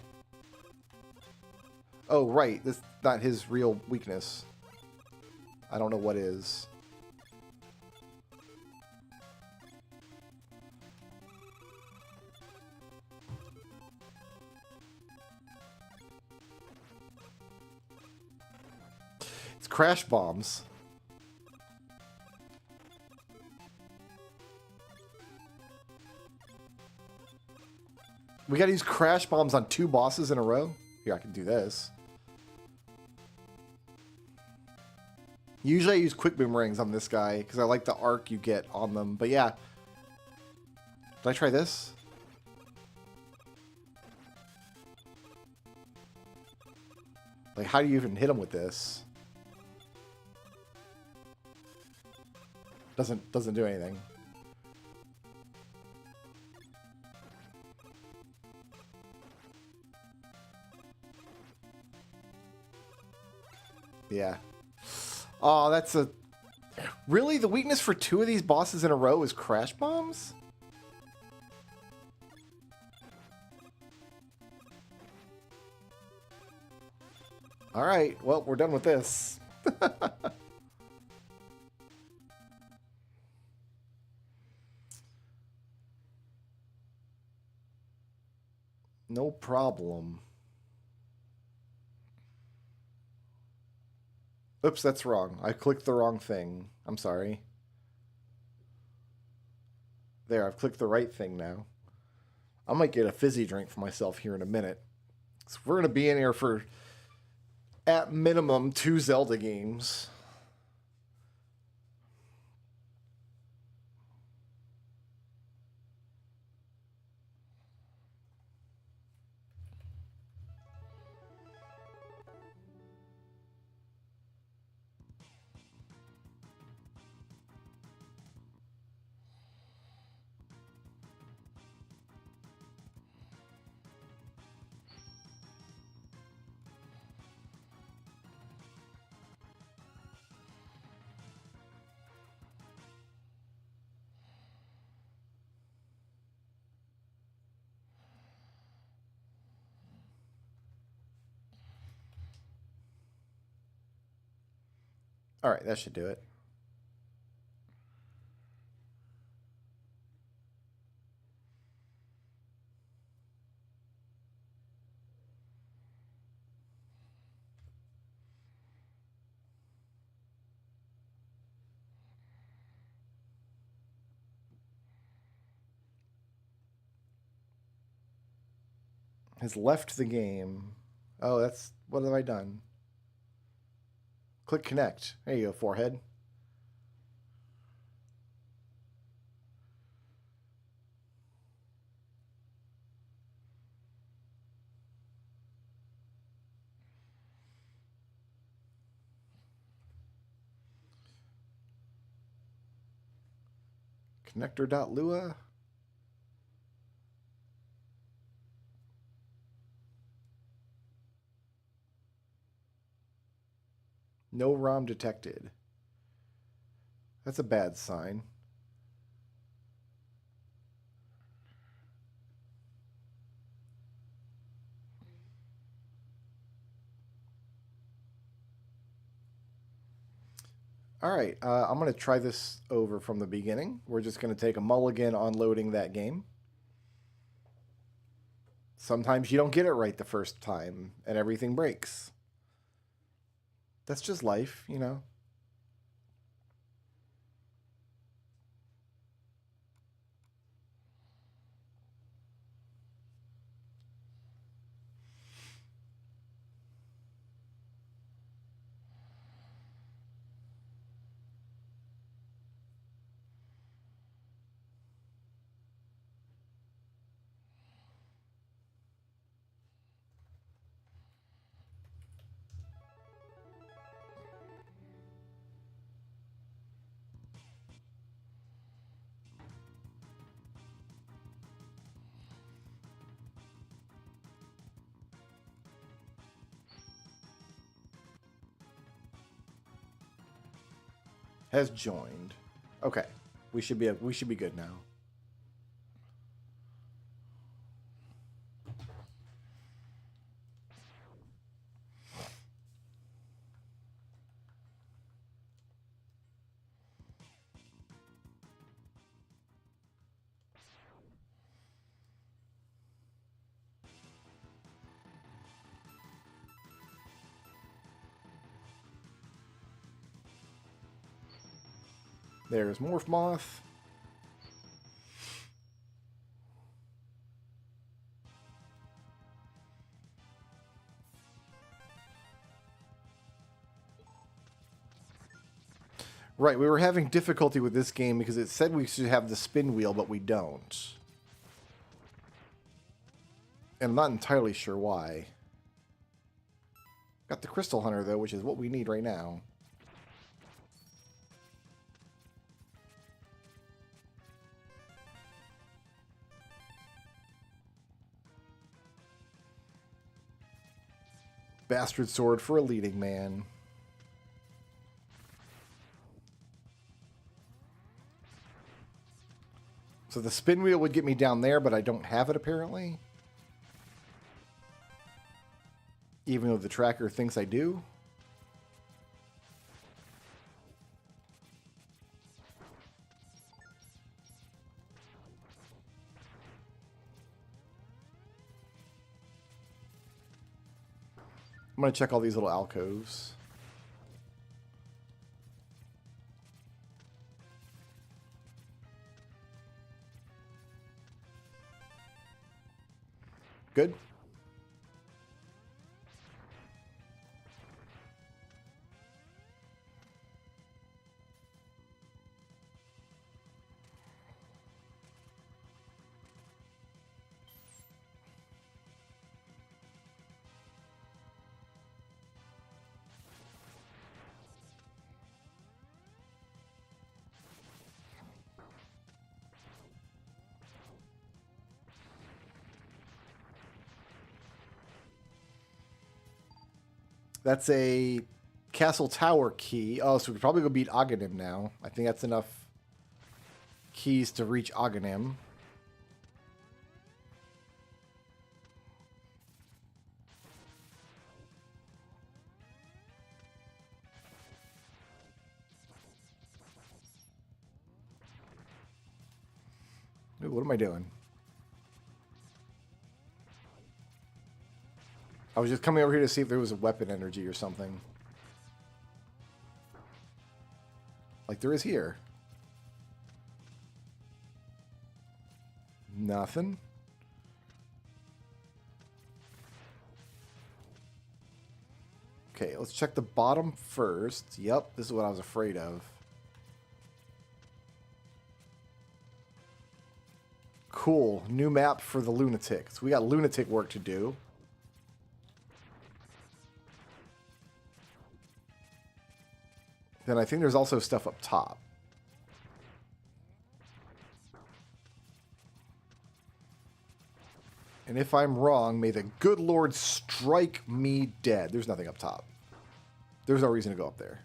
Oh, right. This is not his real weakness. I don't know what is. It's crash bombs. We gotta use crash bombs on 2 bosses in a row? Here, I can do this. Usually I use quick boomerangs on this guy because I like the arc you get on them. But yeah. Did I try this? Like, how do you even hit him with this? Doesn't do anything. Yeah. Oh, that's a... Really? The weakness for 2 of these bosses in a row is crash bombs? Alright, well, we're done with this. No problem. Oops, that's wrong. I clicked the wrong thing. I'm sorry. There, I've clicked the right thing now. I might get a fizzy drink for myself here in a minute. So we're going to be in here for, at minimum, 2 Zelda games. All right, that should do it. Has left the game. Oh, that's... What have I done? Click connect. There you go, forehead. Connector.lua. No ROM detected. That's a bad sign. All right, I'm going to try this over from the beginning. We're just going to take a mulligan on loading that game. Sometimes you don't get it right the first time, and everything breaks. That's just life, you know. Has joined. Okay, we should be good now. There's Morph Moth. Right, we were having difficulty with this game because it said we should have the spin wheel, but we don't. And I'm not entirely sure why. Got the Crystal Hunter, though, which is what we need right now. Bastard Sword for a leading man. So the spin wheel would get me down there, but I don't have it apparently. Even though the tracker thinks I do. I'm going to check all these little alcoves. Good. That's a castle tower key. Oh, so we could probably go beat Aghanim now. I think that's enough keys to reach Aghanim. Ooh, what am I doing? I was just coming over here to see if there was a weapon energy or something. Like there is here. Nothing. Okay, let's check the bottom first. Yep, this is what I was afraid of. Cool. New map for the lunatics. We got lunatic work to do. Then I think there's also stuff up top. And if I'm wrong, may the good Lord strike me dead. There's nothing up top. There's no reason to go up there.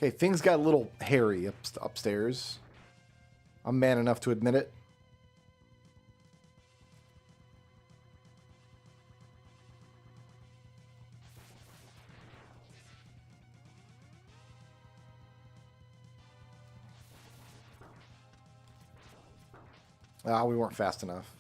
Okay, things got a little hairy upstairs. I'm man enough to admit it. Ah, we weren't fast enough.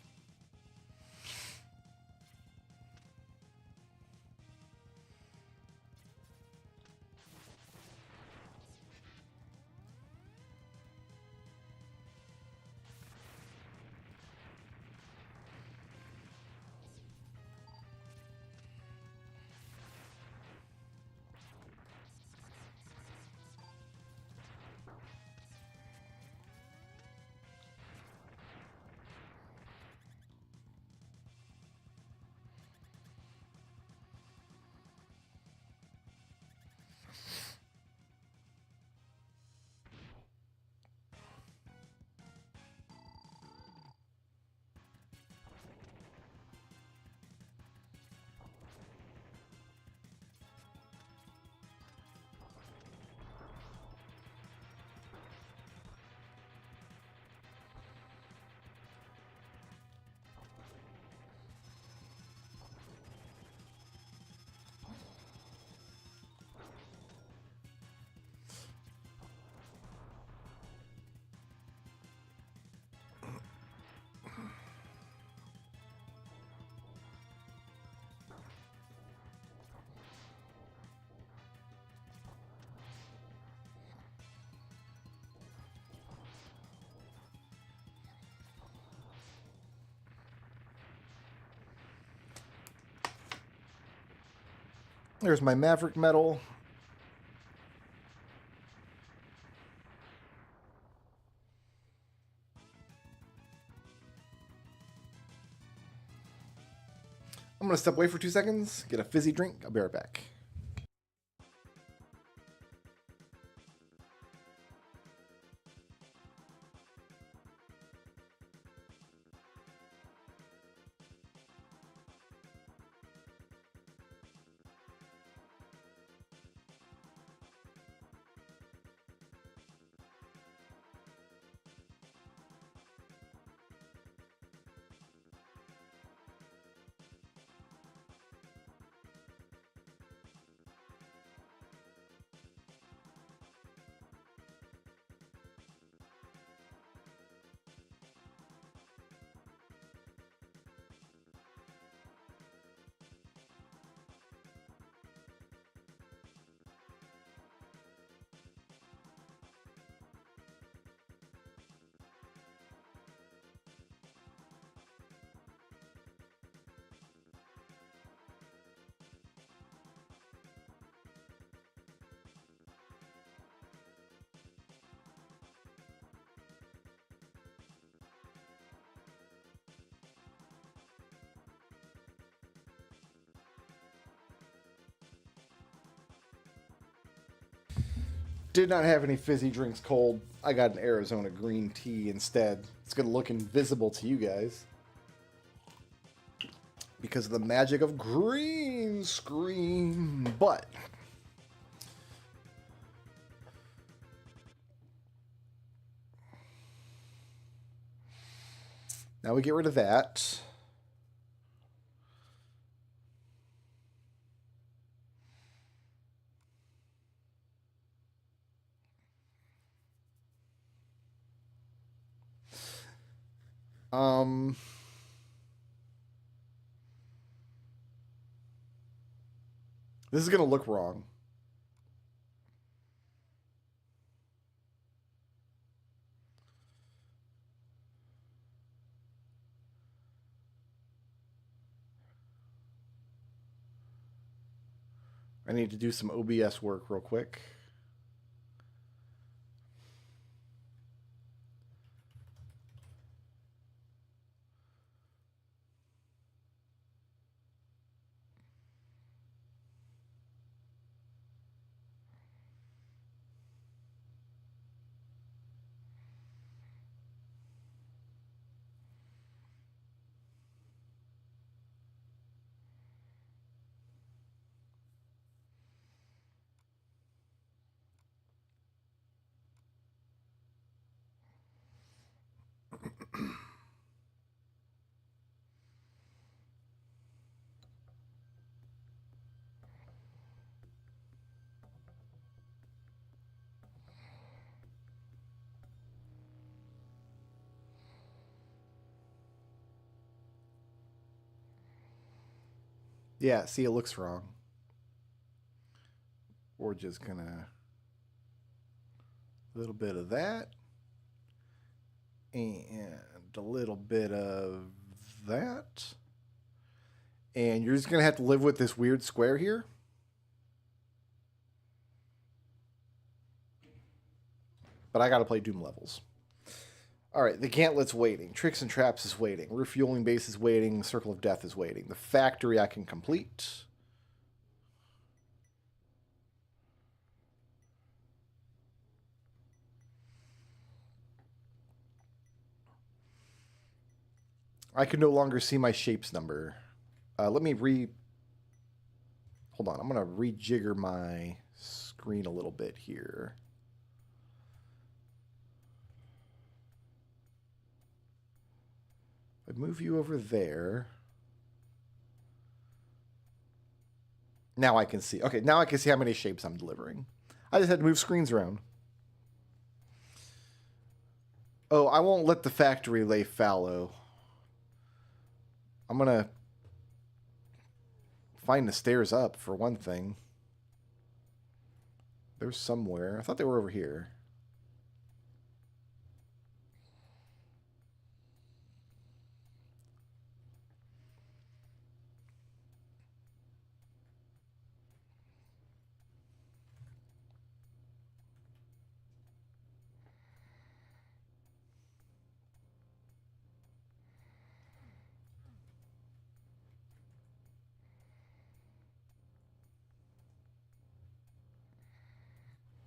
There's my Maverick medal. I'm going to step away for 2 seconds, get a fizzy drink. I'll be right back. Did not have any fizzy drinks cold. I got an Arizona green tea instead. It's going to look invisible to you guys because of the magic of green screen. But now we get rid of that. This is going to look wrong. I need to do some OBS work real quick. Yeah, see, it looks wrong. We're just gonna a little bit of that and a little bit of that. And you're just gonna have to live with this weird square here. But I gotta play Doom levels. Alright, the Gantlet's waiting. Tricks and Traps is waiting. Refueling Base is waiting. Circle of Death is waiting. The Factory I can complete. I can no longer see my shapes number. Let me Hold on, I'm going to rejigger my screen a little bit here. I move you over there. Now I can see. Okay, now I can see how many shapes I'm delivering. I just had to move screens around. Oh, I won't let the factory lay fallow. I'm going to find the stairs up, for one thing. They're somewhere. I thought they were over here.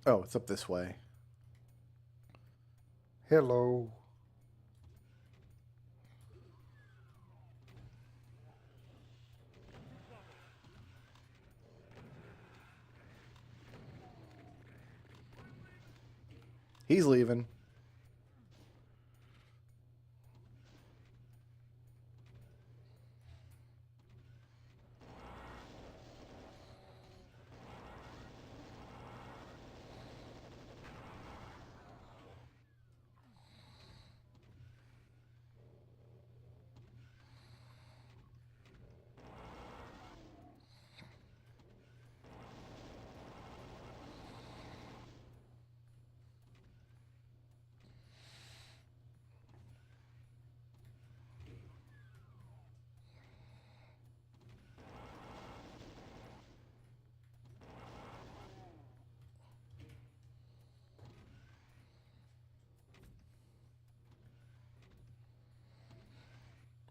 Oh, it's up this way. Hello. He's leaving.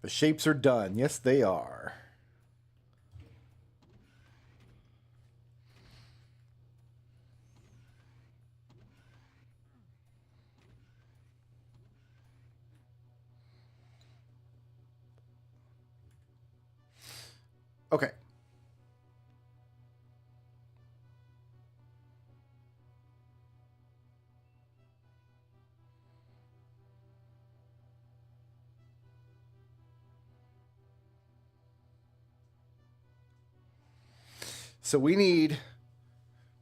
The shapes are done. Yes, they are. Okay. So we need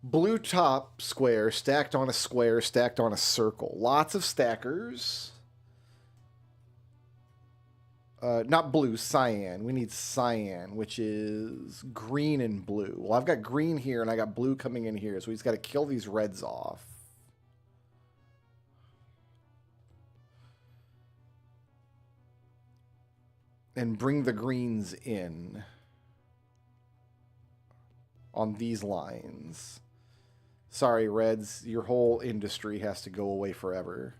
blue top square stacked on a square stacked on a circle. Lots of stackers. Not blue, cyan. We need cyan, which is green and blue. Well, I've got green here and I got blue coming in here, so we just got to kill these reds off. And bring the greens in on these lines. Sorry, reds, your whole industry has to go away forever.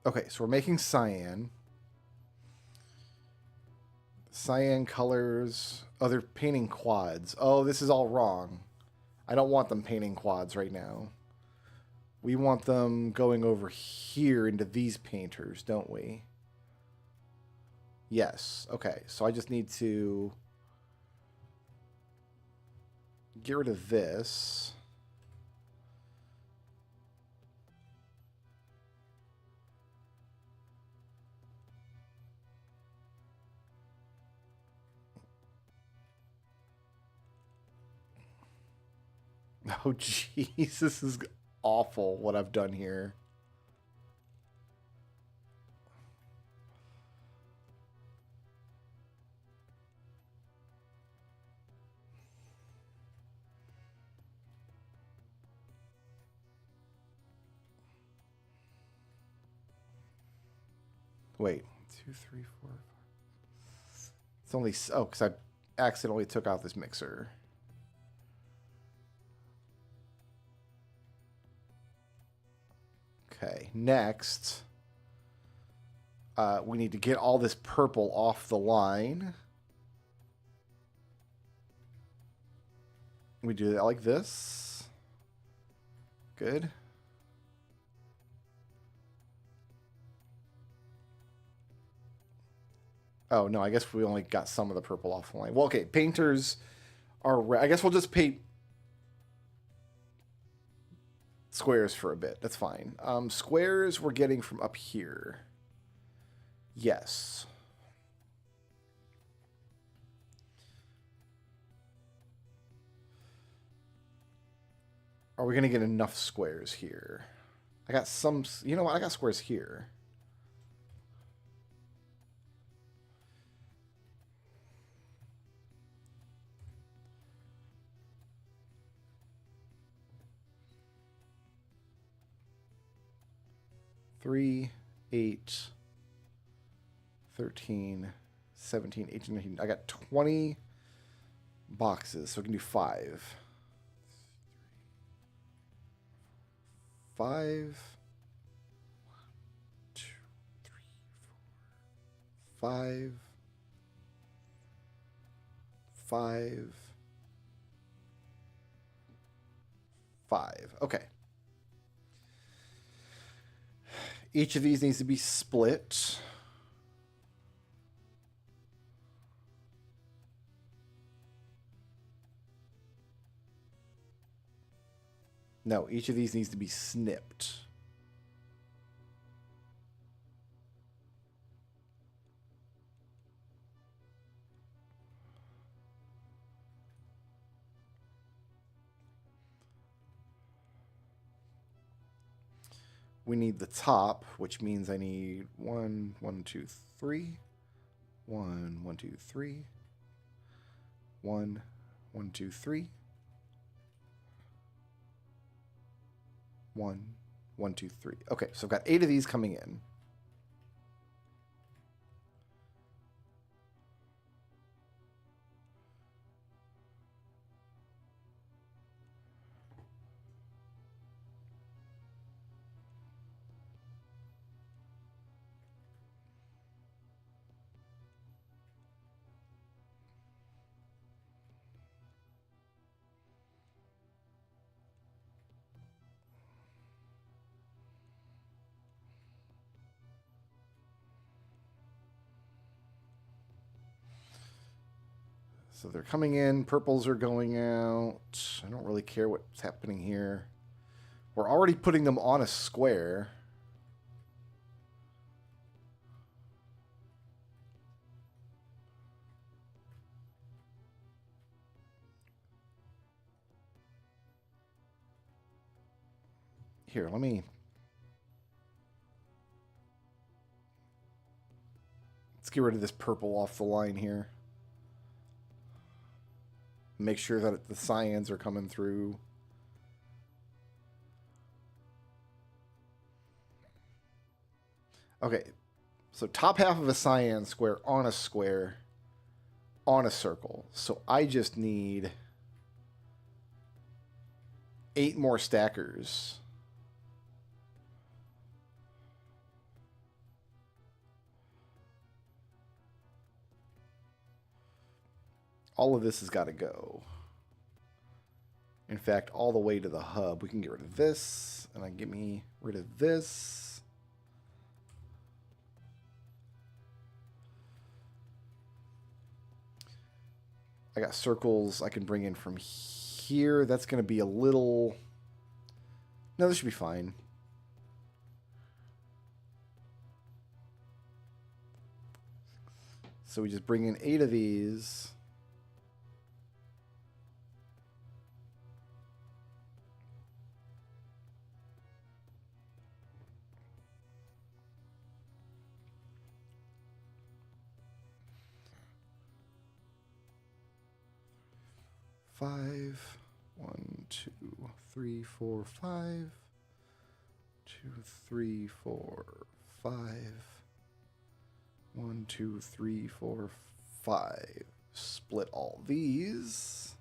Okay, so we're making cyan. Cyan colors. Oh, they're painting quads. Oh, this is all wrong. I don't want them painting quads right now. We want them going over here into these painters, don't we? Yes. Okay, so I just need to get rid of this. Oh, jeez, this is awful what I've done here. Wait, 2, 3, 4. It's only, oh, because I accidentally took out this mixer. Okay, next, we need to get all this purple off the line. We do that like this. Good. Oh, no, I guess we only got some of the purple off the line. Well, okay, painters are... I guess we'll just paint squares for a bit. That's fine. Squares we're getting from up here. Yes. Are we going to get enough squares here? I got some... You know what? I got squares here. Three, 8, 13, 17, 18, 19. I got 20 boxes, so we can do 5. 5. 1, 2, 3, 4. 5. 5. 5. Okay. Each of these needs to be split. No, each of these needs to be snipped. We need the top, which means I need 1, 1, 2, 3. 1, 1, 2, 3. 1, 1, 2, 3. 1, 1, 2, 3. Okay, so I've got 8 of these coming in. So they're coming in. Purples are going out. I don't really care what's happening here. We're already putting them on a square. Here, let's get rid of this purple off the line here. Make sure that the cyans are coming through. Okay, so top half of a cyan square on a square on a circle. So I just need 8 more stackers. All of this has got to go. In fact, all the way to the hub. We can get rid of this, and I can get me rid of this. I got circles I can bring in from here. That's going to be a little... No, this should be fine. So we just bring in 8 of these. Five, 1, 2, 3, 4, 5. 2, 3, 4, 5. 1, 2, 3, 4, 5. Split all these.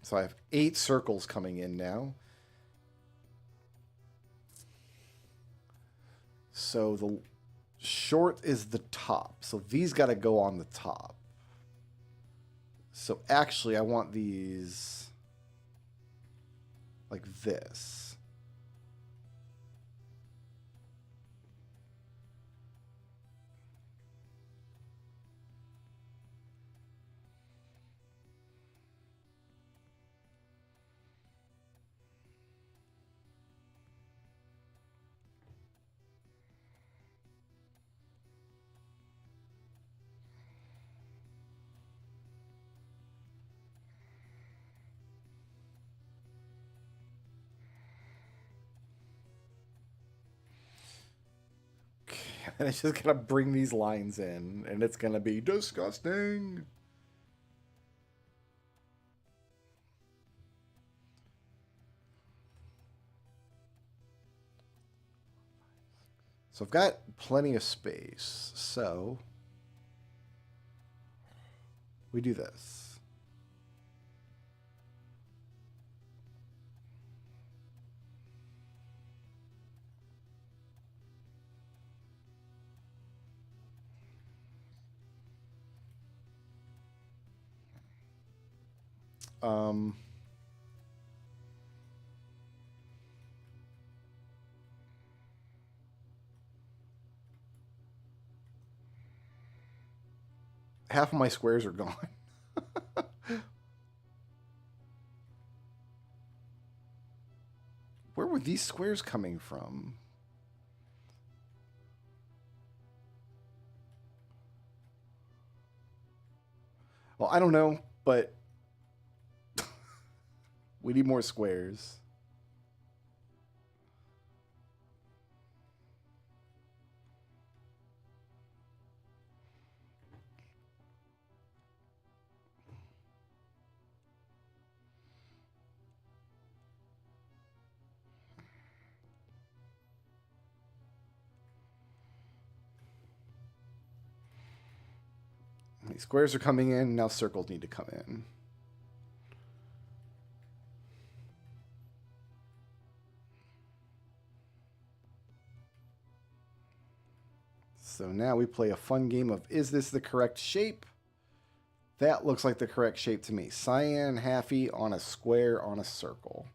So I have 8 circles coming in now. So the short is the top. So these got to go on the top. So actually, I want these like this. And it's just gonna bring these lines in, and it's gonna be disgusting. So I've got plenty of space, so we do this. Um, Half of my squares are gone. Where were these squares coming from? Well, I don't know, but we need more squares. These squares are coming in, now circles need to come in. So now we play a fun game of, is this the correct shape? That looks like the correct shape to me. Cyan, halfy on a square on a circle.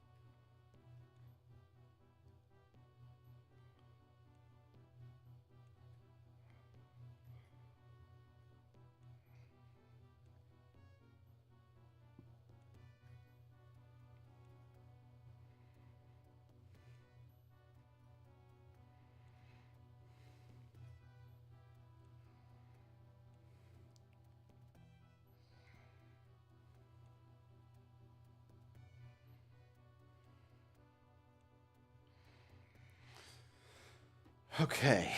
Okay.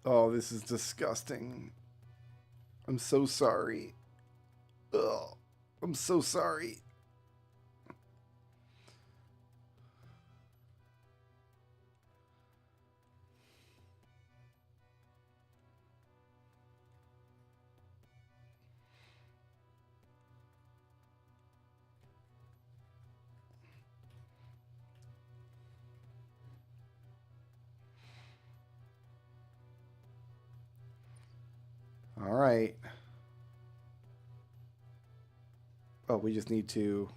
Oh, this is disgusting. I'm so sorry. Ugh. I'm so sorry. All right. Oh, we just need to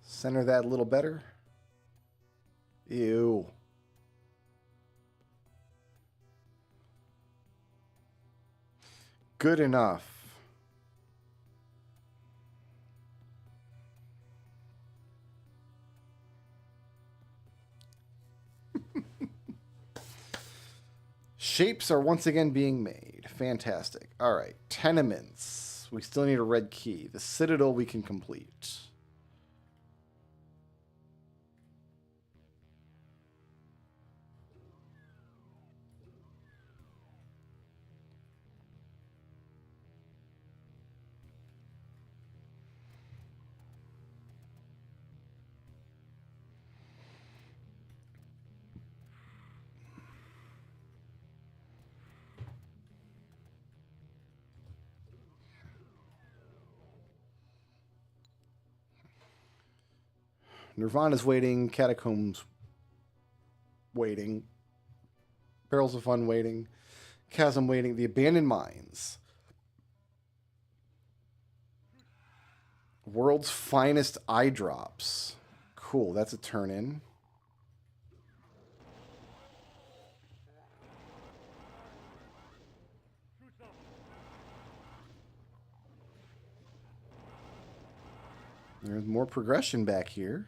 center that a little better. Ew. Good enough. Shapes are once again being made. Fantastic. All right. Tenements. We still need a red key. The Citadel we can complete. Nirvana's waiting. Catacombs waiting. Barrels of Fun waiting. Chasm waiting. The Abandoned Mines. World's Finest Eye Drops. Cool. That's a turn in. There's more progression back here.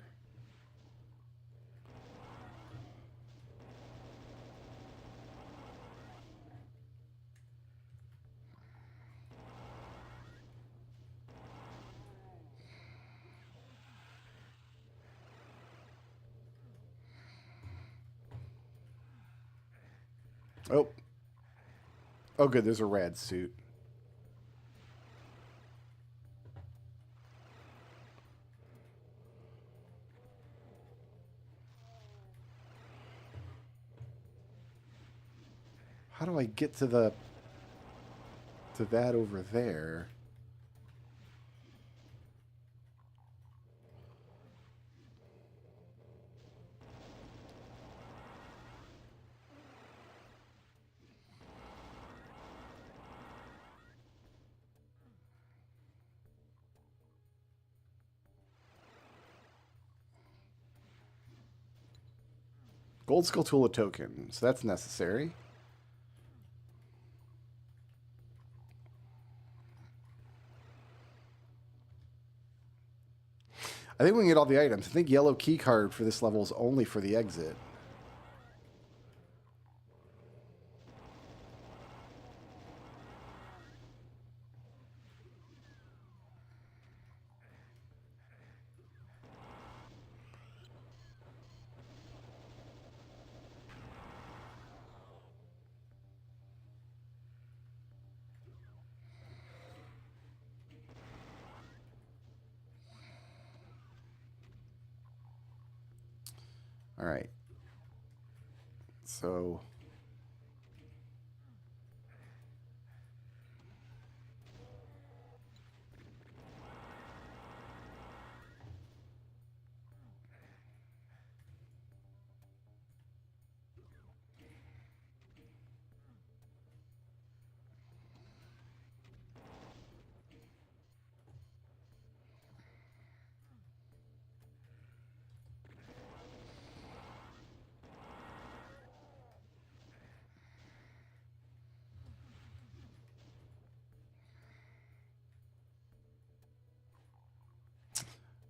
Oh. Oh, good. There's a rad suit. How do I get to the... to that over there? Gold Skulltula token, so that's necessary. I think we can get all the items. I think yellow key card for this level is only for the exit. All right. So...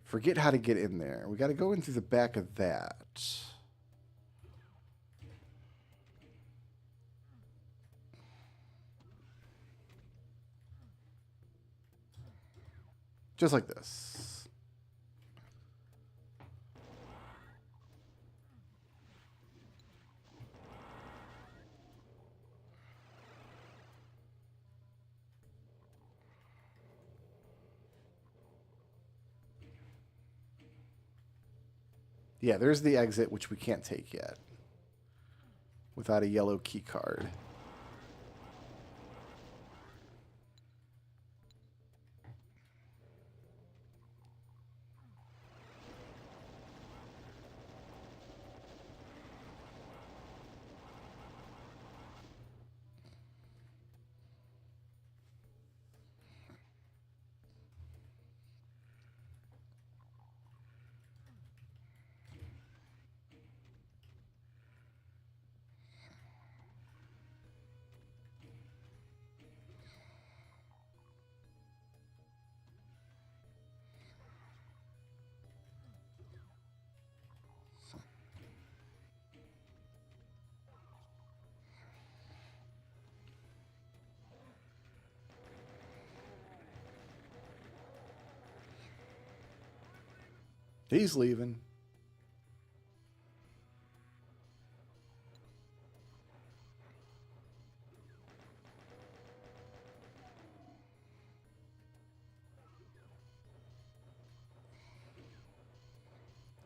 forget how to get in there. We got to go in through the back of that. Just like this. Yeah, there's the exit, which we can't take yet. Without a yellow key card. He's leaving.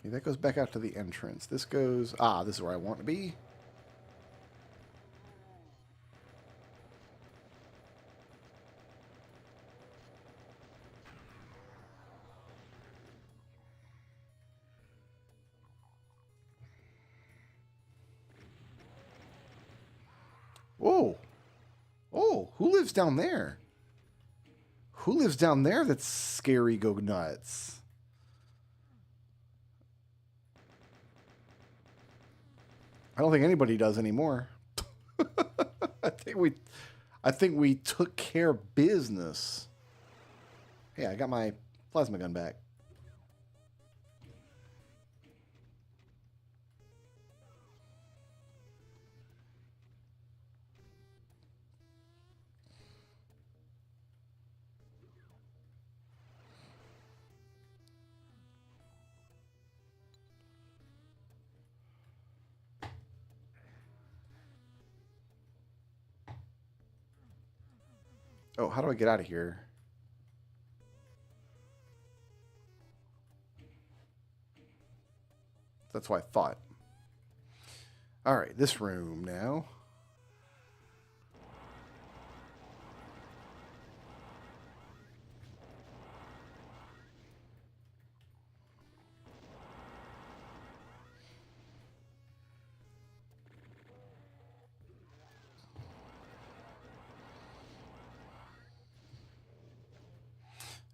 Okay, that goes back out to the entrance. This goes... Ah, this is where I want to be. Oh. Oh, who lives down there? Who lives down there that's scary go nuts? I don't think anybody does anymore. I think we took care of business. Hey, I got my plasma gun back. Oh, how do I get out of here? That's what I thought. All right, this room now.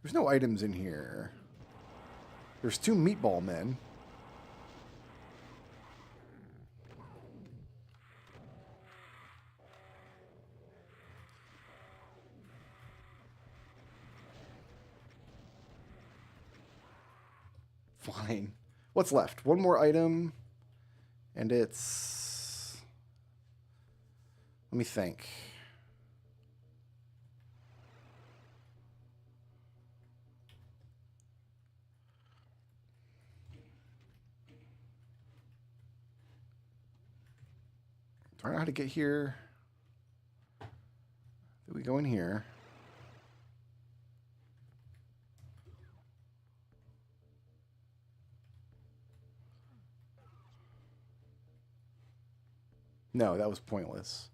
There's no items in here. There's 2 meatball men. Fine. What's left? One more item. And it's... Let me think. Do I know how to get here? Do we go in here? No, that was pointless.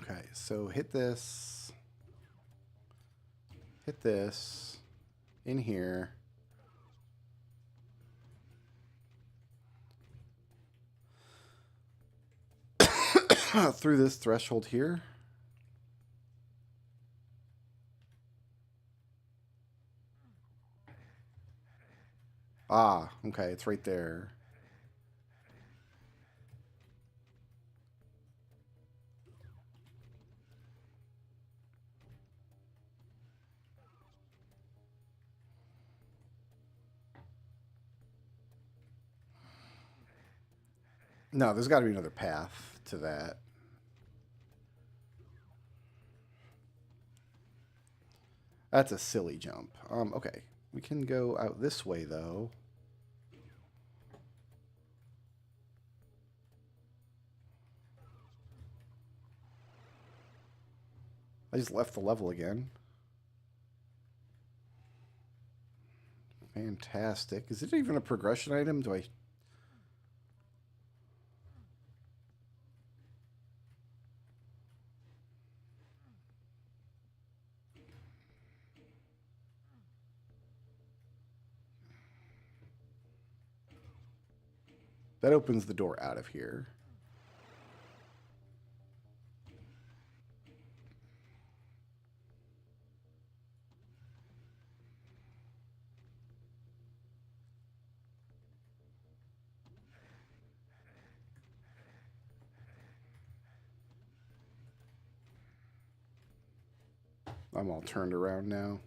Okay, so hit this. Hit this. In here. Through this threshold here. Ah, okay, it's right there. No, there's got to be another path to that. That's a silly jump. Okay. We can go out this way, though. I just left the level again. Fantastic. Is it even a progression item? Do I... That opens the door out of here. I'm all turned around now.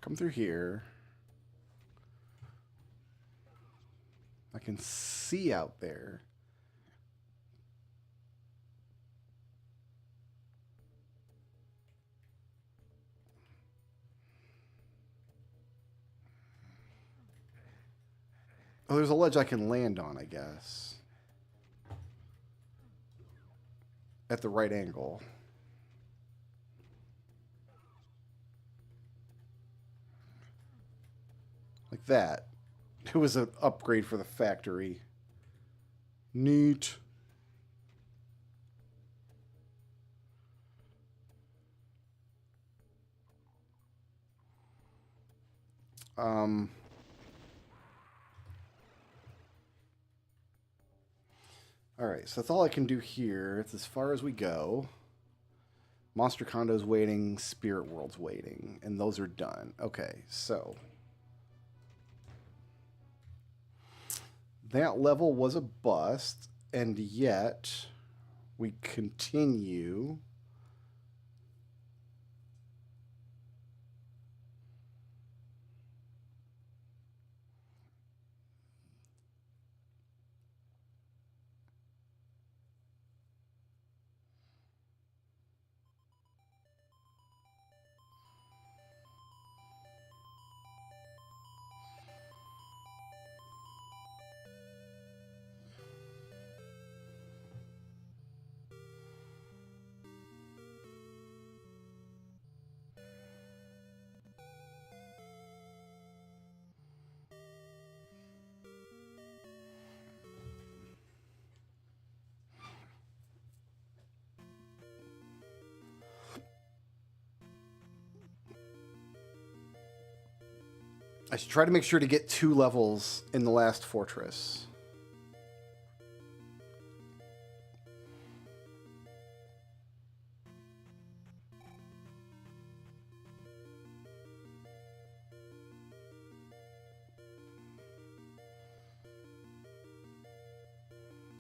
Come through here. I can see out there. Oh, there's a ledge I can land on, I guess. At the right angle. Like that. It was an upgrade for the factory. Neat. Alright, so that's all I can do here. It's as far as we go. Monster Condo's waiting, Spirit World's waiting, and those are done. Okay, so That level was a bust, and yet we continue. I should try to make sure to get 2 levels in the last fortress.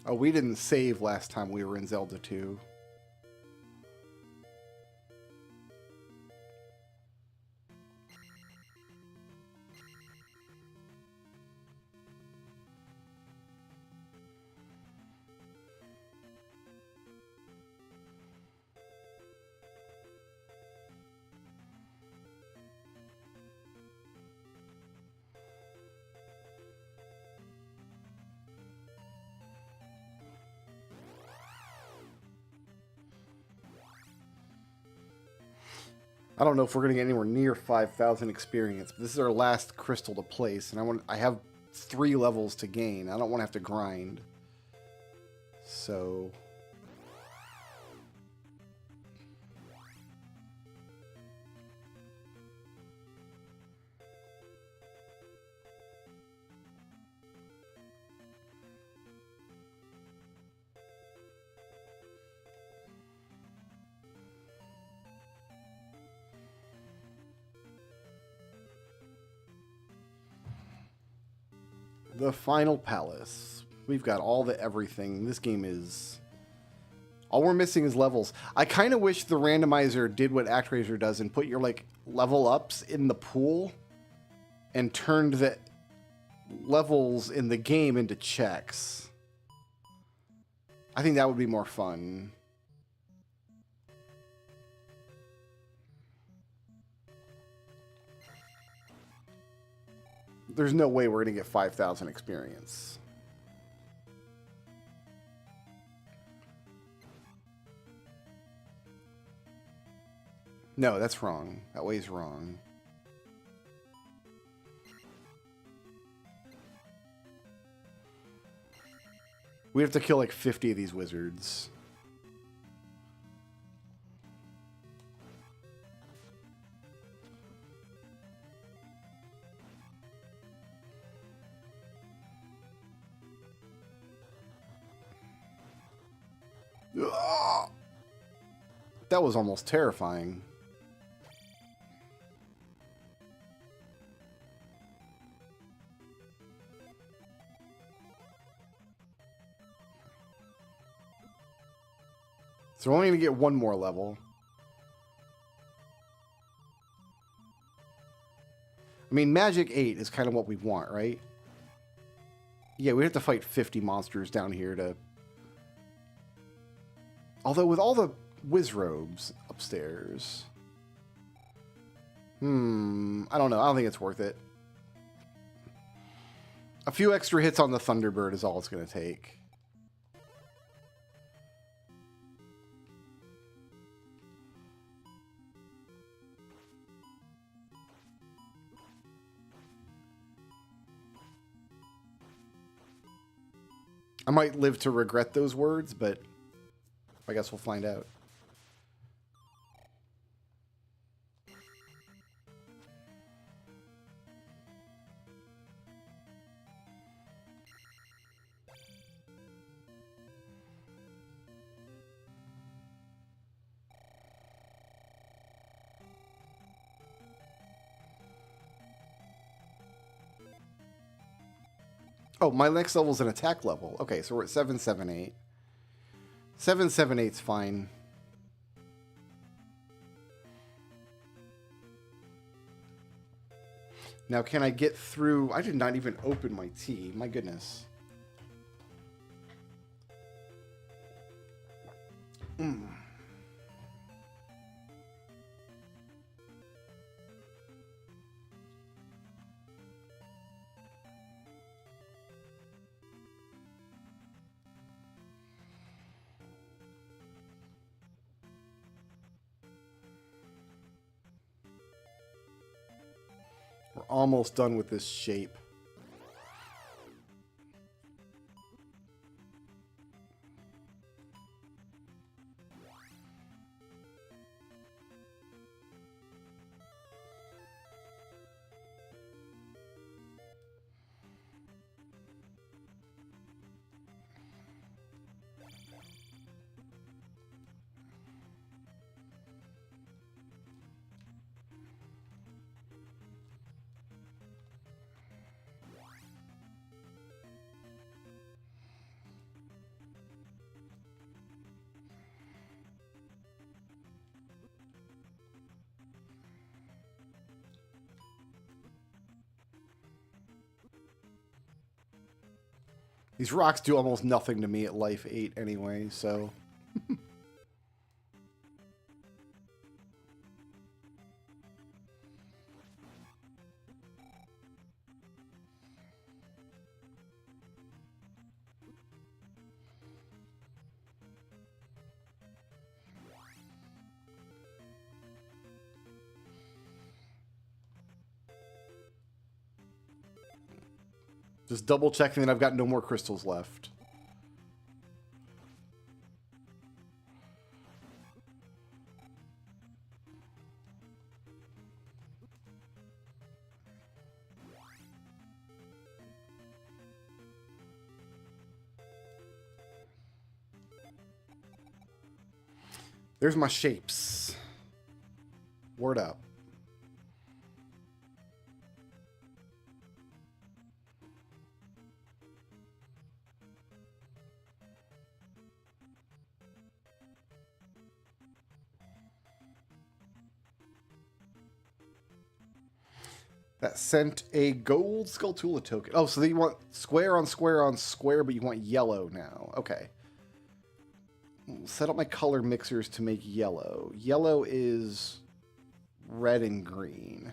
Oh, we didn't save last time we were in Zelda 2. I don't know if we're going to get anywhere near 5,000 experience, but this is our last crystal to place, and I have 3 levels to gain. I don't want to have to grind. So the final palace. We've got all the everything. This game is... all we're missing is levels. I kind of wish the randomizer did what ActRaiser does and put your, like, level ups in the pool and turned the levels in the game into checks. I think that would be more fun. There's no way we're going to get 5,000 experience. No, that's wrong. That way's wrong. We have to kill like 50 of these wizards. Ugh! That was almost terrifying. So we're only going to get 1 more level. I mean, Magic 8 is kind of what we want, right? Yeah, we have to fight 50 monsters down here to... Although with all the Wizrobes upstairs... I don't know. I don't think it's worth it. A few extra hits on the Thunderbird is all it's going to take. I might live to regret those words, but I guess we'll find out. Oh, my next level is an attack level. Okay, so we're at 778. 778's fine. Now, can I get through? I did not even open my tea. My goodness. We're almost done with this shape. These rocks do almost nothing to me at life 8 anyway, so... Just double checking that I've got no more crystals left. There's my shapes. Word up. That sent a gold Skulltula token. Oh, so you want square on square on square, but you want yellow now. Okay. Set up my color mixers to make yellow. Yellow is red and green.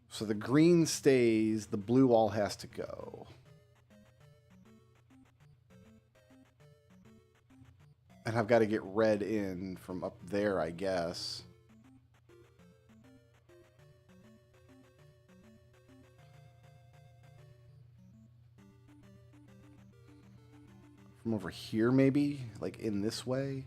So the green stays, the blue all has to go. And I've got to get red in from up there, I guess. From over here, maybe? Like in this way?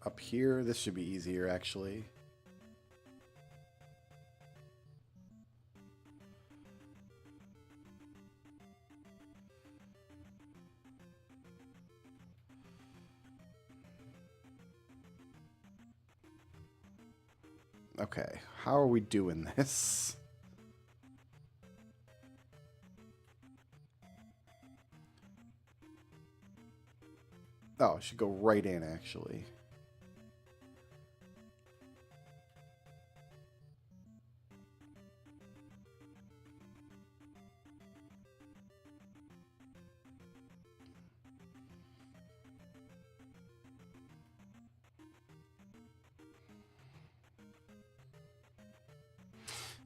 Up here, this should be easier, actually. Okay, how are we doing this? Oh, it should go right in, actually.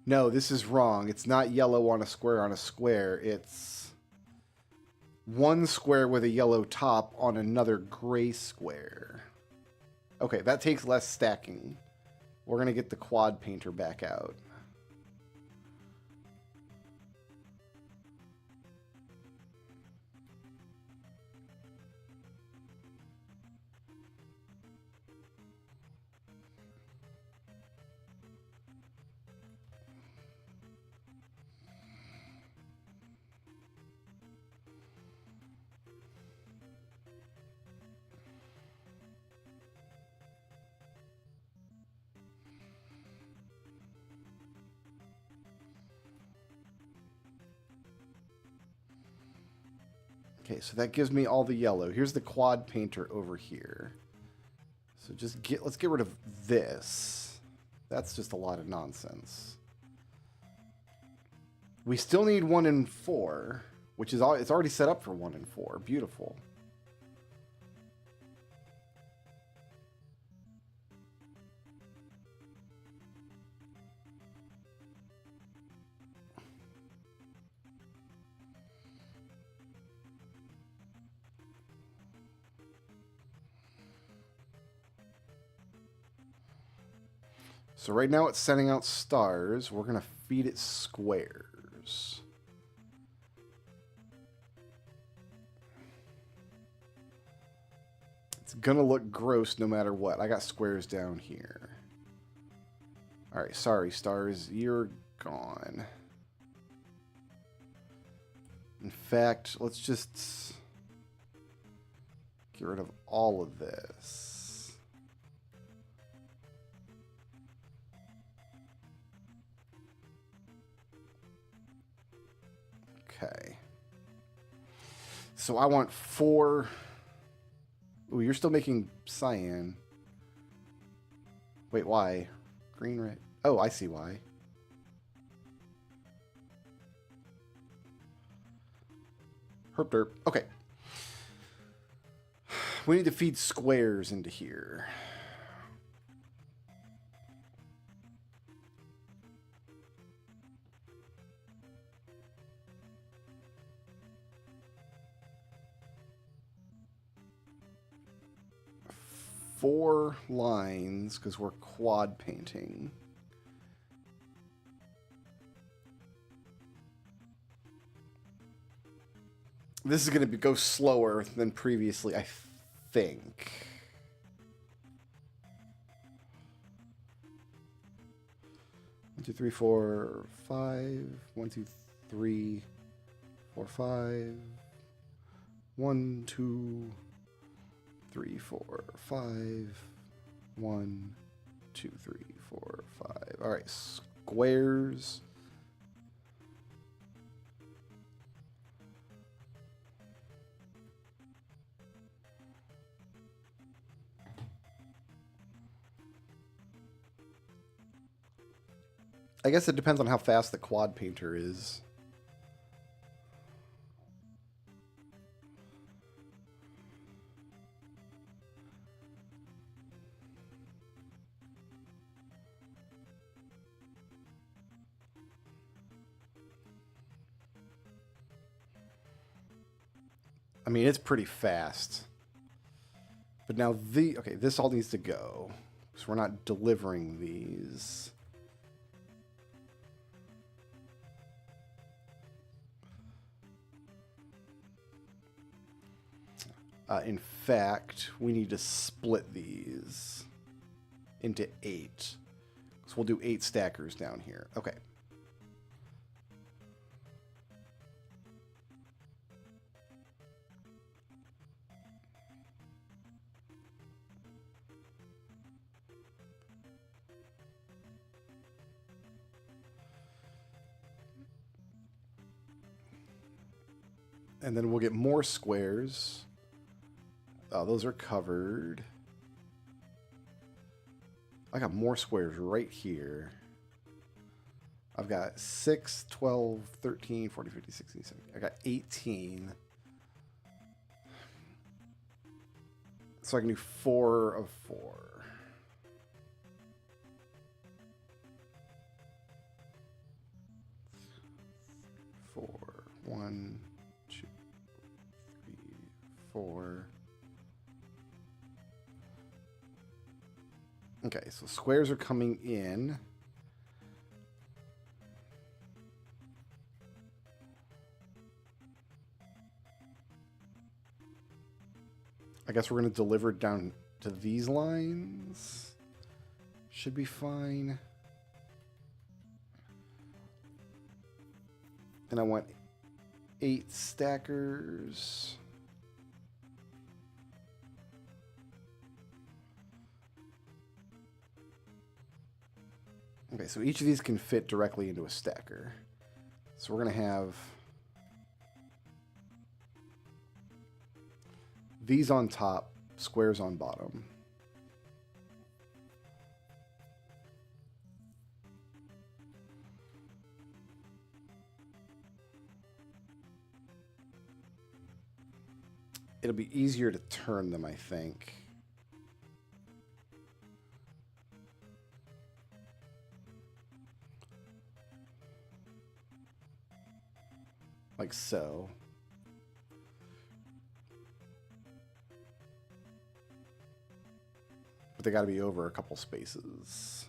No, this is wrong. It's not yellow on a square on a square. It's one square with a yellow top on another gray square. Okay, that takes less stacking. We're going to get the quad painter back out. Okay, so that gives me all the yellow. Here's the quad painter over here. So let's get rid of this. That's just a lot of nonsense. We still need 1 and 4, which is it's already set up for 1 and 4. Beautiful. So right now it's sending out stars. We're going to feed it squares. It's going to look gross no matter what. I got squares down here. All right, sorry, stars. You're gone. In fact, let's just get rid of all of this. Okay. So I want 4. Ooh, you're still making cyan. Wait, why? Green, red. Oh, I see why. Herp derp. Okay. We need to feed squares into here. Four lines because we're quad painting. This is going to go slower than previously, I think. One, two, three, four, 5. 1, 2, 3, 4, 5. 1, 2, 3, 4, 5. 1, 2, 3, 4, 5. All right, squares. I guess it depends on how fast the quad painter is. I mean, it's pretty fast. But now okay, this all needs to go. So we're not delivering these. In fact, we need to split these into 8. So we'll do 8 stackers down here. Okay. And then we'll get more squares. Oh, those are covered. I got more squares right here. I've got 6, 12, 13, 14, 15, 16, 17. I got 18. So I can do 4 of 4. Four. 1, 2, 3, 4. Okay, so squares are coming in. I guess we're going to deliver it down to these lines. Should be fine. And I want 8 stackers. Okay, so each of these can fit directly into a stacker. So we're going to have These on top, squares on bottom. It'll be easier to turn them, I think. Like so. But they got to be over a couple spaces.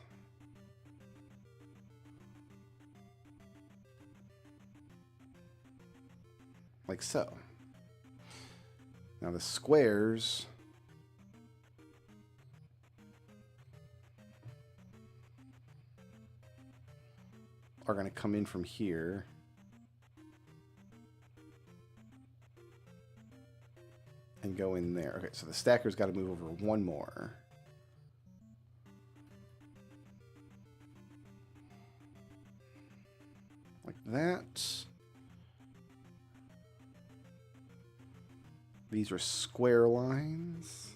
Like so. Now the squares are going to come in from here. And go in there. Okay, so the stacker's got to move over one more. Like that. These are square lines.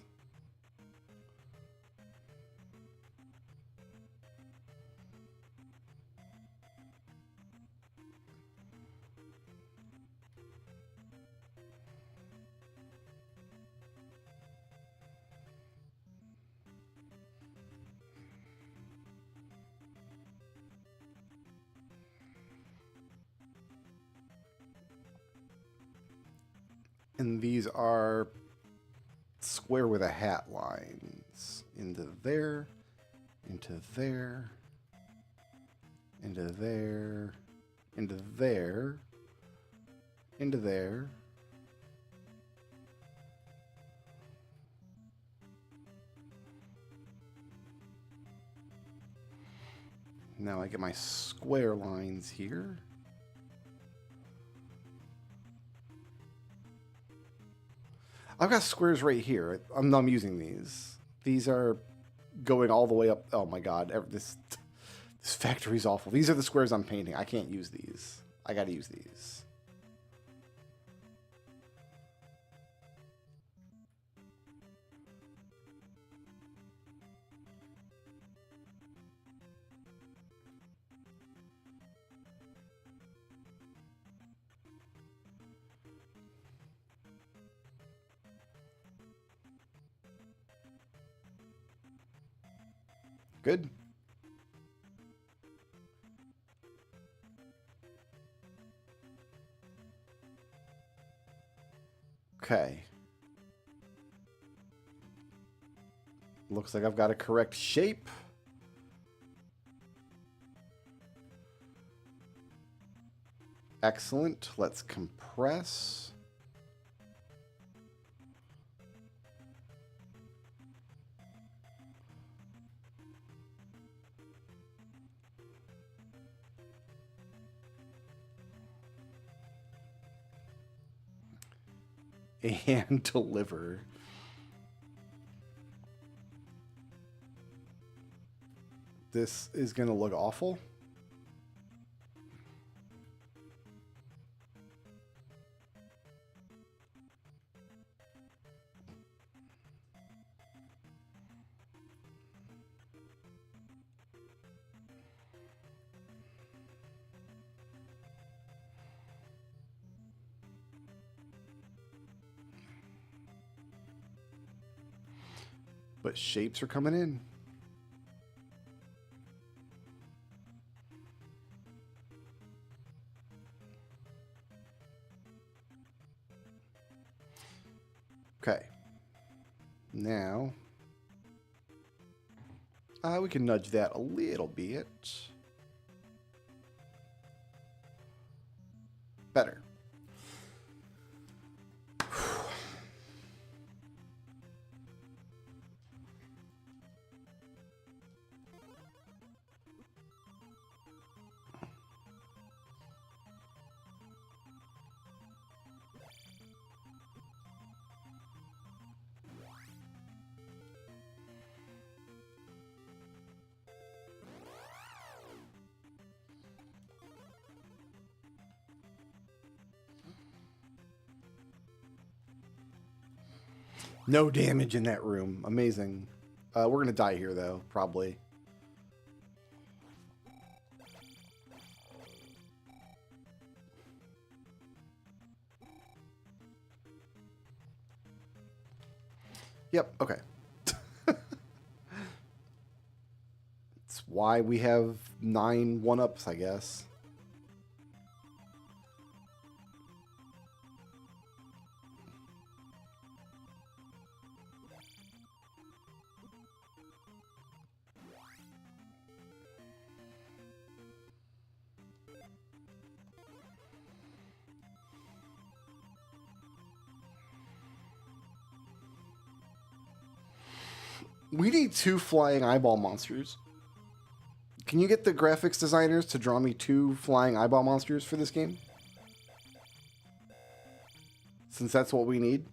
And these are square with a hat lines. Into there, into there, into there, into there, into there. Now I get my square lines here. I've got squares right here. I'm using these. These are going all the way up. Oh my god, this factory's awful. These are the squares I'm painting. I can't use these. I gotta use these. Good. Okay. Looks like I've got a correct shape. Excellent. Let's compress. And deliver. This is going to look awful. But shapes are coming in. Okay. Now, we can nudge that a little bit. Better. No damage in that room. Amazing. We're going to die here, though, probably. Yep, okay. That's why we have 9 1-ups, I guess. We need 2 flying eyeball monsters. Can you get the graphics designers to draw me 2 flying eyeball monsters for this game? Since that's what we need.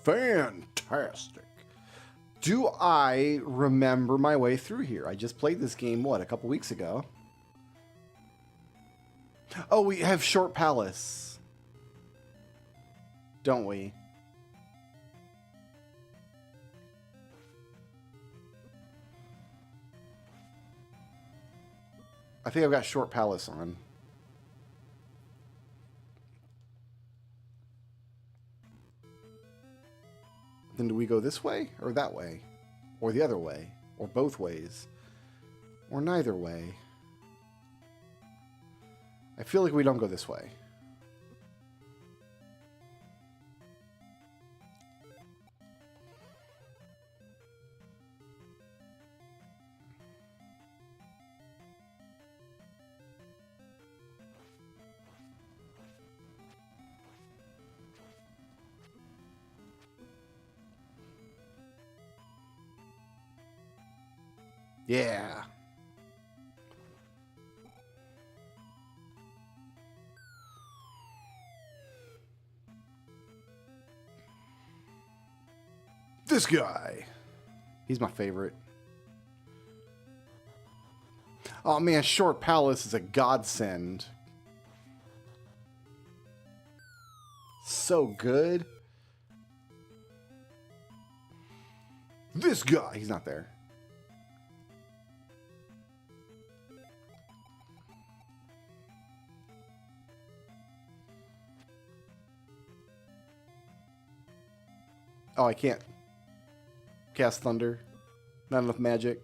Fantastic. Do I remember my way through here? I just played this game, what, a couple weeks ago? Oh, we have Short Palace. Don't we? I think I've got Short Palace on. Then do we go this way or that way? Or the other way? Or both ways? Or neither way? I feel like we don't go this way. Yeah. This guy. He's my favorite. Oh man, Short Palace is a godsend. So good. This guy. He's not there. Oh, I can't cast Thunder. Not enough magic.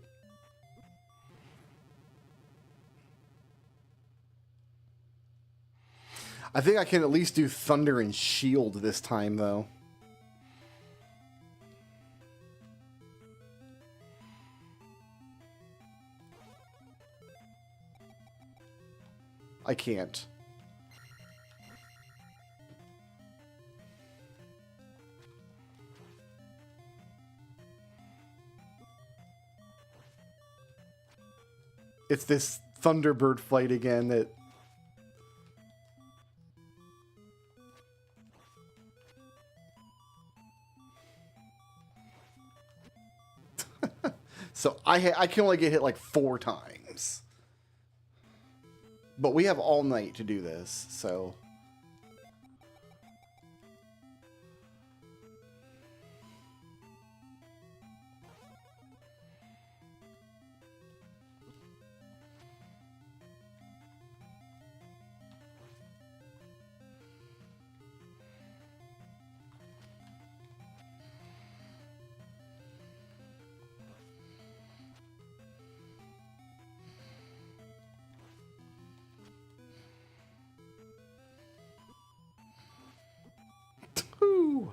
I think I can at least do Thunder and Shield this time, though. I can't. It's this Thunderbird fight again that... So I can only get hit like 4 times. But we have all night to do this, so...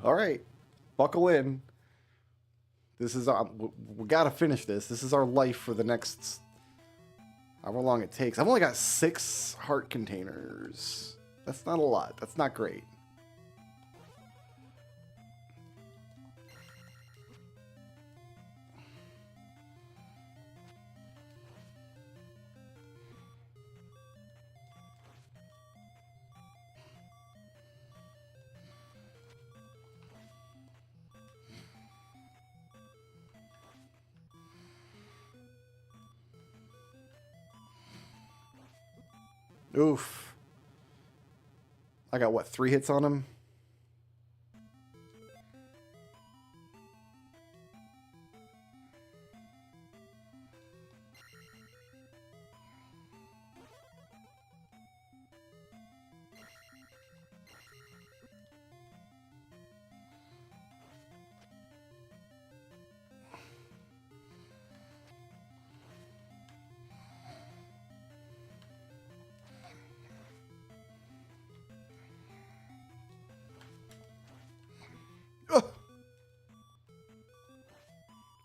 All right. Buckle in. This is we gotta finish this. This is our life for the next however long it takes. I've only got 6 heart containers. That's not a lot. That's not great. Oof. I got, what, 3 hits on him?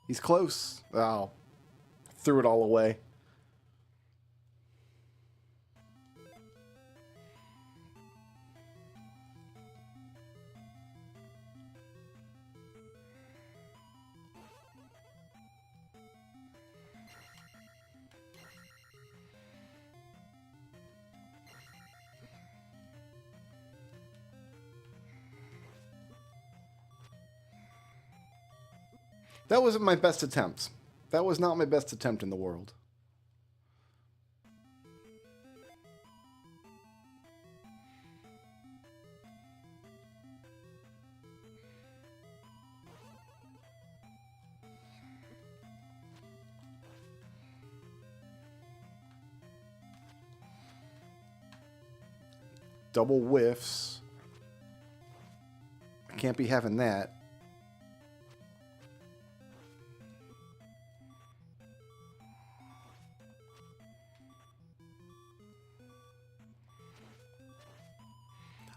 He's close. Oh, threw it all away. That wasn't my best attempt. That was not my best attempt in the world. Double whiffs. I can't be having that.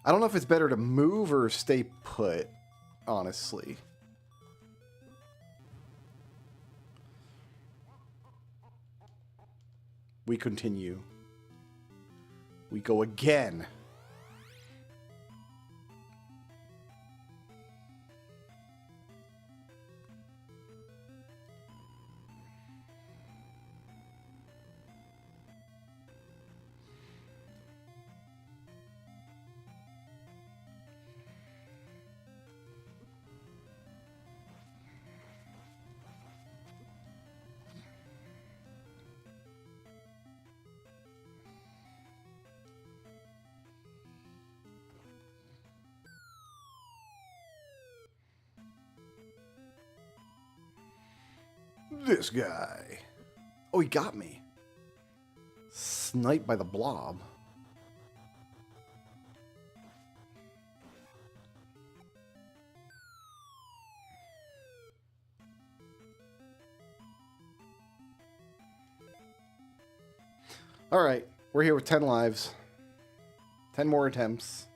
I don't know if it's better to move or stay put, honestly. We continue. We go again. This guy. Oh, he got me. Sniped by the blob. All right, we're here with 10 lives. 10 more attempts.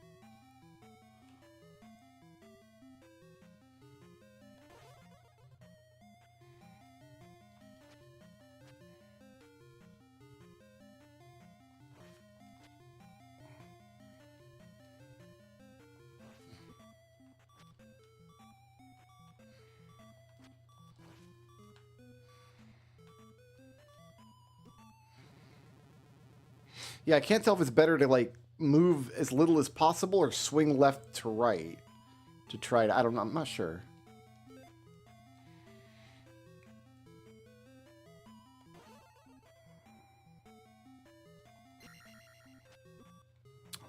Yeah, I can't tell if it's better to, like, move as little as possible or swing left to right to try to... I don't know. I'm not sure.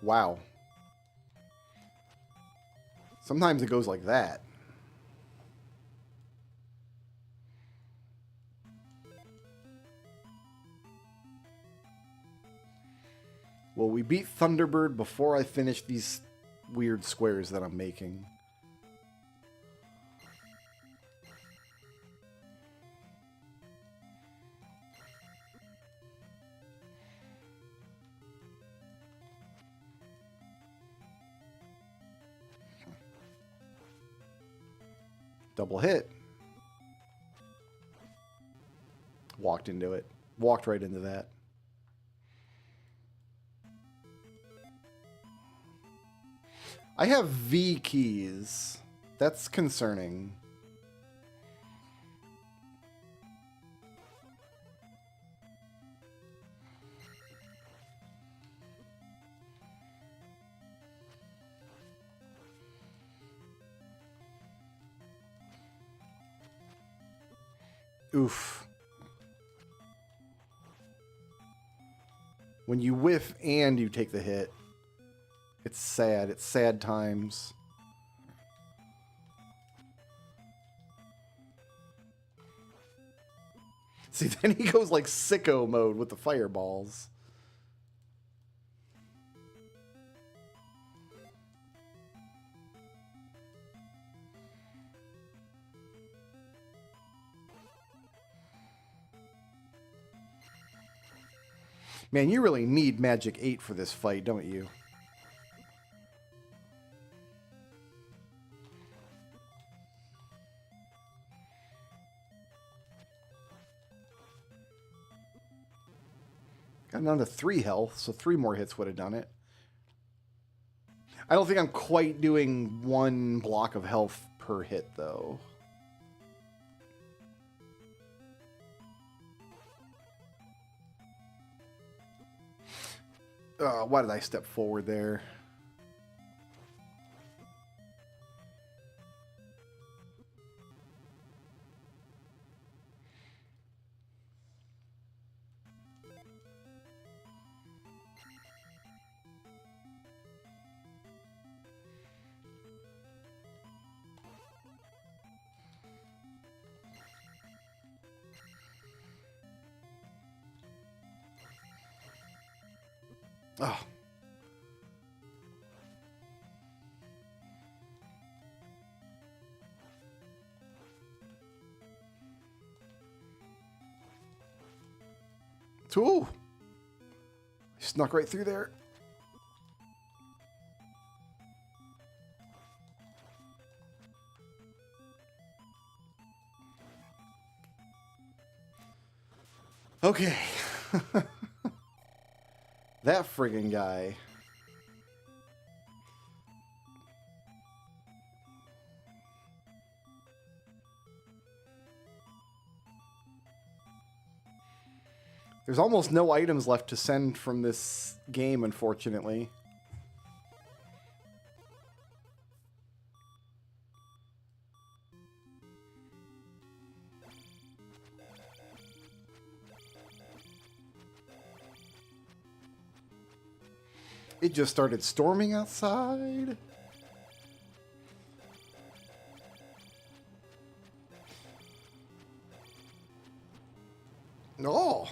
Wow. Sometimes it goes like that. Well, we beat Thunderbird before I finish these weird squares that I'm making. Double hit. Walked into it. Walked right into that. I have V keys. That's concerning. Oof. When you whiff and you take the hit, it's sad. It's sad times. See, then he goes like sicko mode with the fireballs. Man, you really need Magic 8 for this fight, don't you? Got down to 3 health, so 3 more hits would have done it. I don't think I'm quite doing 1 block of health per hit, though. Why did I step forward there? Oh. Ooh. Snuck right through there. Okay. That friggin' guy. There's almost no items left to send from this game, unfortunately. It just started storming outside. Oh.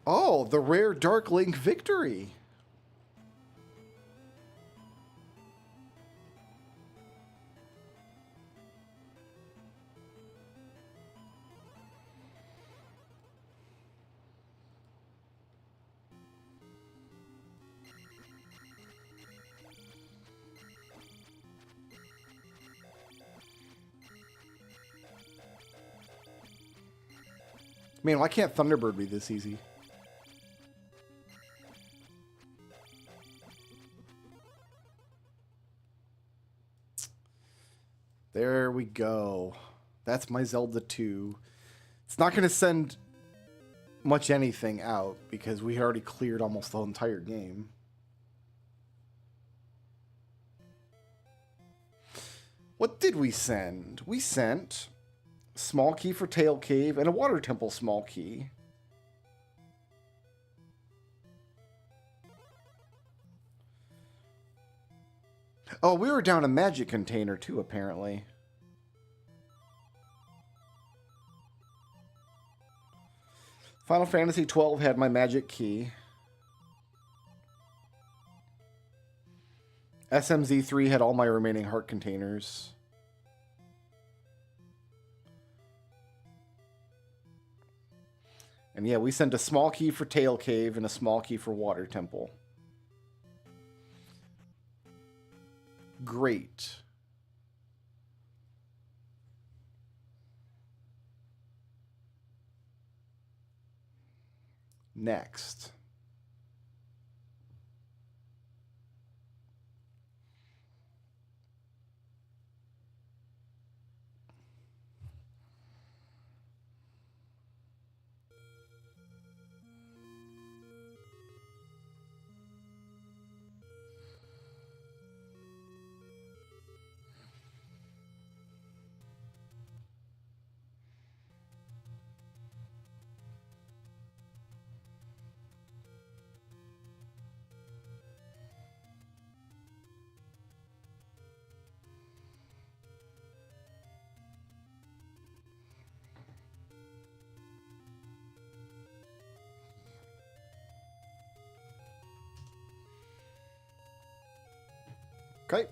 Oh, the rare Dark Link victory. Man, why can't Thunderbird be this easy? There we go. That's my Zelda 2. It's not going to send much anything out because we already cleared almost the entire game. What did we send? We sent small key for Tail Cave and a Water Temple small key. Oh, we were down a magic container too, apparently. Final Fantasy XII had my magic key. SMZ3 had all my remaining heart containers. And yeah, we sent a small key for Tail Cave and a small key for Water Temple. Great. next. Okay.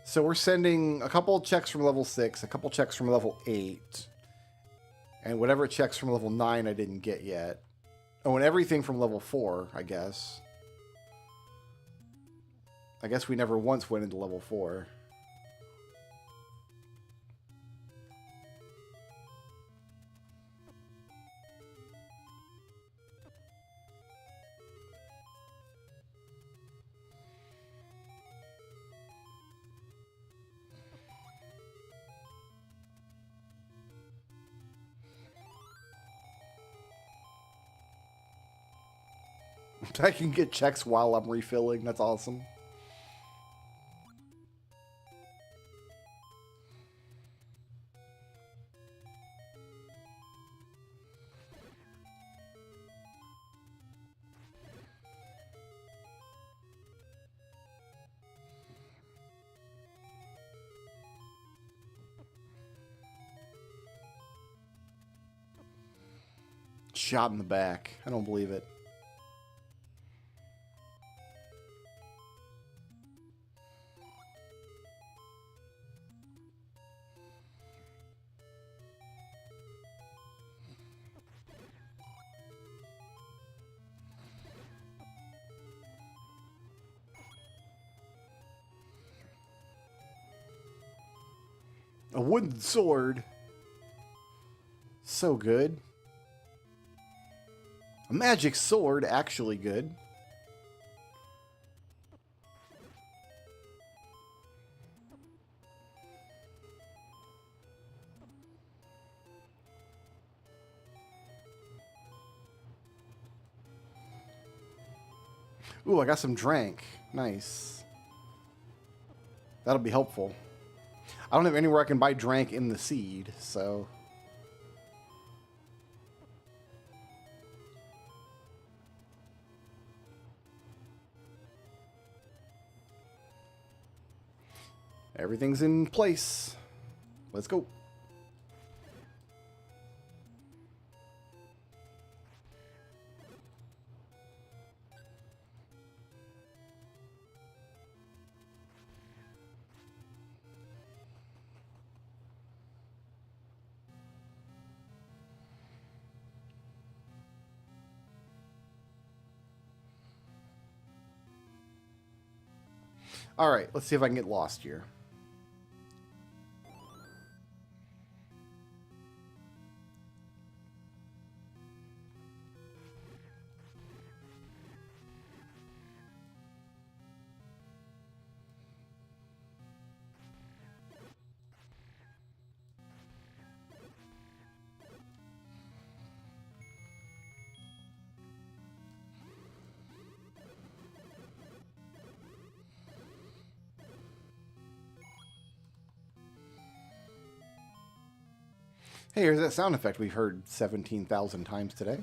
So we're sending a couple of checks from level 6, a couple checks from level 8, and whatever checks from level 9 I didn't get yet. Oh, and everything from level 4, I guess. I guess we never once went into level 4. I can get checks while I'm refilling. That's awesome. Shot in the back. I don't believe it. A wooden sword. So good. A magic sword, actually good. Ooh, I got some drank. Nice. That'll be helpful. I don't have anywhere I can buy drank in the seed, so... Everything's in place. Let's go. All right, let's see if I can get lost here. Hey, here's that sound effect we've heard 17,000 times today.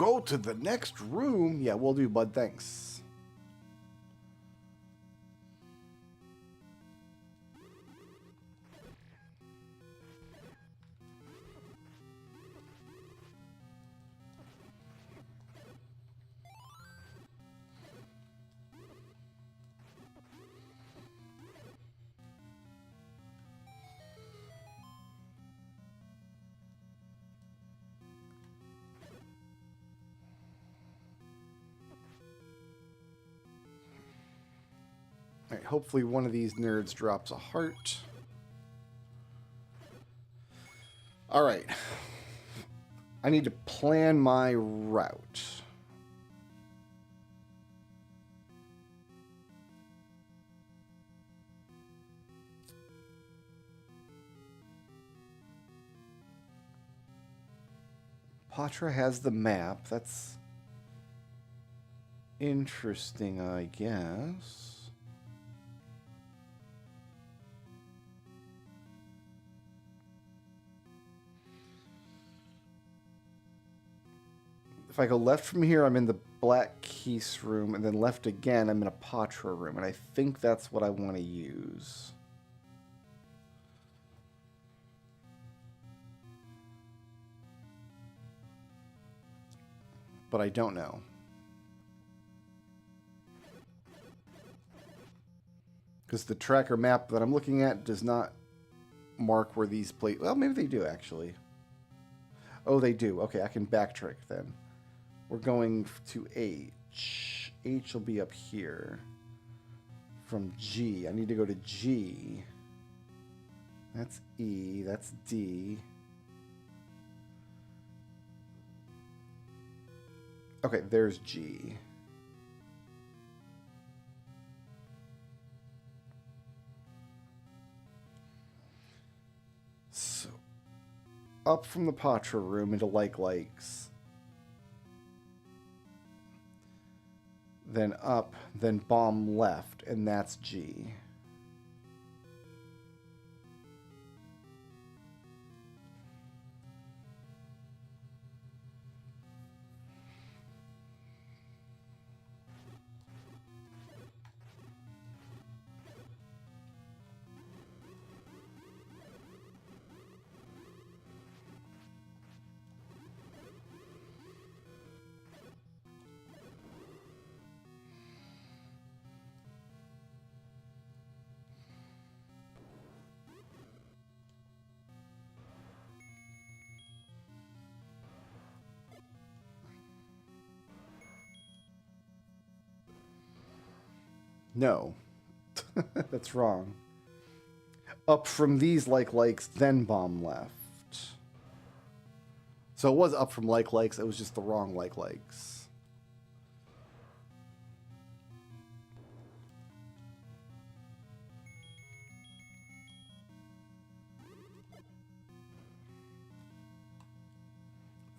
go to the next room. Yeah, we'll do, bud. Thanks. All right, hopefully one of these nerds drops a heart. All right. I need to plan my route. Patra has the map. That's interesting, I guess. If I go left from here, I'm in the Black Keys room, and then left again, I'm in a Patra room, and I think that's what I want to use. But I don't know. Because the tracker map that I'm looking at does not mark where these places... Well, maybe they do, actually. Oh, they do. Okay, I can backtrack then. We're going to H. H will be up here. From G. I need to go to G. That's E. That's D. Okay, there's G. So, up from the Patra room into Likes. Then up, then bomb left, and that's G. No. That's wrong. Up from these Likes, then bomb left. So it was up from Likes, it was just the wrong Likes.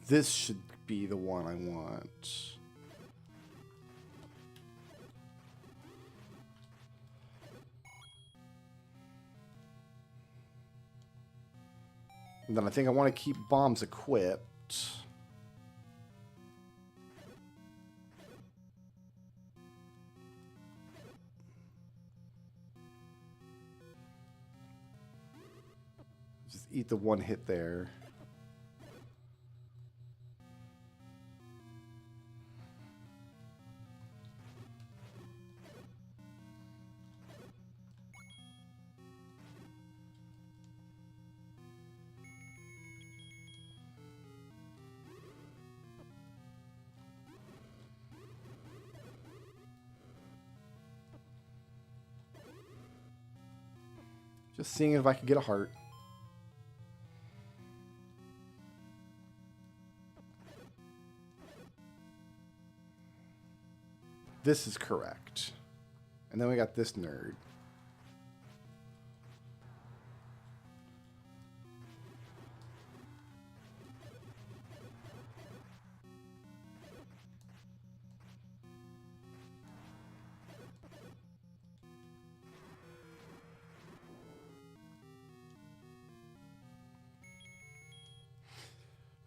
This should be the one I want. And then I think I want to keep bombs equipped. Just eat the one hit there. Just seeing if I can get a heart. This is correct. And then we got this nerd.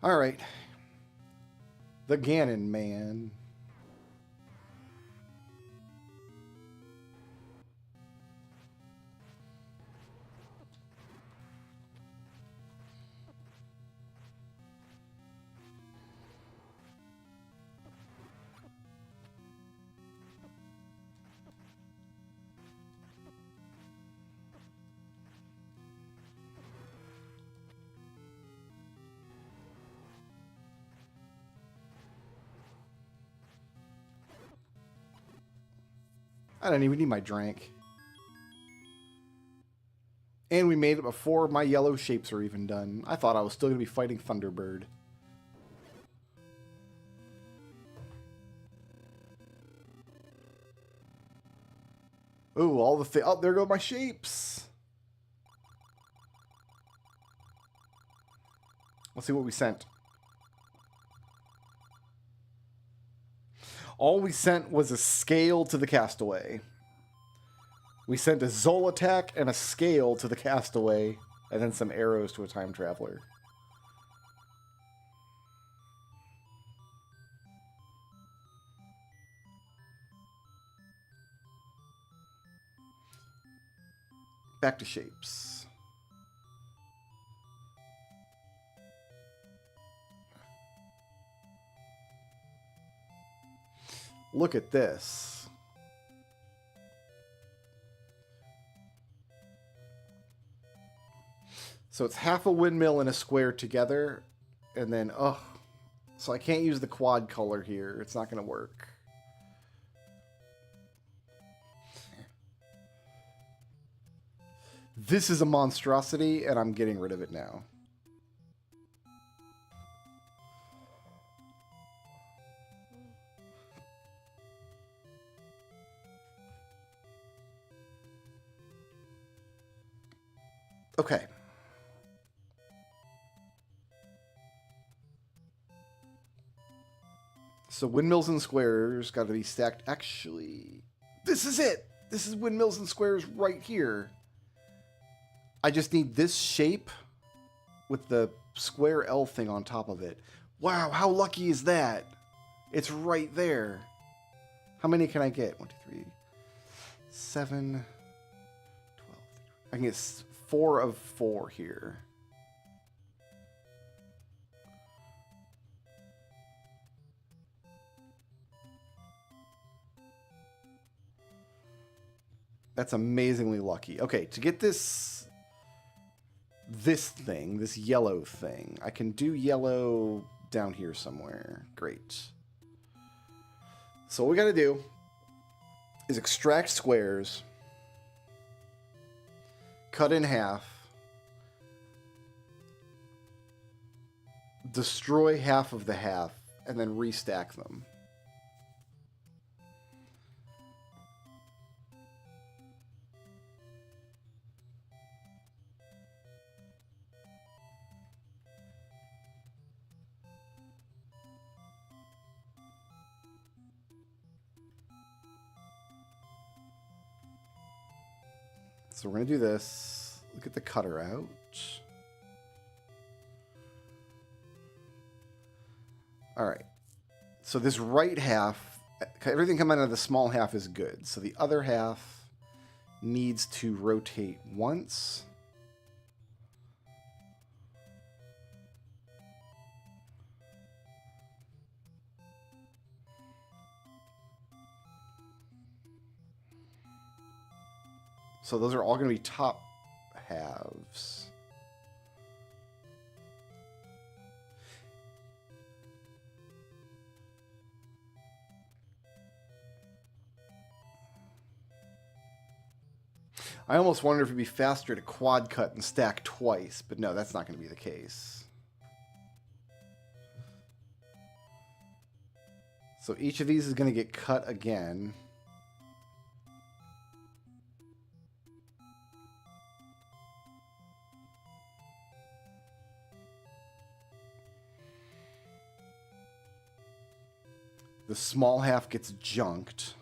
All right. The Ganon Man. I don't even need my drink. And we made it before my yellow shapes are even done. I thought I was still going to be fighting Thunderbird. Ooh, all the oh, there go my shapes. Let's see what we sent. All we sent was a scale to the castaway. We sent a Zol attack and a scale to the castaway, and then some arrows to a time traveler. Back to shapes. Look at this. So it's half a windmill and a square together, and then, ugh. So I can't use the quad color here. It's not going to work. This is a monstrosity, and I'm getting rid of it now. Okay. So windmills and squares got to be stacked. Actually, this is it. This is windmills and squares right here. I just need this shape with the square L thing on top of it. Wow, how lucky is that? It's right there. How many can I get? 1, 2, 3, 7, 12. I can get 4 of 4 here. That's amazingly lucky. Okay, to get this thing, this yellow thing, I can do yellow down here somewhere. Great. So what we got to do is extract squares, cut in half, destroy half of the half, and then restack them. So we're going to do this. Look at the cutter out. All right. So this right half, everything coming out of the small half is good. So the other half needs to rotate once. So those are all going to be top halves. I almost wonder if it'd be faster to quad cut and stack twice, but no, that's not going to be the case. So each of these is going to get cut again. The small half gets junked.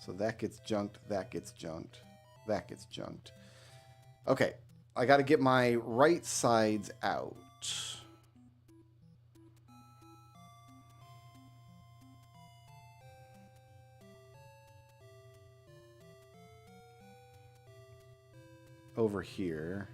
So that gets junked, that gets junked, that gets junked. Okay, I got to get my right sides out. Over here.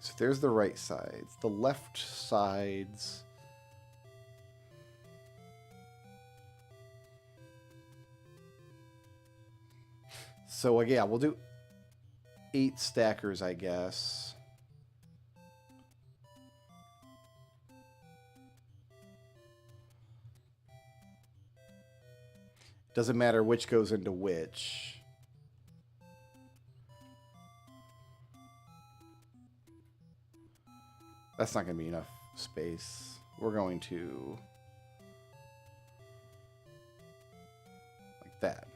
So there's the right sides. The left sides. So yeah, we'll do 8 stackers, I guess. Doesn't matter which goes into which. That's not going to be enough space. We're going to... like that.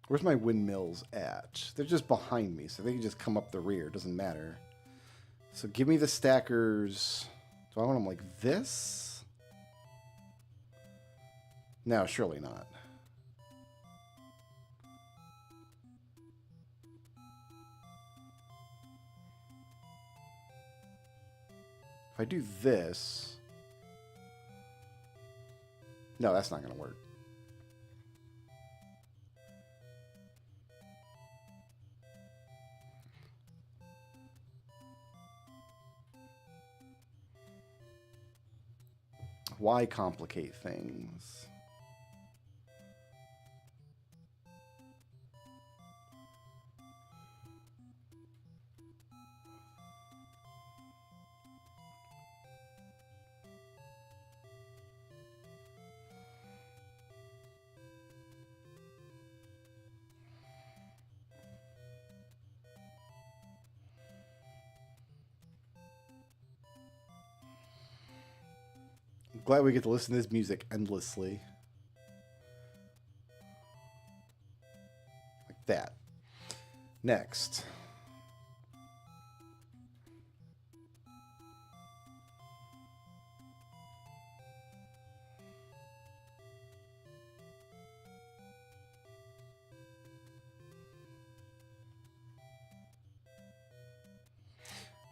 Where's my windmills at? They're just behind me, so they can just come up the rear. Doesn't matter. So give me the stackers. Do I want them like this? No, surely not. If I do this... no, that's not going to work. Why complicate things? Glad we get to listen to this music endlessly. Like that. Next.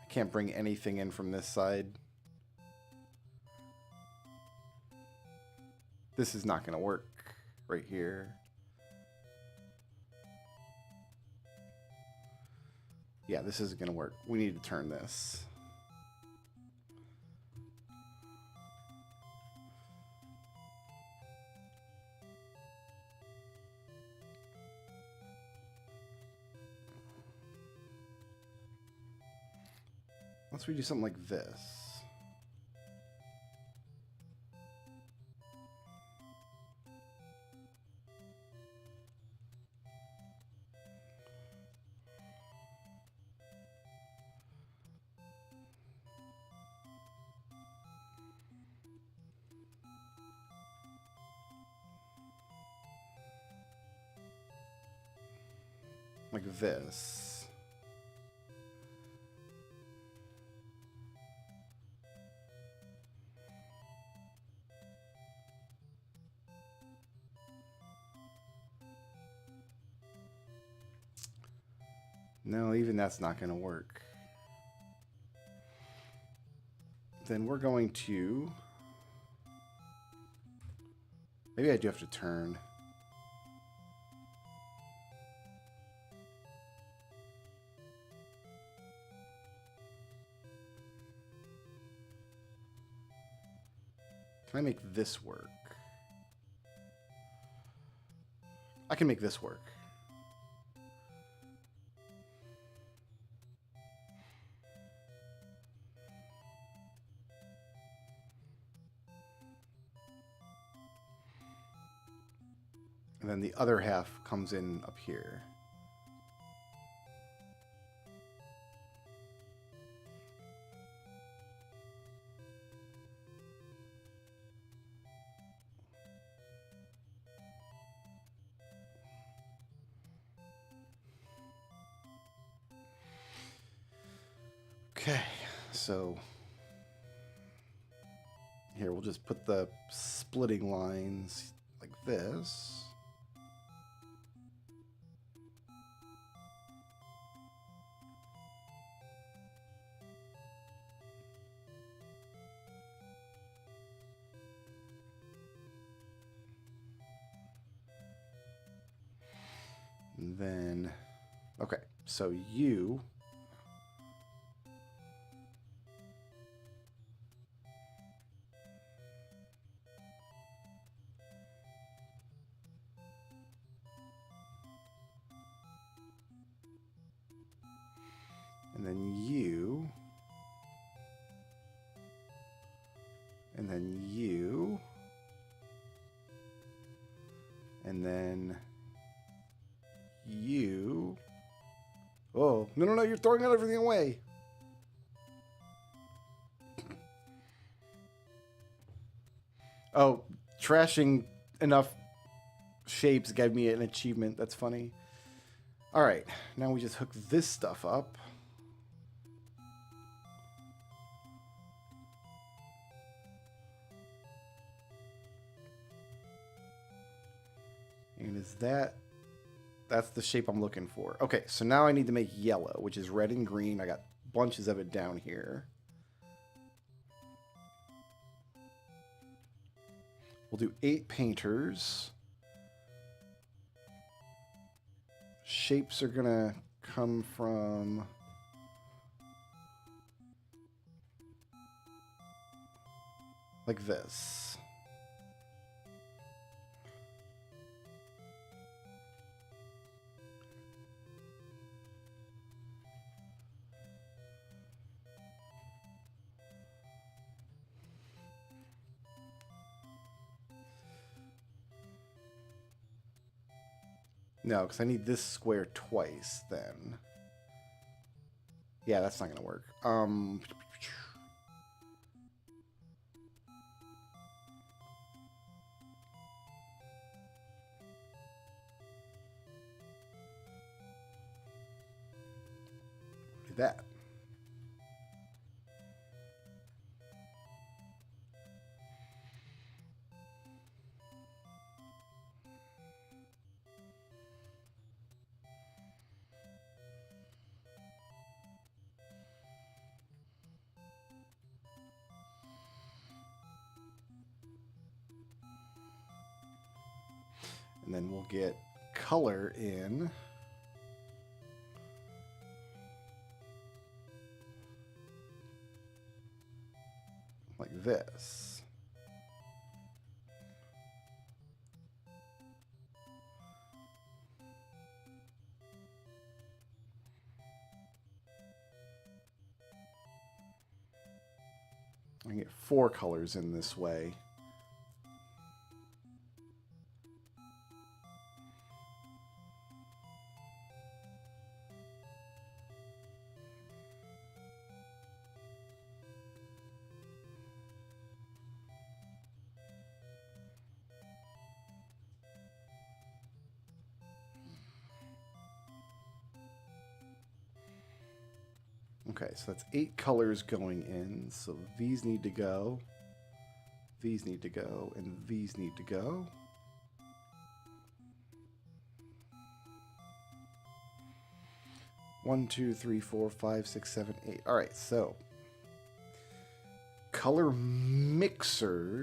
I can't bring anything in from this side. This is not going to work right here. Yeah, this isn't going to work. We need to turn this. Let's do something like this. Like this. No, even that's not going to work. Then we're going to... maybe I do have to turn. Can I make this work? I can make this work. And then the other half comes in up here. Okay, so here we'll just put the splitting lines like this. And then, okay, so you and then you and then you and then you. Oh, no, you're throwing everything away. Oh, trashing enough shapes gave me an achievement. That's funny. All right, now we just hook this stuff up. And is that's the shape I'm looking for. Okay, so now I need to make yellow, which is red and green. I got bunches of it down here. We'll do 8 painters. Shapes are gonna come from like this. No, because I need this square twice then. Yeah, that's not going to work. Do that. And then we'll get color in. Like this. I can get 4 colors in this way. Okay, so that's 8 colors going in. So these need to go, these need to go, and these need to go. One, two, three, four, five, six, 7, 8. All right, so color mixers.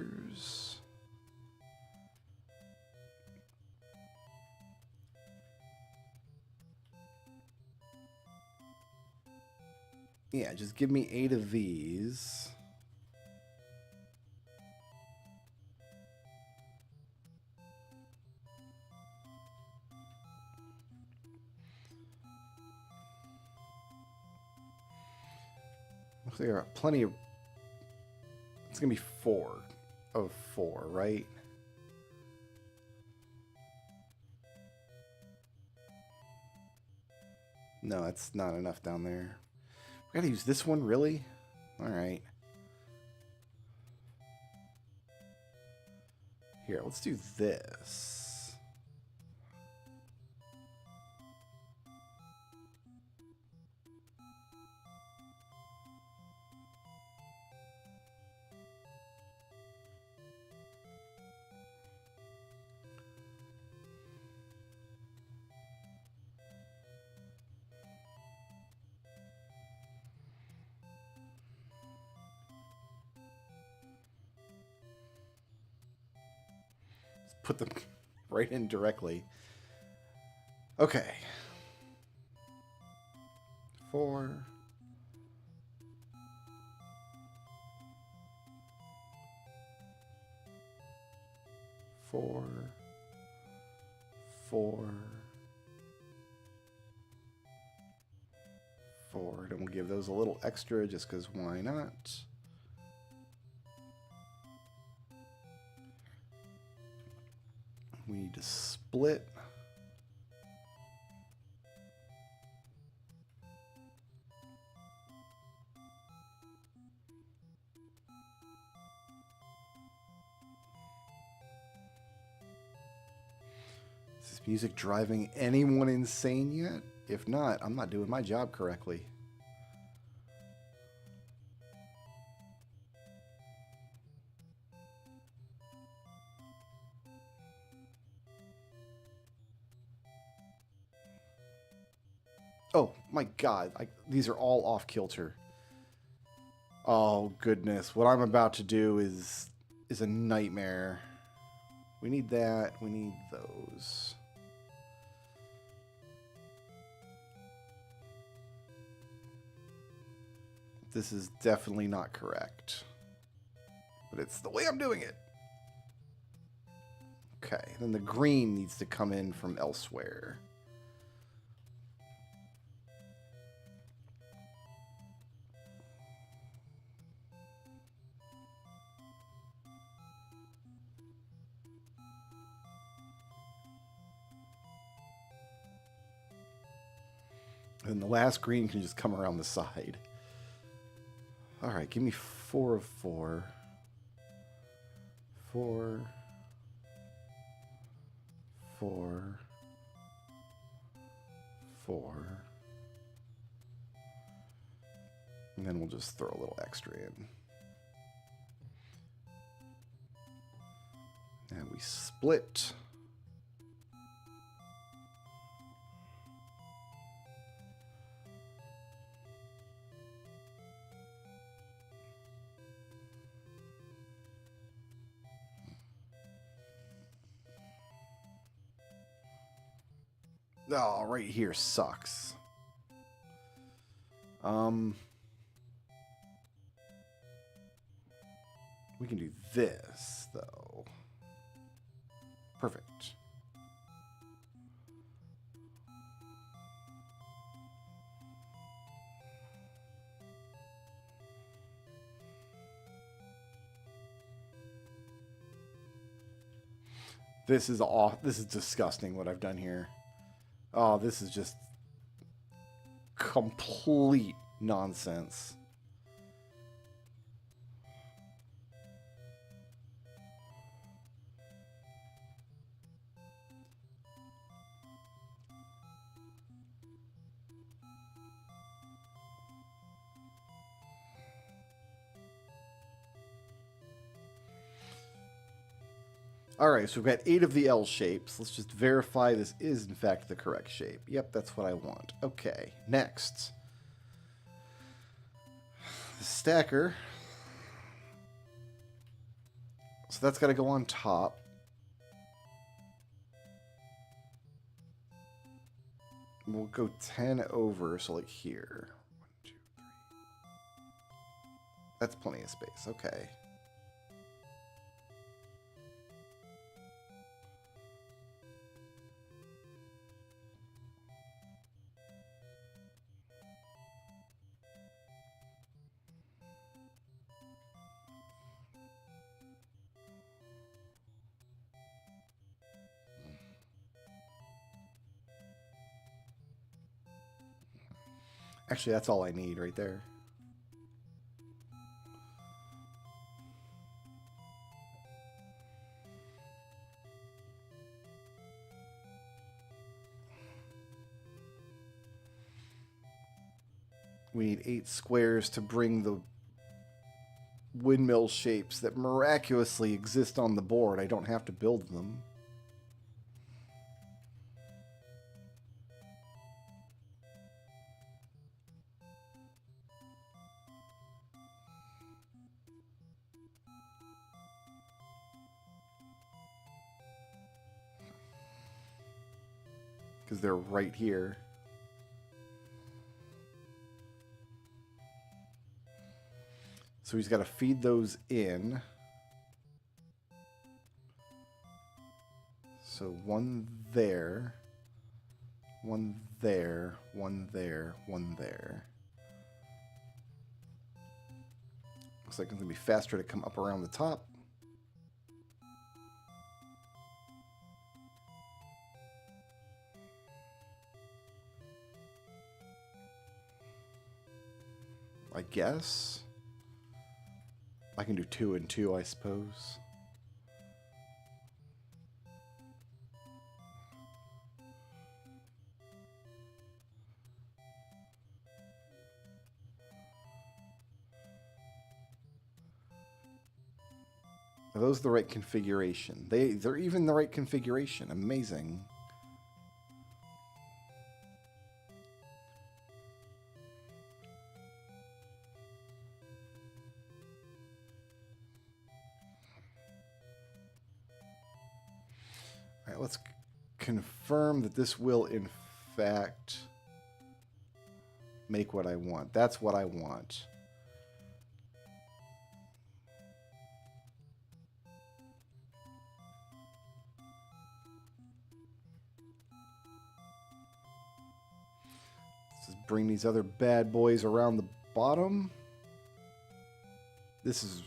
Yeah, just give me 8 of these. Looks like there are plenty of... It's going to be 4 of 4, right? No, that's not enough down there. We gotta use this one, really? Alright. Here, let's do this. put them right in directly. Okay. 4. 4. 4. 4. And we'll give those a little extra just because why not? We need to split. Is this music driving anyone insane yet? If not, I'm not doing my job correctly. Oh my god, these are all off kilter. Oh goodness, what I'm about to do is a nightmare. We need that, we need those. This is definitely not correct. But it's the way I'm doing it. Okay, then the green needs to come in from elsewhere. And the last green can just come around the side. All right, give me 4 of 4. 4. 4. 4. And then we'll just throw a little extra in. And we split. Oh, right here sucks. We can do this, though. Perfect. This is disgusting what I've done here. Oh, this is just complete nonsense. All right, so we've got 8 of the L shapes. Let's just verify this is, in fact, the correct shape. Yep, that's what I want. Okay, next. The stacker. So that's got to go on top. We'll go 10 over, so like here. 1, 2, 3. That's plenty of space. Okay. Actually, that's all I need right there. We need 8 squares to bring the windmill shapes that miraculously exist on the board. I don't have to build them. because they're right here. So he's got to feed those in. So one there, one there, one there, one there. Looks like it's going to be faster to come up around the top. I guess. I can do 2 and 2, I suppose. Are those the right configuration? They're even the right configuration. Amazing. All right, let's confirm that this will in fact make what I want. That's what I want. Bring these other bad boys around the bottom. This is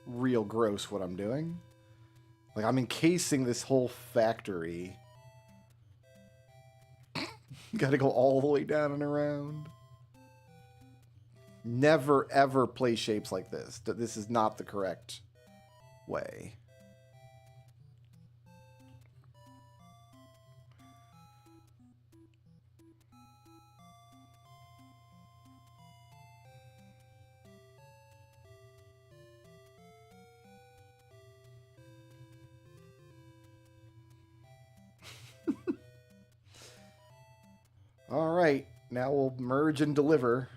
real gross what I'm doing. Like, I'm encasing this whole factory. Gotta go all the way down and around. Never ever play shapes like this. This is not the correct way. All right, now we'll merge and deliver.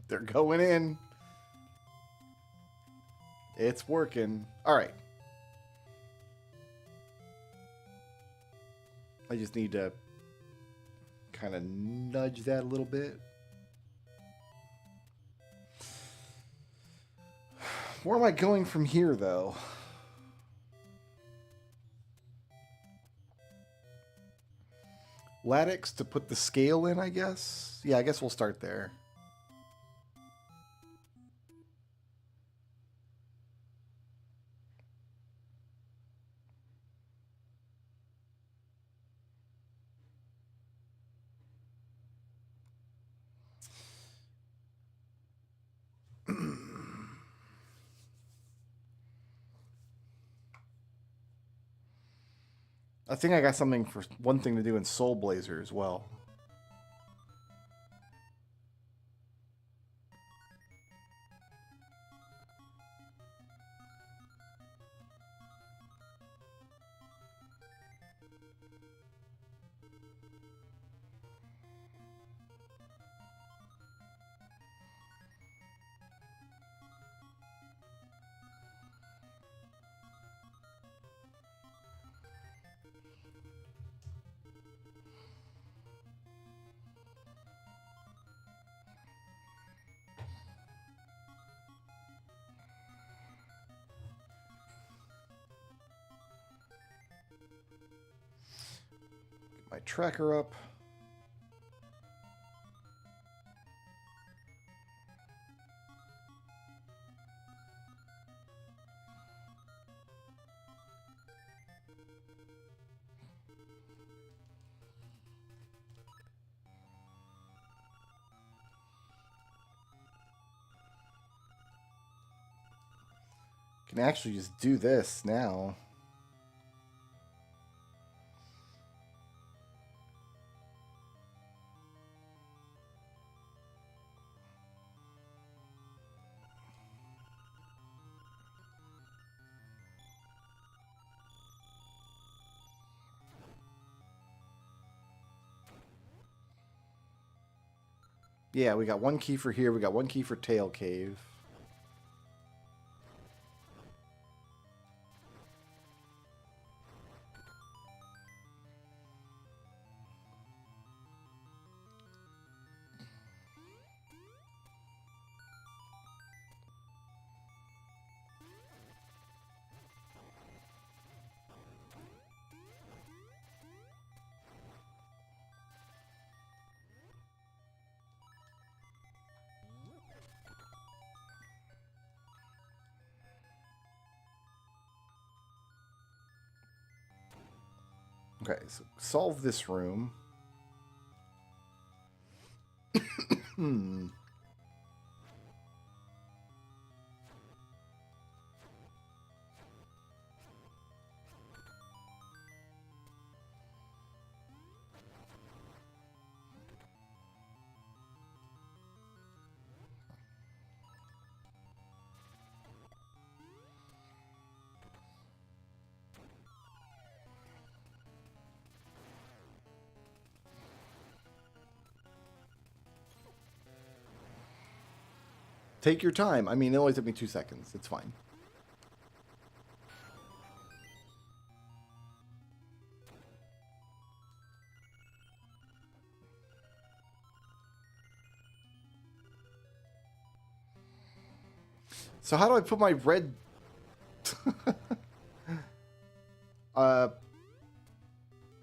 They're going in. It's working. All right. I just need to kind of nudge that a little bit. Where am I going from here, though? Lattice to put the scale in, I guess? Yeah, I guess we'll start there. I think I got something for one thing to do in Soul Blazer as well. My tracker up. Can actually just do this now. Yeah, we got one key for here. We got one key for Tail Cave. Okay, so solve this room. Take your time. I mean, it only took me 2 seconds. It's fine. So how do I put my red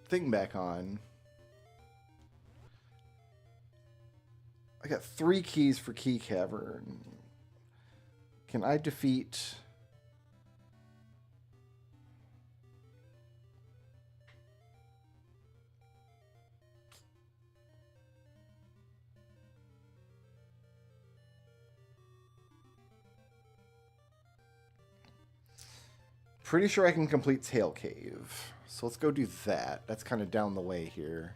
thing back on? I got 3 keys for Key Cavern. Can I defeat... Pretty sure I can complete Tail Cave. So let's go do that. That's kind of down the way here.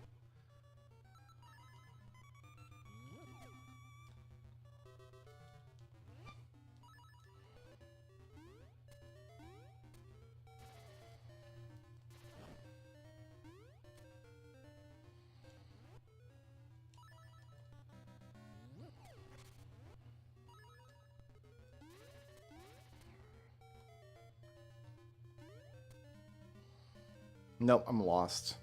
Nope, I'm lost.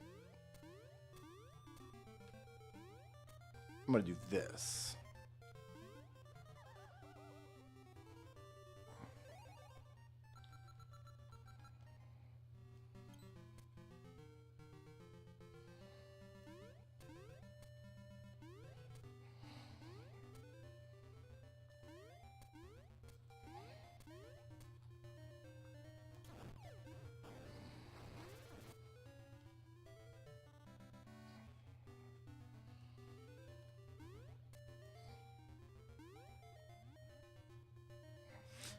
I'm gonna do this.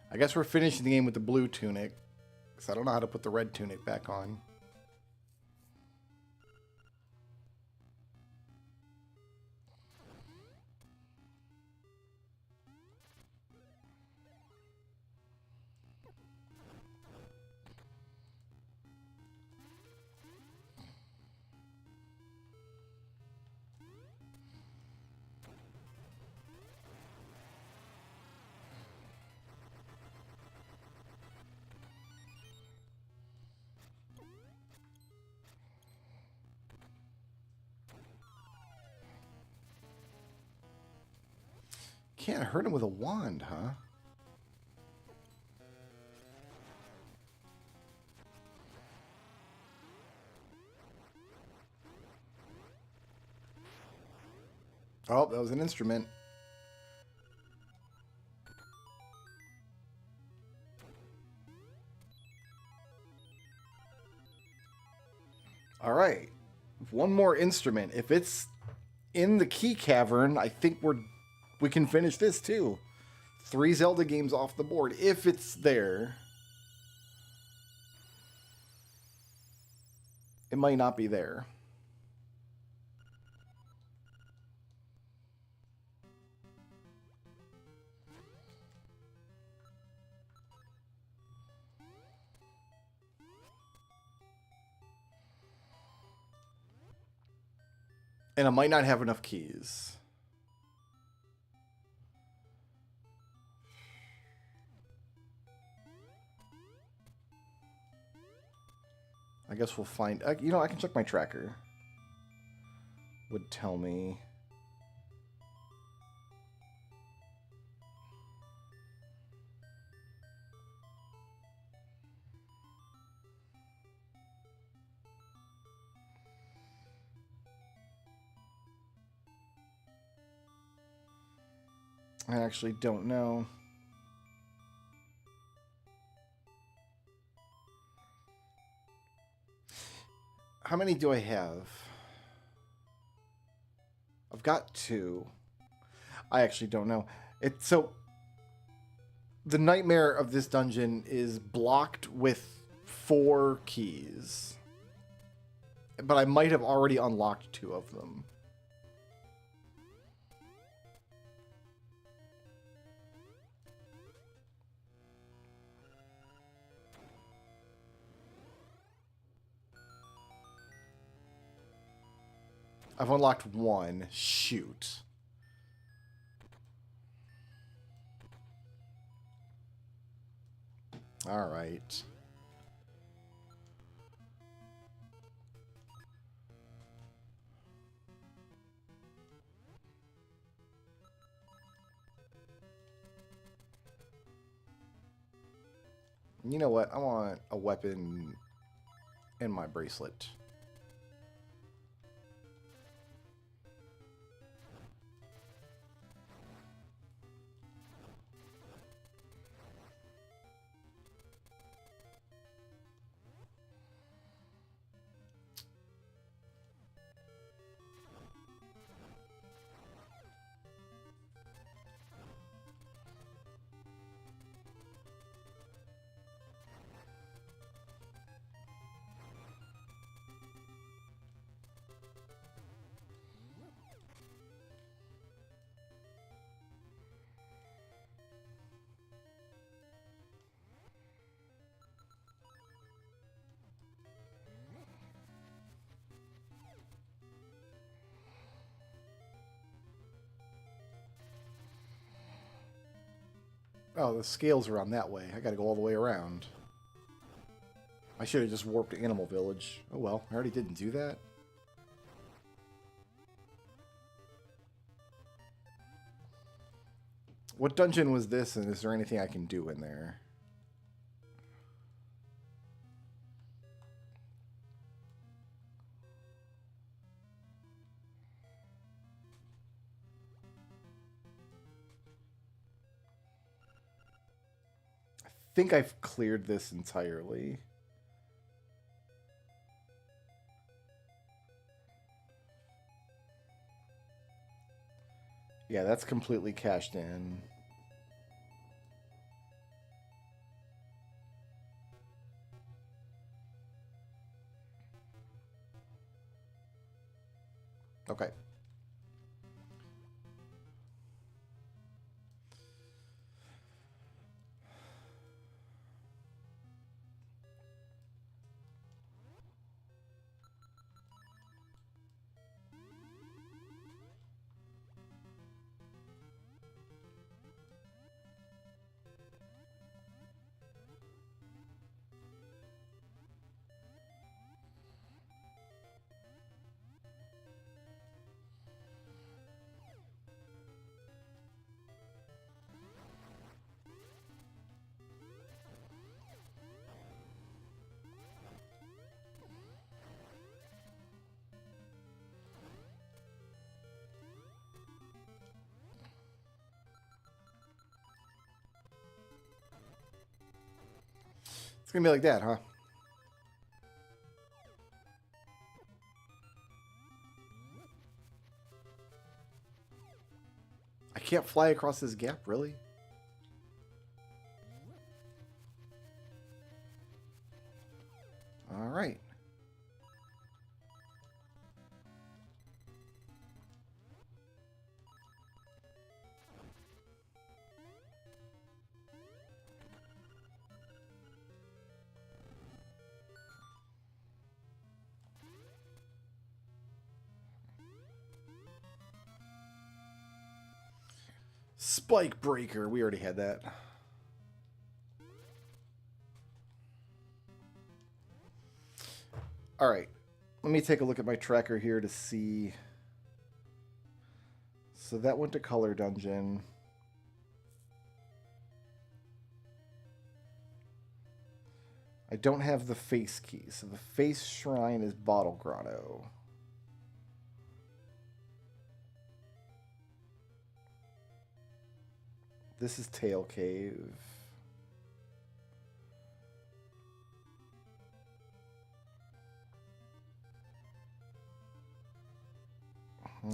I guess we're finishing the game with the blue tunic, because I don't know how to put the red tunic back on. Can't hurt him with a wand, huh? Oh, that was an instrument. All right. One more instrument. If it's in the Key Cavern, I think we can finish this too. 3 Zelda games off the board if it's there. It might not be there. And I might not have enough keys. I guess we'll find... you know, I can check my tracker. Would tell me... I actually don't know. How many do I have? I've got 2. I actually don't know. So the nightmare of this dungeon is blocked with 4 keys. But I might have already unlocked 2 of them. I've unlocked 1. Shoot. All right. You know what? I want a weapon in my bracelet. Oh, the scales are on that way. I gotta go all the way around. I should have just warped to Animal Village. Oh well, I already didn't do that. What dungeon was this, and is there anything I can do in there? I think I've cleared this entirely. Yeah, that's completely cashed in. Okay. It's gonna be like that, huh? I can't fly across this gap, really? All right. Spike breaker. We already had that. All right. Let me take a look at my tracker here to see. So that went to Color Dungeon. I don't have the face key, so the face shrine is Bottle Grotto. This is Tail Cave.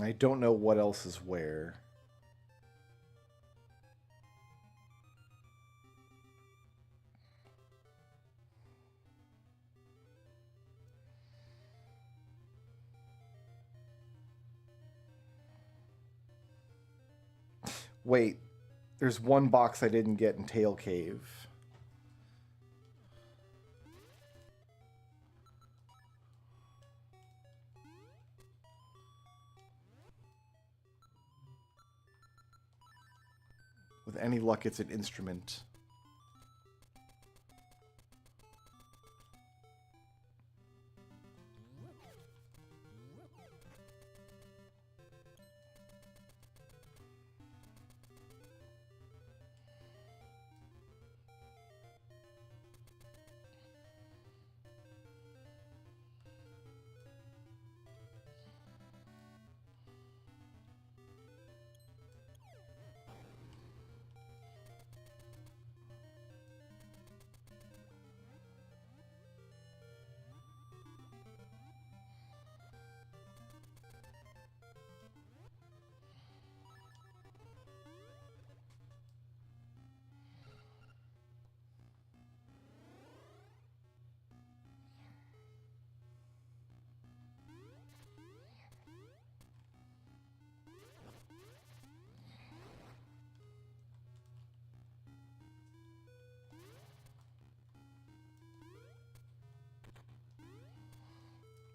I don't know what else is where. Wait, there's one box I didn't get in Tail Cave. With any luck, it's an instrument.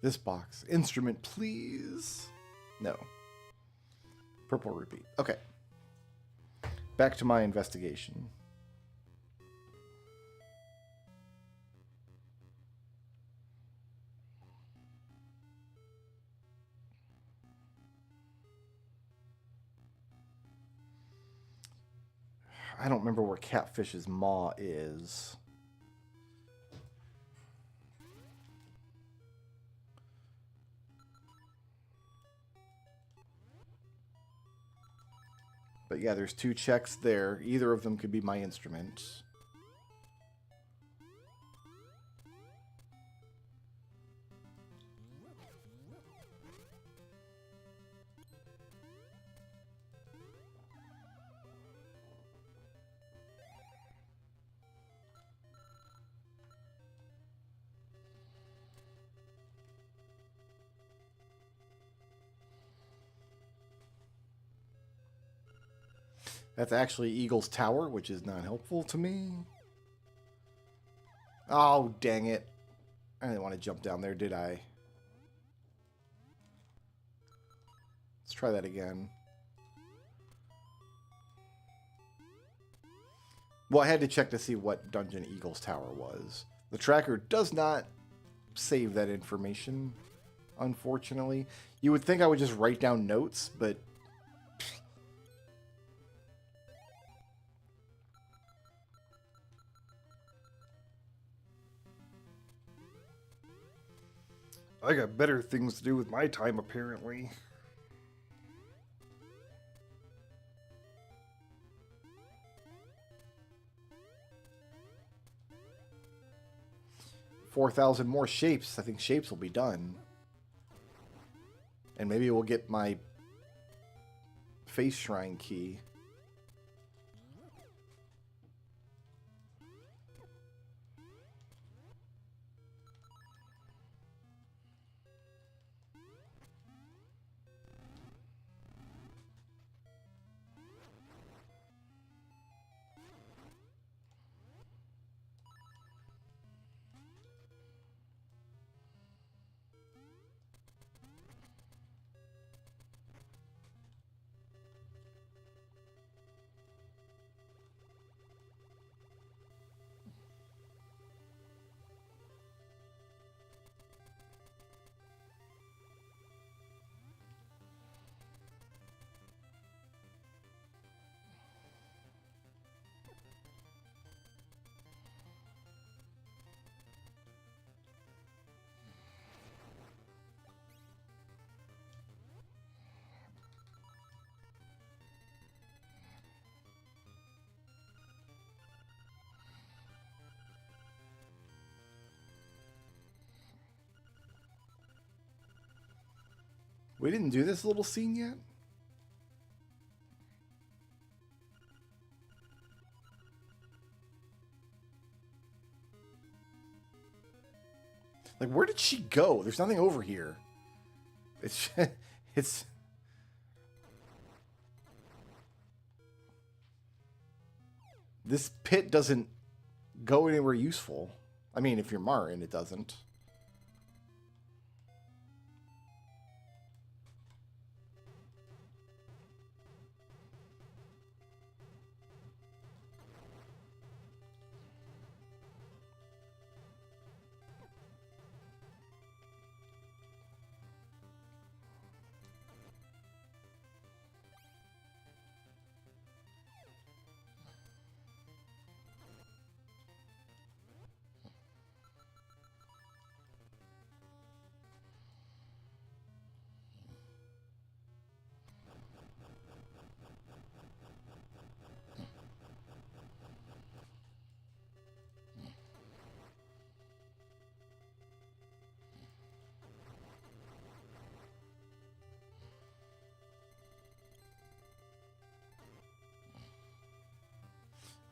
This box. Instrument, please. No. Purple rupee. Okay. Back to my investigation. I don't remember where Catfish's maw is. But yeah, there's 2 checks there. Either of them could be my instrument. That's actually Eagle's Tower, which is not helpful to me. Oh, dang it. I didn't want to jump down there, did I? Let's try that again. Well, I had to check to see what dungeon Eagle's Tower was. The tracker does not save that information, unfortunately. You would think I would just write down notes, but I got better things to do with my time, apparently. $4,000 more shapes. I think shapes will be done. And maybe we'll get my face shrine key. We didn't do this little scene yet? Like, where did she go? There's nothing over here. It's... it's... This pit doesn't go anywhere useful. I mean, if you're Marin, it doesn't.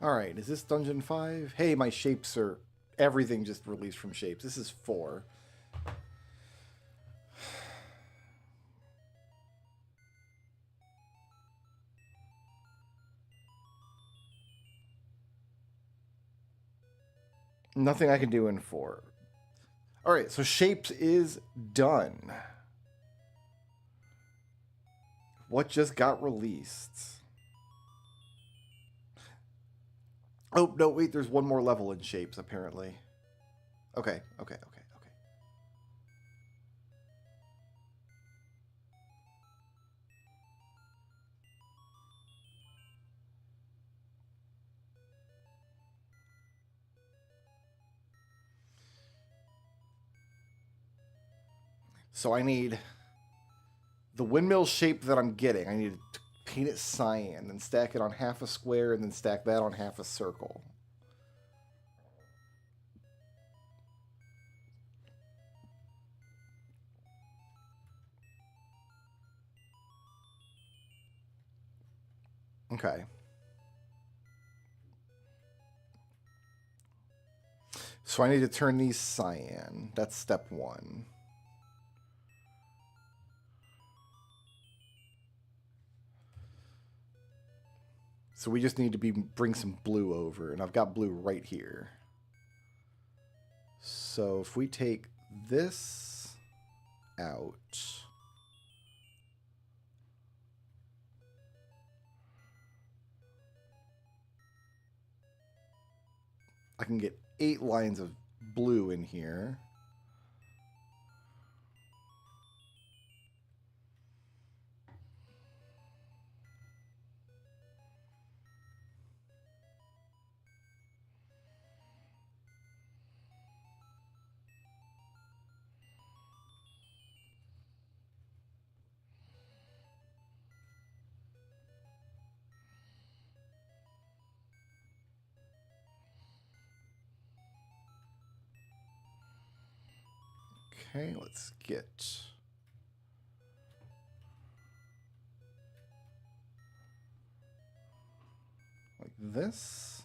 Alright, is this Dungeon 5? Hey, my shapes are... Everything just released from shapes. This is 4. Nothing I can do in 4. Alright, so shapes is done. What just got released? Oh, no, wait, there's one more level in shapes, apparently. Okay. So I need the windmill shape that I'm getting. I need to paint it cyan, then stack it on half a square, and then stack that on half a circle. Okay. So I need to turn these cyan. That's step 1. So we just need to bring some blue over, and I've got blue right here. So if we take this out, I can get 8 lines of blue in here. Okay, let's get like this.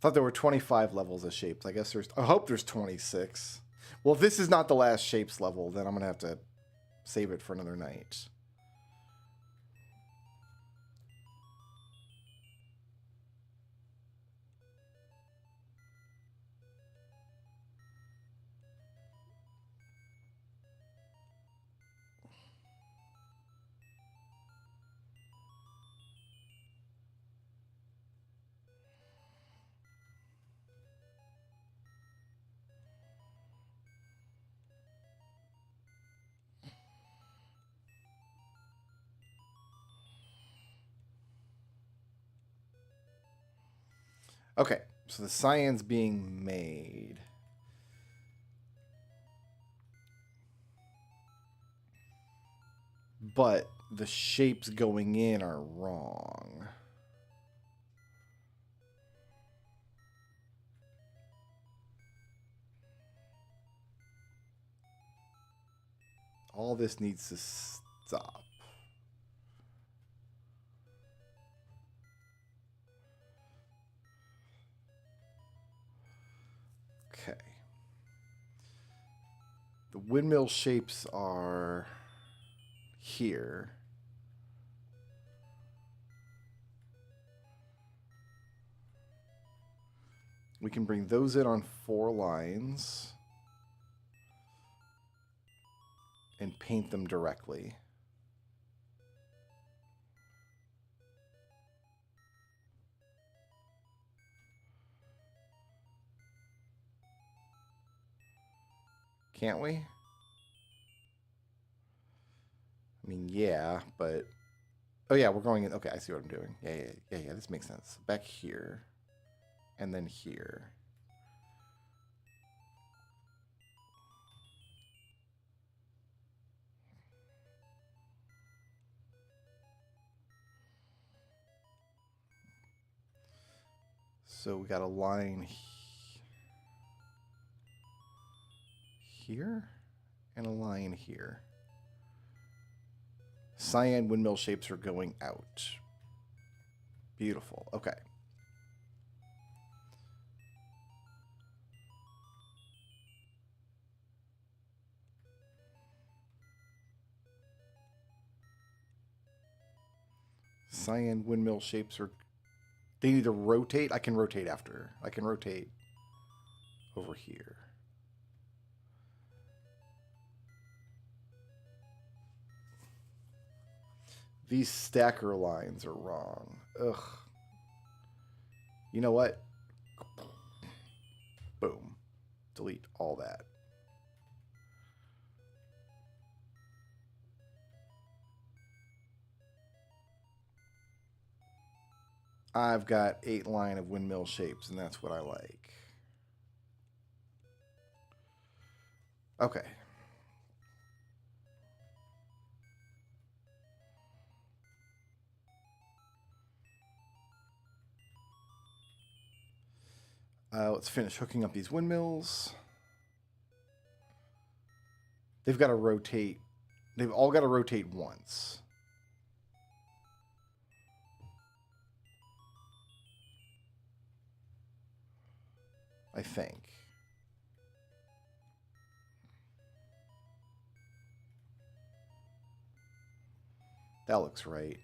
Thought there were 25 levels of shapes. I guess I hope there's 26. Well, if this is not the last shapes level, then I'm gonna have to save it for another night. Okay, so the cyan's being made. But the shapes going in are wrong. All this needs to stop. Okay. The windmill shapes are here. We can bring those in on 4 lines and paint them directly. Can't we? I mean, yeah, but... Oh, yeah, we're going in... Okay, I see what I'm doing. Yeah, this makes sense. Back here. And then here. So we got a line here and a line here. Cyan windmill shapes are going out. Beautiful. Okay. Cyan windmill shapes are... They need to rotate. I can rotate after. I can rotate over here. These stacker lines are wrong. Ugh. You know what? Boom. Delete all that. I've got 8 line of windmill shapes, and that's what I like. Okay. Let's finish hooking up these windmills. They've got to rotate. They've all got to rotate once. I think. That looks right.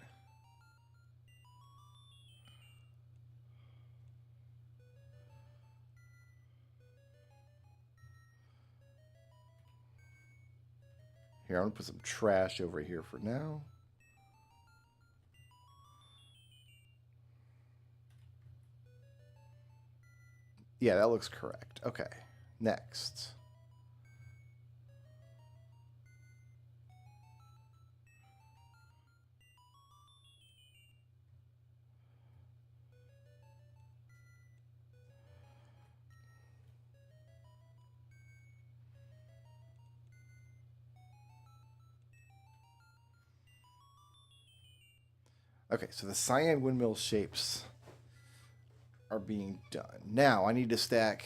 Here, I'm going to put some trash over here for now. Yeah, that looks correct. Okay, next. Okay, so the cyan windmill shapes are being done. Now I need to stack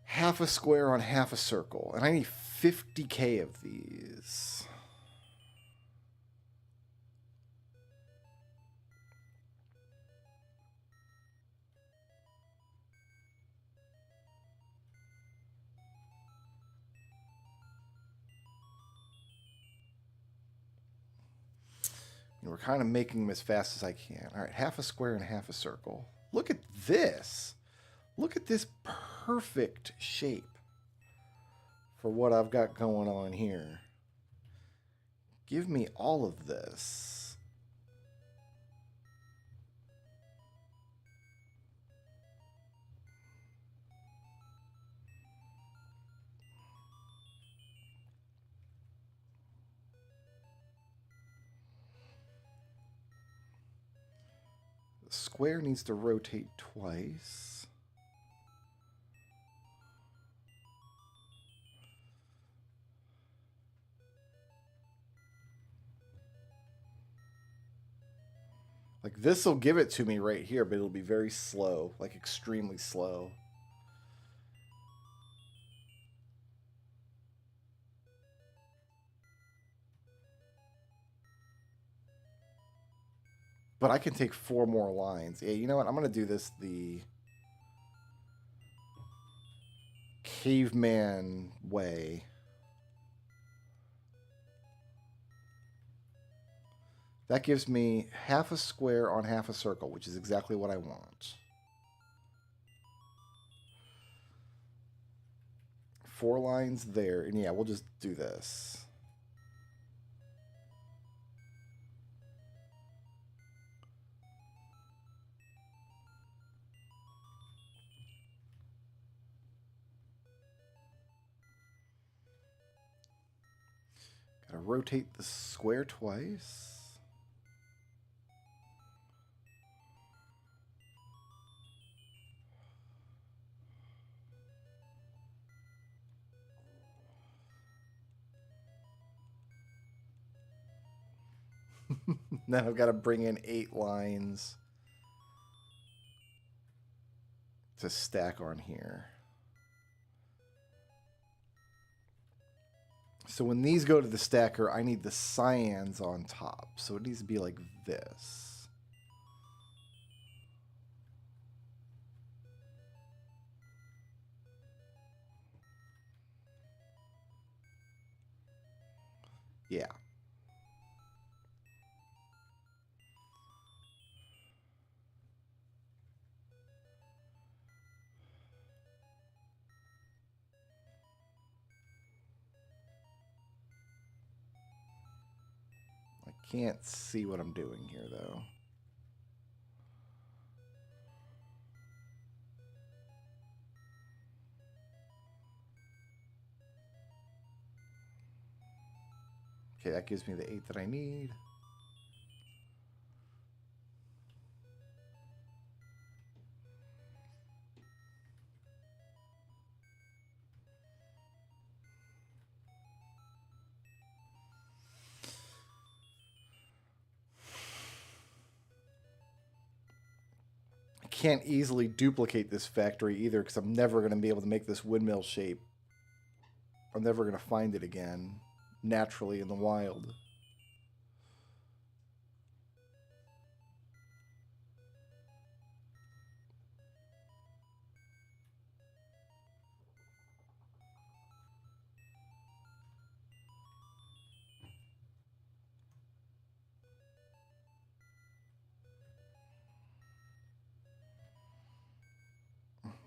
half a square on half a circle, and I need 50K of these. And we're kind of making them as fast as I can. All right, half a square and half a circle. Look at this. Look at this perfect shape for what I've got going on here. Give me all of this. The square needs to rotate twice. Like, this will give it to me right here, but it'll be very slow, like extremely slow. But I can take 4 more lines. Yeah, you know what? I'm going to do this the caveman way. That gives me half a square on half a circle, which is exactly what I want. 4 lines there. And yeah, we'll just do this. Gotta rotate the square twice. Now I've got to bring in 8 lines to stack on here. So when these go to the stacker, I need the cyans on top. So it needs to be like this. Yeah. I can't see what I'm doing here, though. Okay, that gives me the 8 that I need. Can't easily duplicate this factory either because I'm never going to be able to make this windmill shape. I'm never going to find it again naturally in the wild.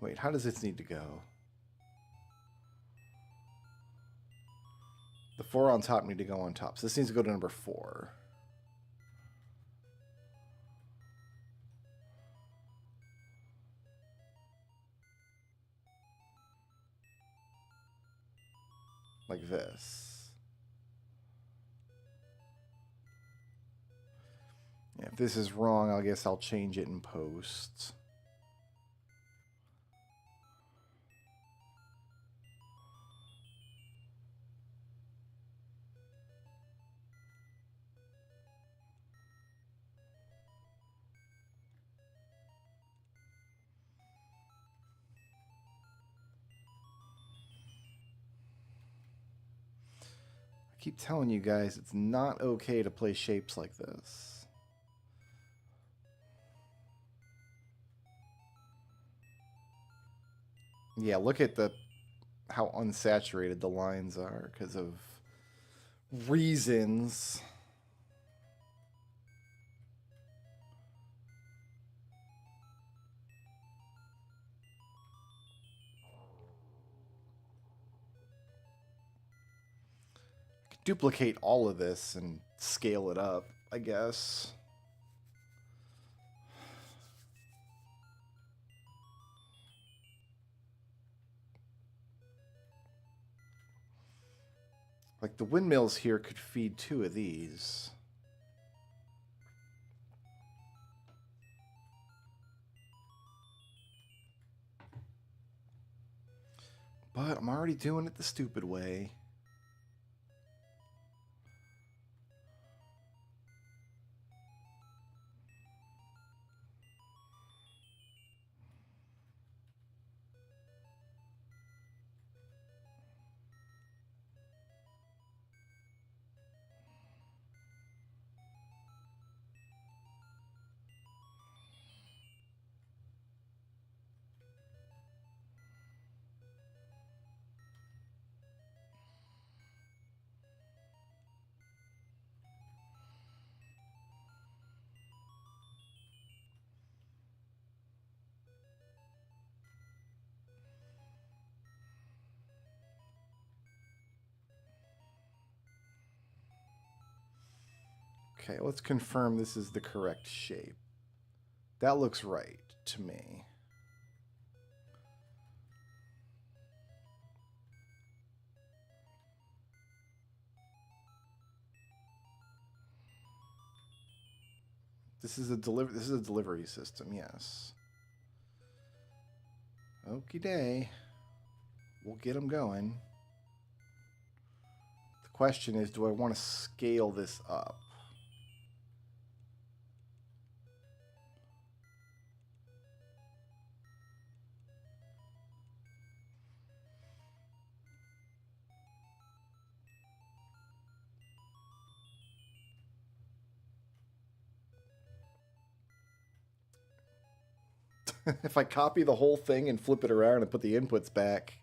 Wait, how does this need to go? The 4 on top need to go on top. So this needs to go to number 4. Like this. Yeah, if this is wrong, I guess I'll change it in post. I keep telling you guys, it's not okay to play shapes like this. Yeah, look at how unsaturated the lines are because of reasons. I could duplicate all of this and scale it up, I guess. Like the windmills here could feed 2 of these. But I'm already doing it the stupid way. Okay, let's confirm this is the correct shape. That looks right to me. This is a delivery system, yes. Okie day. We'll get them going. The question is, do I want to scale this up? If I copy the whole thing and flip it around and put the inputs back,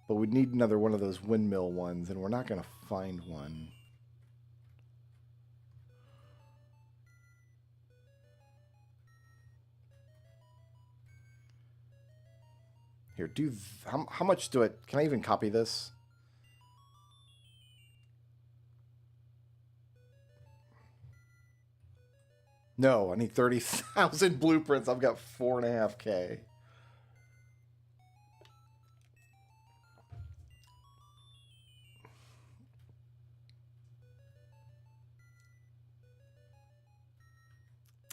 but we'd need another one of those windmill ones, and we're not going to find one. Here, how much do it? Can I even copy this? No, I need 30,000 blueprints. I've got 4.5K.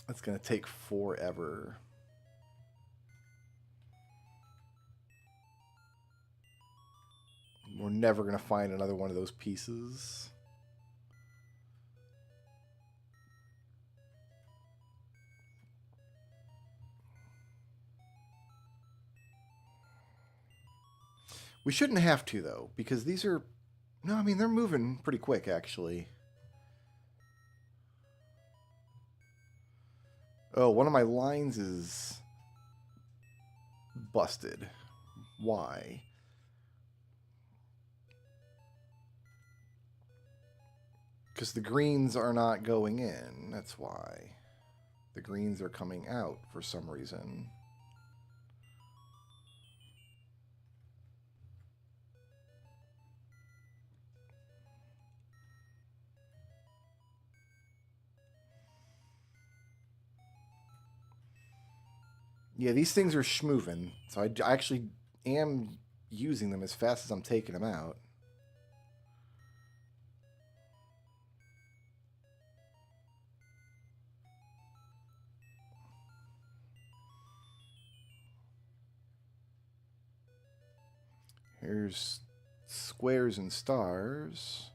That's going to take forever. We're never going to find another one of those pieces. We shouldn't have to, though, because these are... No, I mean, they're moving pretty quick, actually. Oh, one of my lines is busted. Why? Because the greens are not going in. That's why. The greens are coming out for some reason. Yeah, these things are schmoving, so I actually am using them as fast as I'm taking them out. Here's squares and stars.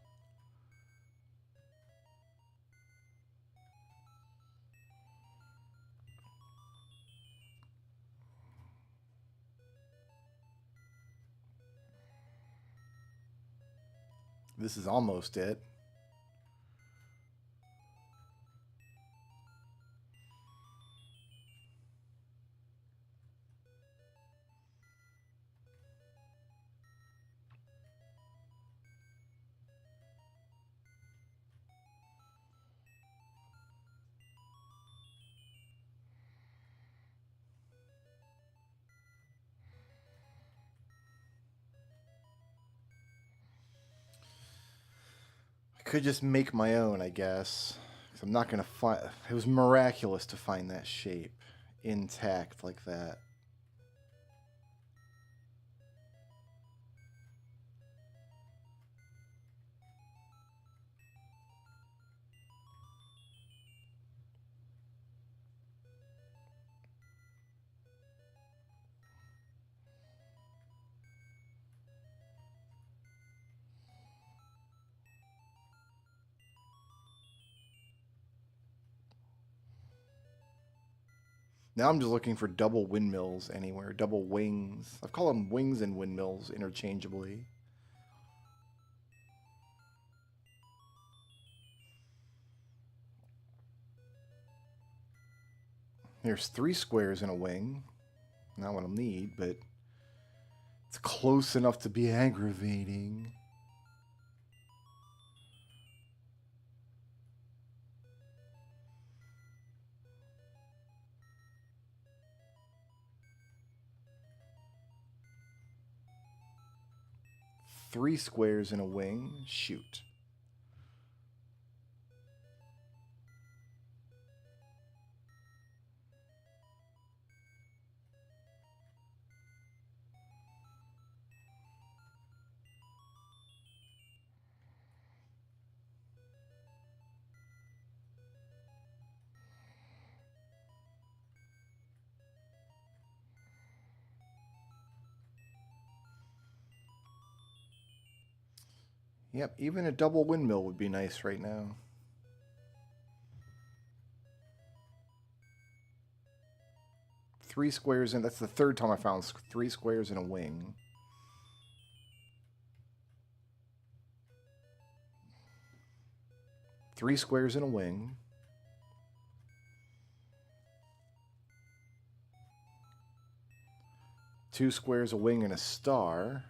This is almost it. I could just make my own, I guess. 'Cause I'm not going to find... It was miraculous to find that shape intact like that. Now I'm just looking for double windmills anywhere, double wings. I've called them wings and windmills interchangeably. There's 3 squares in a wing. Not what I'll need, but it's close enough to be aggravating. Three squares in a wing. Shoot. Yep, even a double windmill would be nice right now. Three squares in. That's the third time I found 3 squares in a wing. Three squares in a wing. Two squares, a wing, and a star.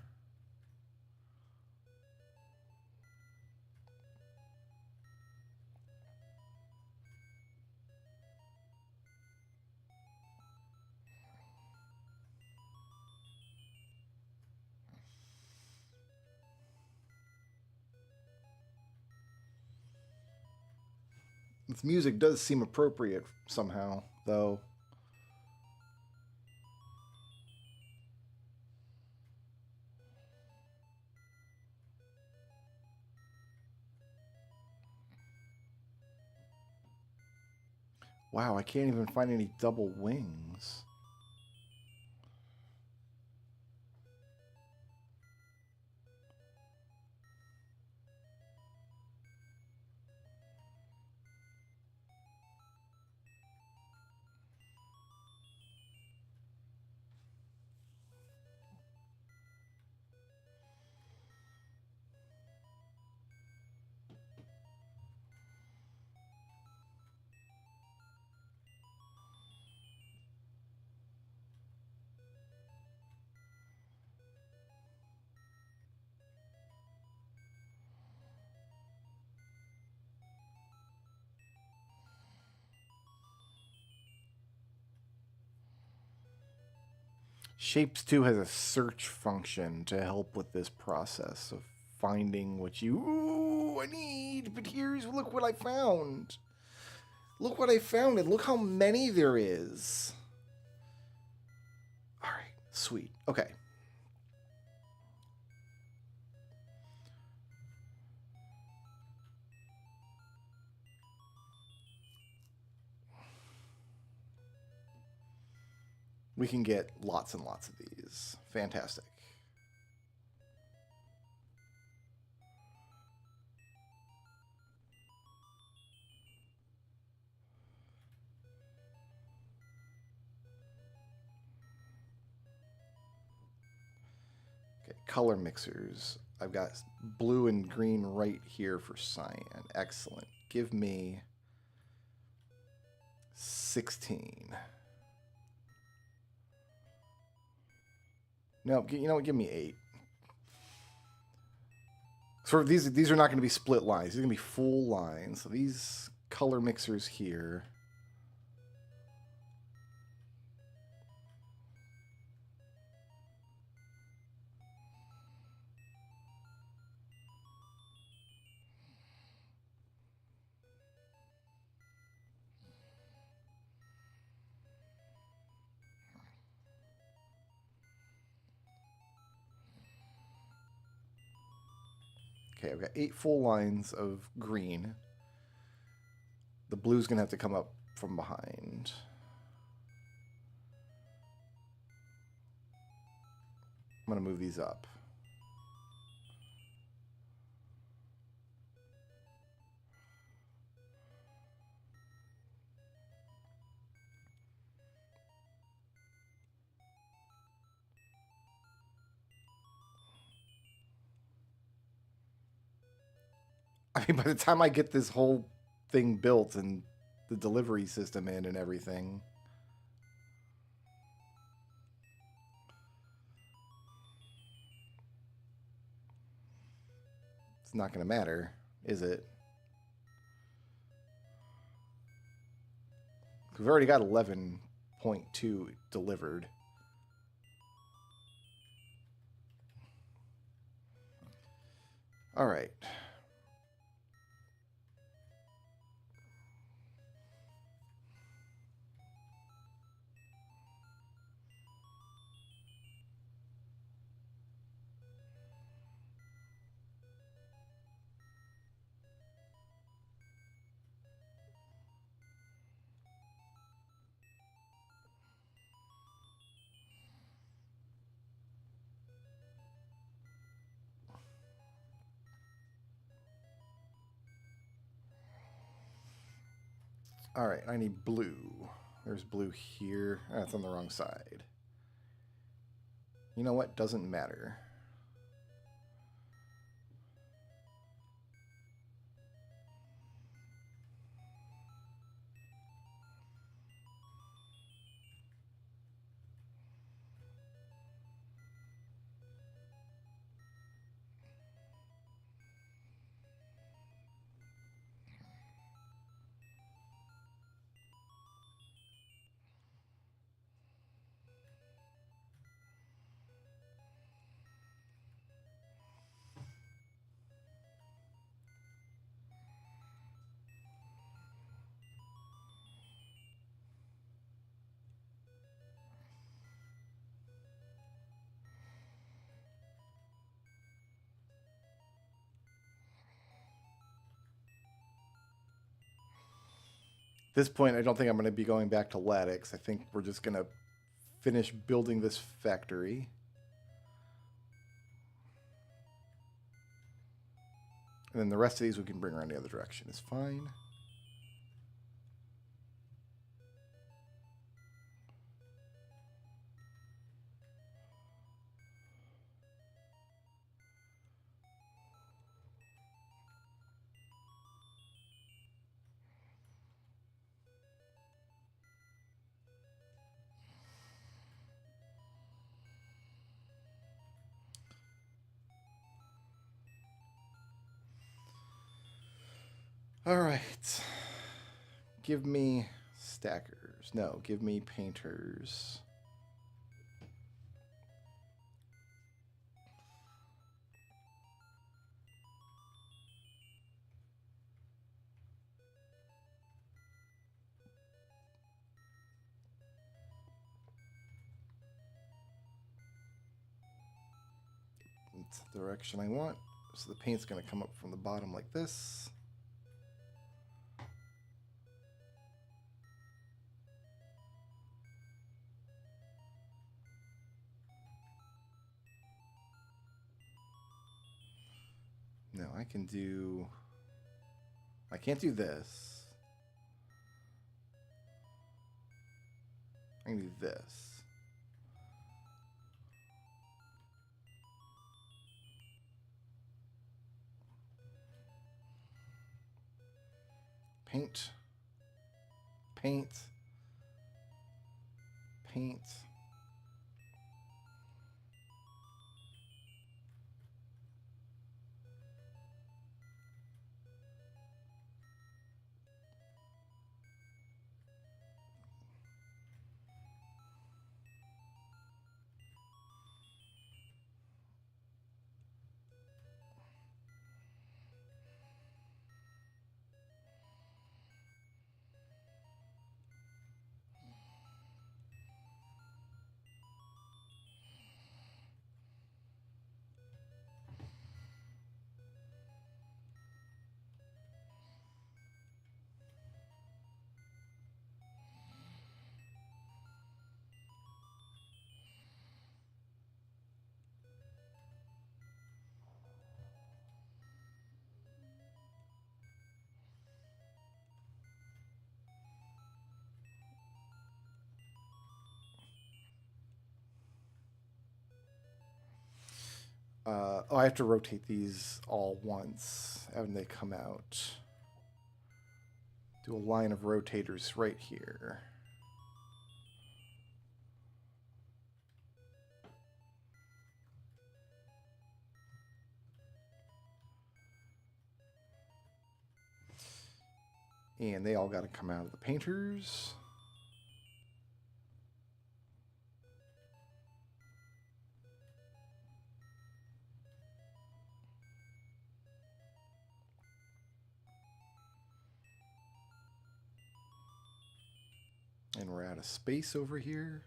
This music does seem appropriate somehow, though. Wow, I can't even find any double wings. Shapes 2 has a search function to help with this process of finding what you I need. But look what I found. Look what I found, and look how many there is. All right, sweet. Okay. We can get lots and lots of these. Fantastic. Okay, color mixers. I've got blue and green right here for cyan. Excellent. Give me 16. No, you know what? Give me 8. So these are not going to be split lines. These are going to be full lines. So these color mixers here. Okay, I've got 8 full lines of green. The blue's going to have to come up from behind. I'm going to move these up. I mean, by the time I get this whole thing built and the delivery system in and everything, it's not going to matter, is it? We've already got 11.2 delivered. All right. All right, I need blue. There's blue here. That's on the wrong side. You know what? Doesn't matter. At this point, I don't think I'm going to be going back to lattice. I think we're just going to finish building this factory. And then the rest of these we can bring around the other direction. It's fine. All right. Give me stackers. No, give me painters. That's the direction I want. So the paint's going to come up from the bottom like this. No, I can't do this. I can do this. Paint. Paint. Paint. Oh, I have to rotate these all once when they come out. Do a line of rotators right here. And they all got to come out of the painters. And we're out of space over here.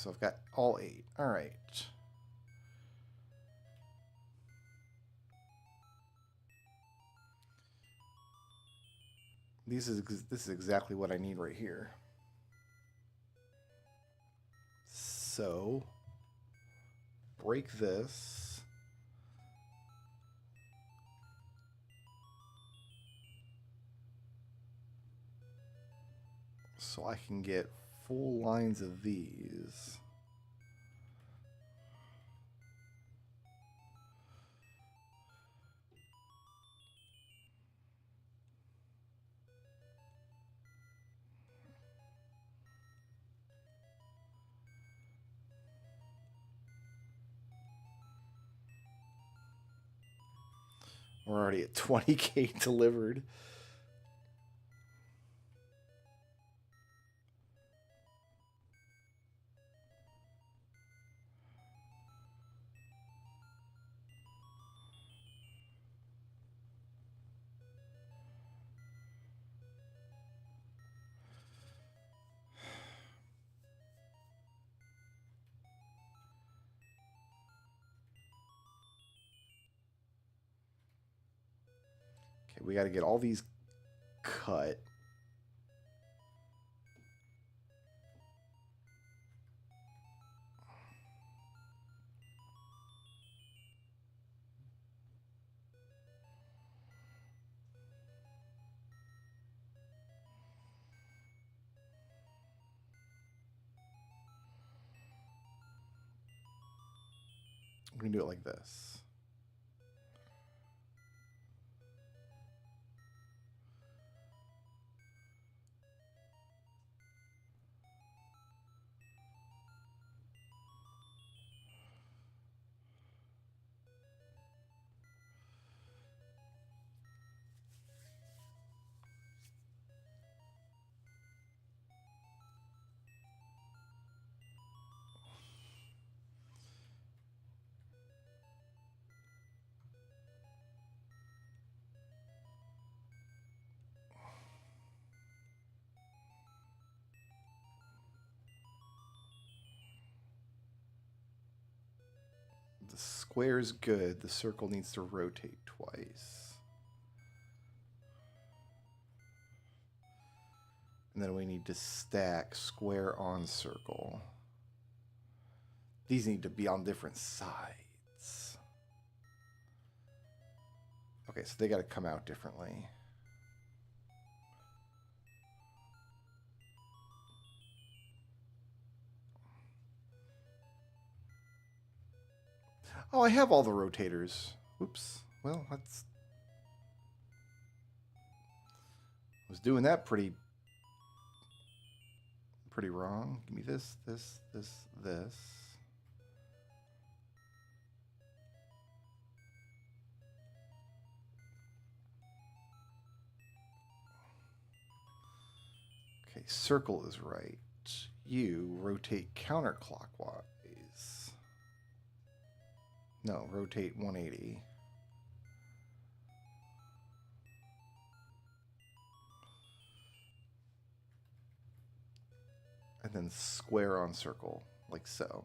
So I've got all 8. All right. This is exactly what I need right here. So break this. So I can get full lines of these. We're already at 20K delivered. Okay, we got to get all these cut. We're going to do it like this. The square is good. The circle needs to rotate twice. And then we need to stack square on circle. These need to be on different sides. Okay, so they got to come out differently. Oh, I have all the rotators. Oops. Well, that's... was doing that pretty wrong. Give me this, this, this, this. Okay, circle is right. You rotate counterclockwise. No, rotate 180. And then square on circle, like so.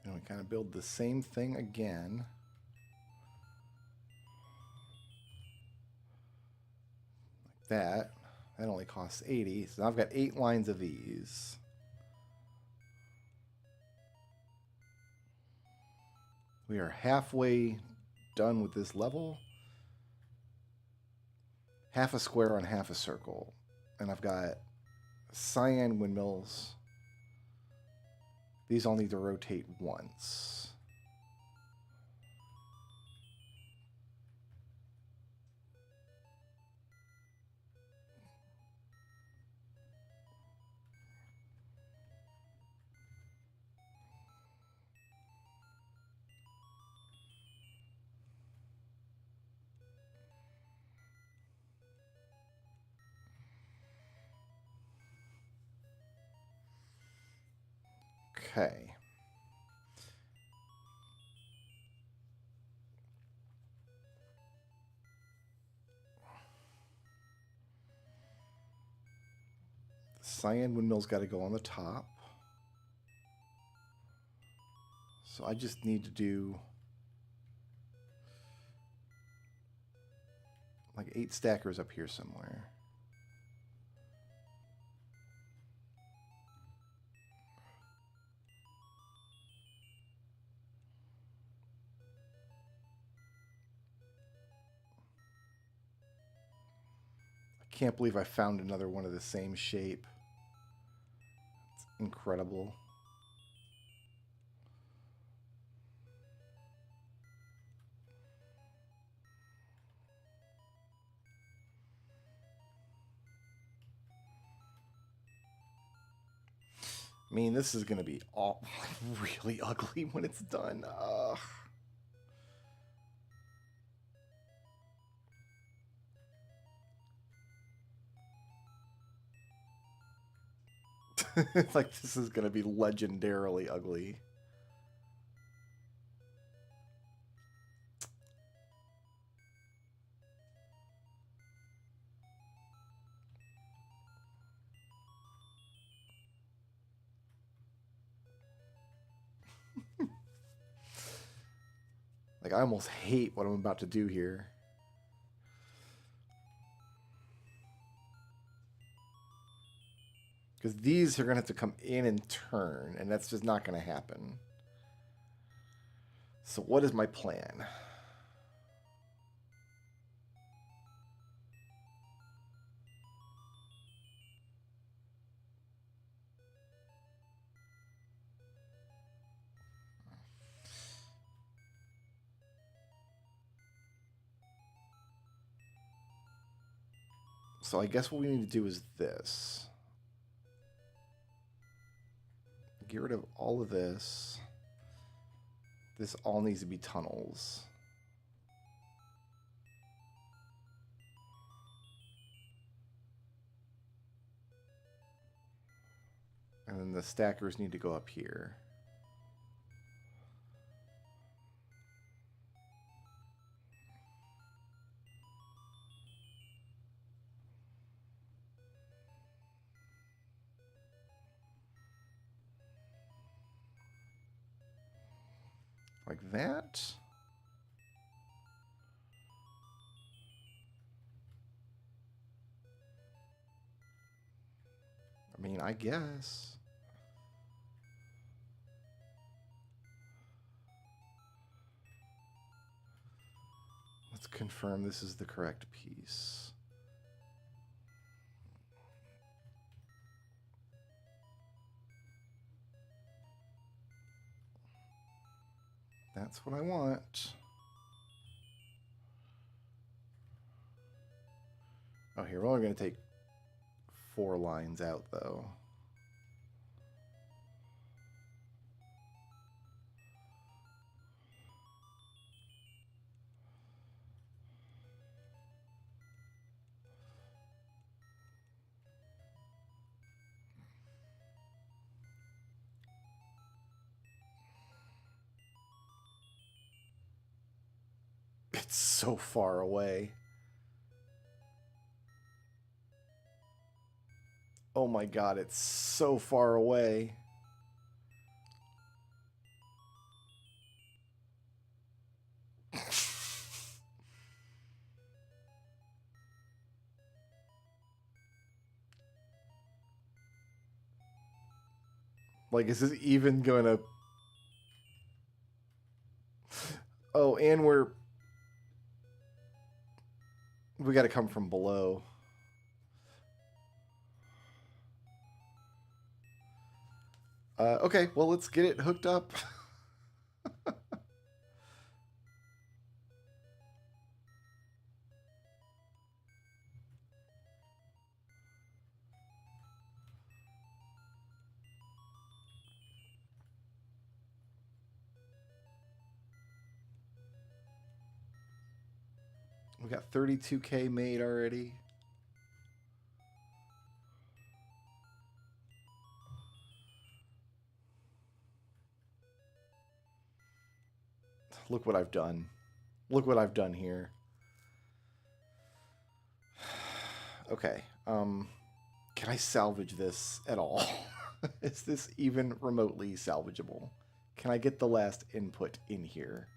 And we kind of build the same thing again. Like that. That only costs 80. So now I've got 8 lines of these. We are halfway done with this level. Half a square on half a circle. And I've got cyan windmills. These all need to rotate once. Okay. The cyan windmill's got to go on the top. So I just need to do like 8 stackers up here somewhere. Can't believe I found another one of the same shape. It's incredible. I mean, this is going to be all really ugly when it's done. It's like this is going to be legendarily ugly. Like, I almost hate what I'm about to do here. Because these are going to have to come in and turn, and that's just not going to happen. So what is my plan? So I guess what we need to do is this. Get rid of all of this. This all needs to be tunnels. And then the stackers need to go up here. Like that. I mean, I guess. Let's confirm this is the correct piece. That's what I want. Oh, here, we're only going to take 4 lines out, though. It's so far away. Oh my god, it's so far away. Like, is this even gonna... Oh, and we got to come from below. Okay, well, let's get it hooked up. We got 32K made already. Look what I've done. Look what I've done here. Okay. Can I salvage this at all? Is this even remotely salvageable? Can I get the last input in here?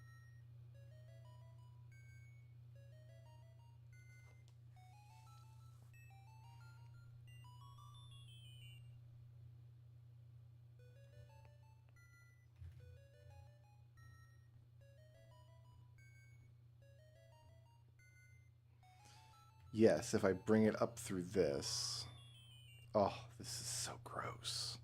Yes, if I bring it up through this. Oh, this is so gross.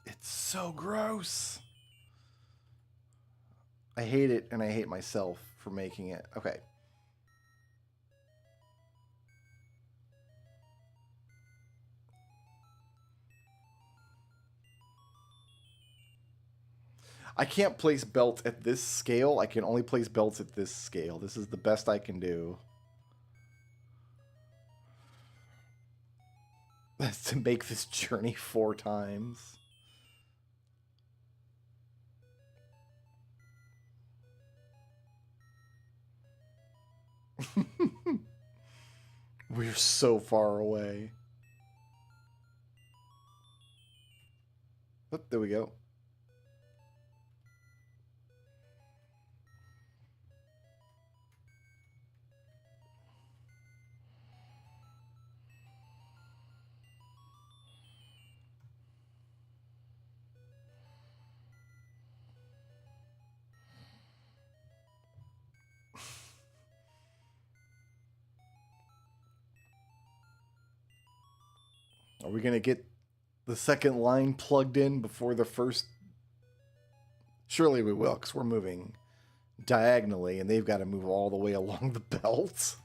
It's so gross. I hate it, and I hate myself for making it. Okay. I can't place belts at this scale. I can only place belts at this scale. This is the best I can do. That's to make this journey 4 times. We're so far away. Oh, there we go. Are we going to get the second line plugged in before the first? Surely we will, because we're moving diagonally, and they've got to move all the way along the belt.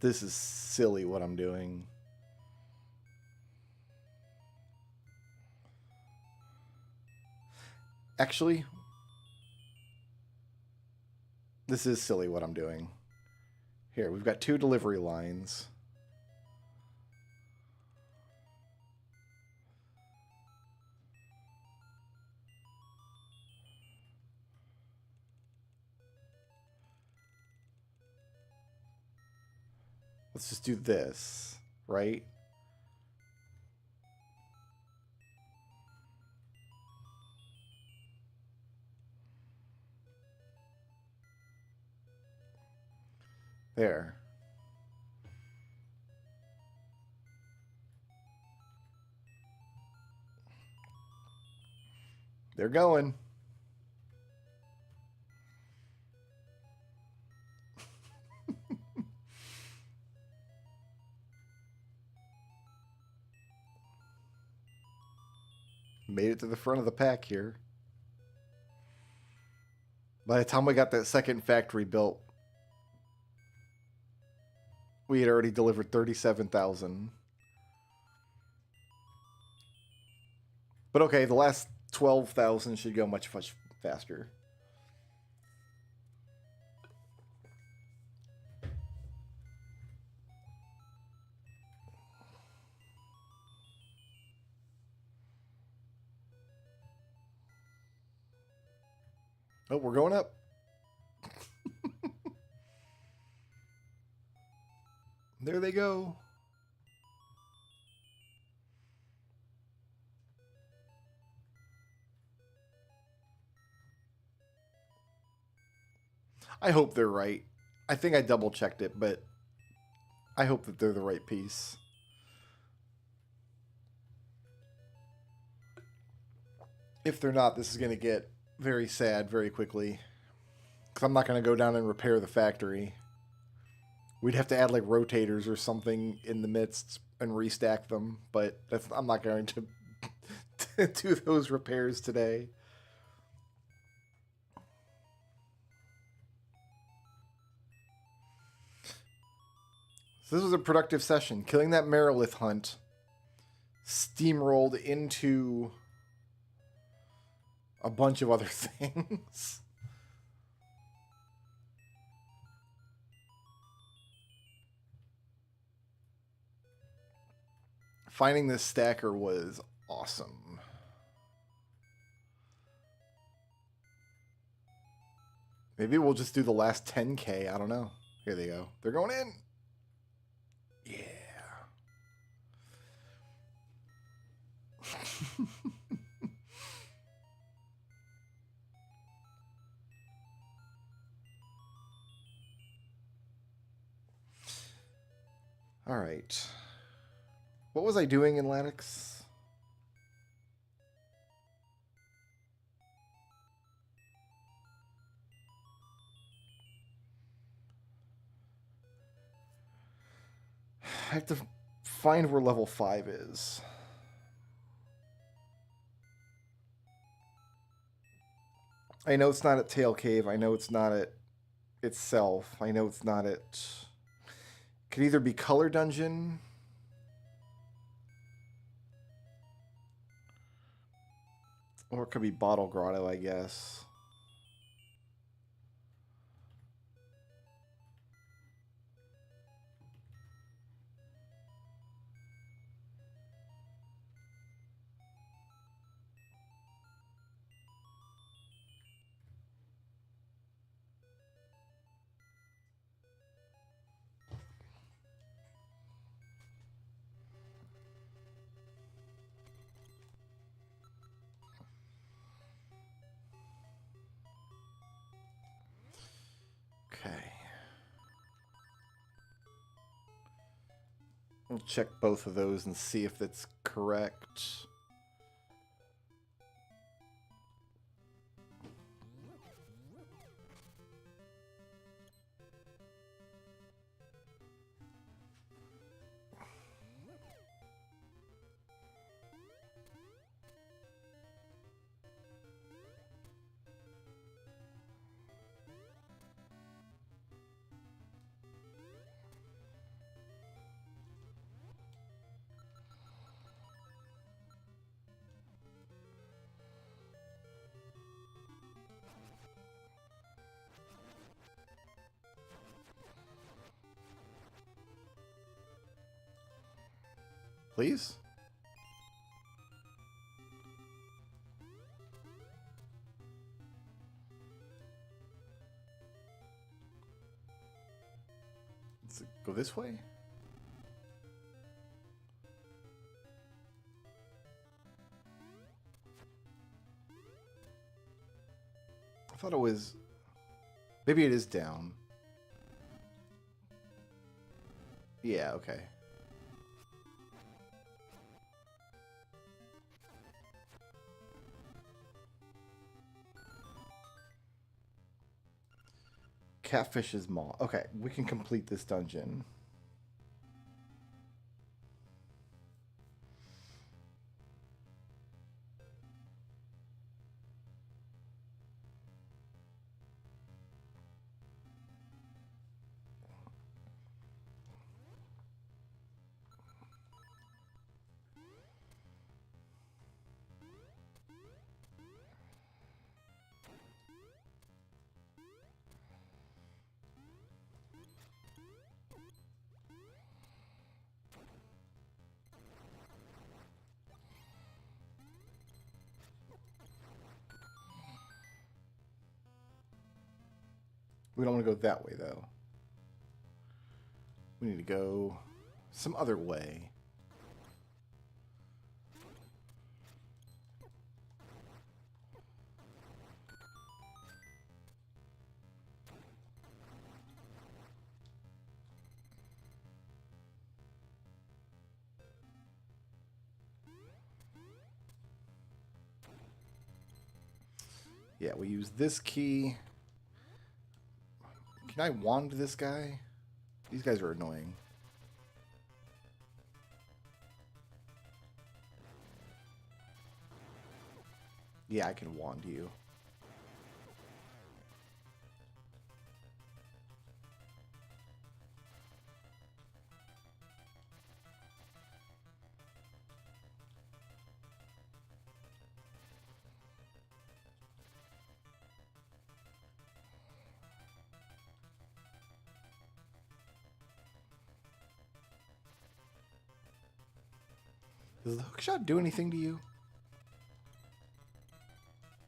This is silly what I'm doing. Actually, this is silly what I'm doing. Here, we've got 2 delivery lines. Let's just do this, right? There. They're going. Made it to the front of the pack here. By the time we got that second factory built, we had already delivered 37,000. But okay, the last 12,000 should go much faster. Oh, we're going up. There they go. I hope they're right. I think I double checked it, but I hope that they're the right piece. If they're not, this is going to get very sad very quickly. Because I'm not going to go down and repair the factory. We'd have to add like rotators or something in the midst and restack them. But I'm not going to do those repairs today. So this was a productive session. Killing that Merilith hunt steamrolled into a bunch of other things. Finding this stacker was awesome. Maybe we'll just do the last 10K. I don't know. Here they go. They're going in. Yeah. All right. What was I doing in Lattice? I have to find where level 5 is. I know it's not at Tail Cave. I know it's not at itself. I know it's not at... Could either be Color Dungeon... Or it could be Bottle Grotto, I guess. Okay. We'll check both of those and see if that's correct. Please? Does it go this way? I thought it was... Maybe it is down. Yeah, okay. Catfish's Maw. Okay, we can complete this dungeon. We don't want to go that way, though. We need to go some other way. Yeah, we use this key. Can I wand this guy? These guys are annoying. Yeah, I can wand you. Does the hookshot do anything to you?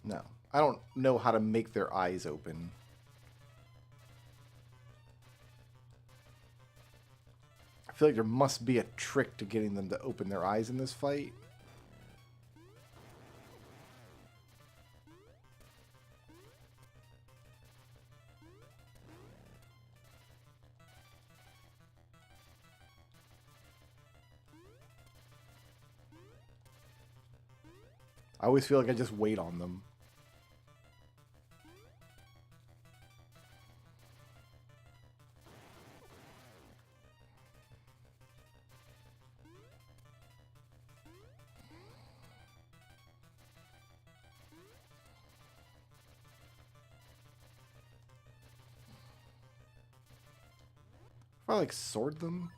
No. I don't know how to make their eyes open. I feel like there must be a trick to getting them to open their eyes in this fight. I always feel like I just wait on them. If I like sword them.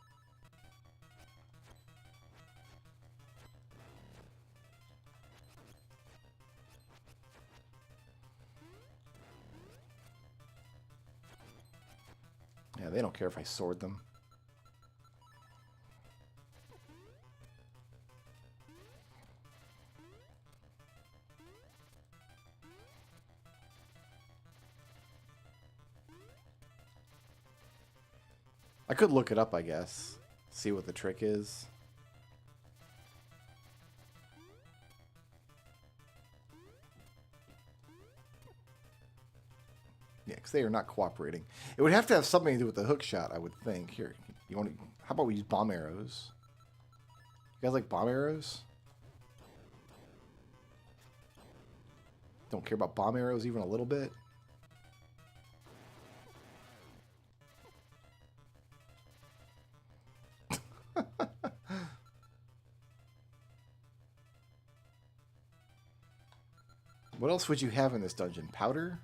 Yeah, they don't care if I sword them. I could look it up, I guess. See what the trick is. Yeah, because they are not cooperating. It would have to have something to do with the hook shot, I would think. Here, you want to? How about we use bomb arrows? You guys like bomb arrows? Don't care about bomb arrows even a little bit? What else would you have in this dungeon? Powder?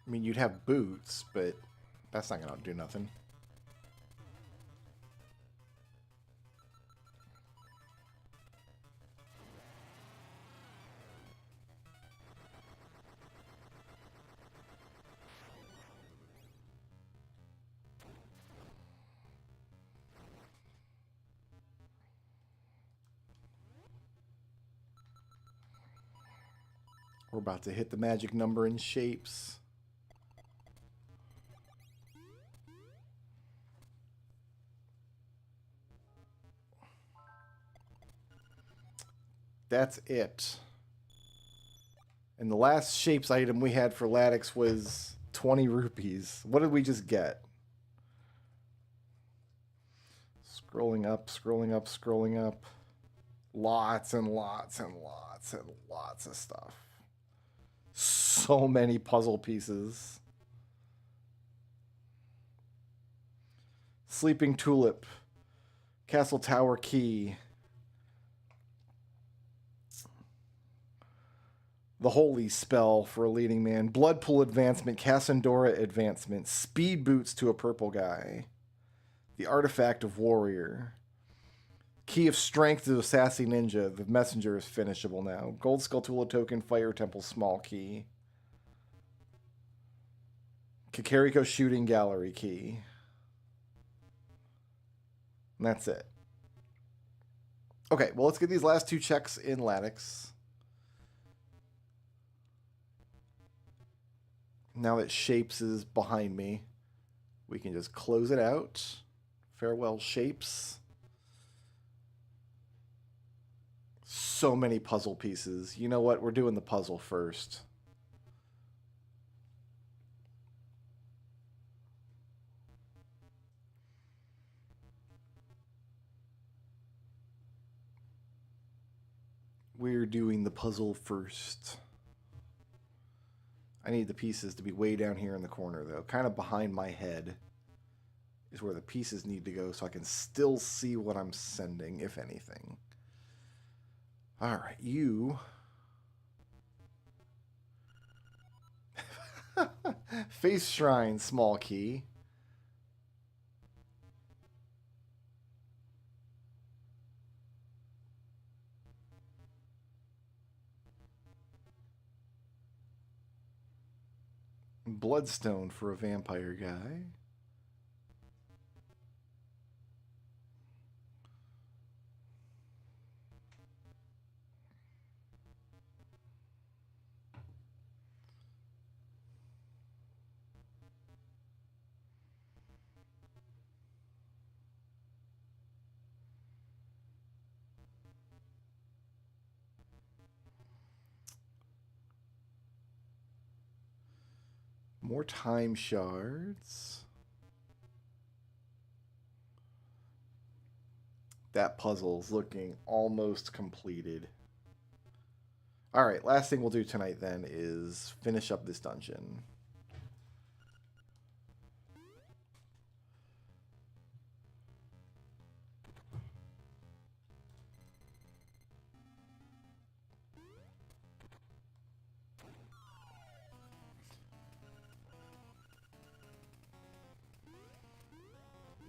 I mean, you'd have boots, but that's not going to do nothing. We're about to hit the magic number in shapes. That's it. And the last shapes item we had for Latix was 20 rupees. What did we just get? Scrolling up, scrolling up, scrolling up. Lots and lots and lots and lots of stuff. So many puzzle pieces. Sleeping Tulip. Castle Tower Key. The Holy Spell for a leading man. Blood Pool Advancement. Cassandora Advancement. Speed Boots to a purple guy. The Artifact of Warrior. Key of Strength to a Sassy Ninja. The Messenger is finishable now. Gold Skulltula Token. Fire Temple Small Key. Kakariko shooting gallery key. And that's it. Okay, well, let's get these last two checks in Lattice. Now that Shapes is behind me, we can just close it out. Farewell, Shapes. So many puzzle pieces. You know what? We're doing the puzzle first. We're doing the puzzle first. I need the pieces to be way down here in the corner, though. Kind of behind my head is where the pieces need to go so I can still see what I'm sending, if anything. All right, you... Face Shrine, small key. Bloodstone for a vampire guy. More time shards. That puzzle's looking almost completed. All right, last thing we'll do tonight then is finish up this dungeon.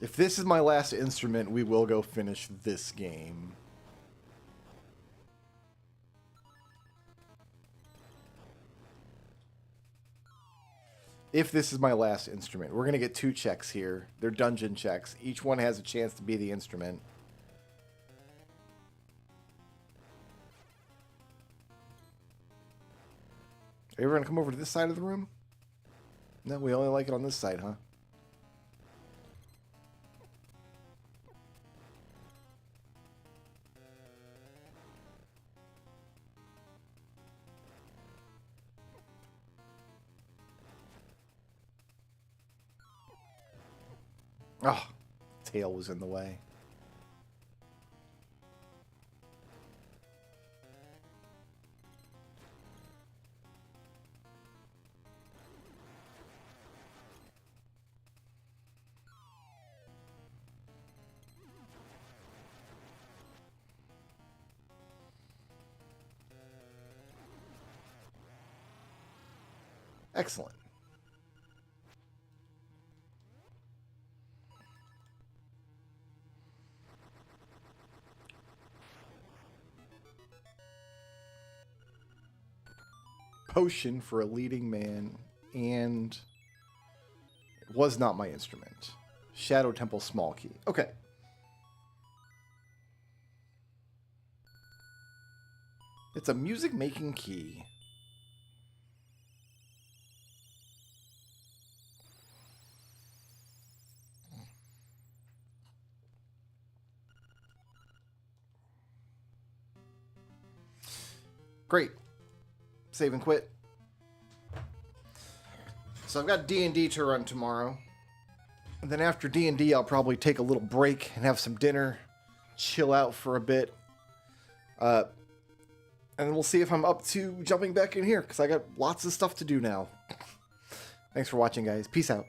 If this is my last instrument, we will go finish this game. If this is my last instrument, we're going to get 2 checks here. They're dungeon checks. Each one has a chance to be the instrument. Are you ever going to come over to this side of the room? No, we only like it on this side, huh? Oh, tail was in the way. Excellent. Potion for a leading man, and it was not my instrument. Shadow Temple small key. Okay. It's a music making key. Great. Save and quit. So I've got D&D to run tomorrow. And then after D&D, I'll probably take a little break and have some dinner, chill out for a bit. And then we'll see if I'm up to jumping back in here, because I got lots of stuff to do now. Thanks for watching, guys. Peace out.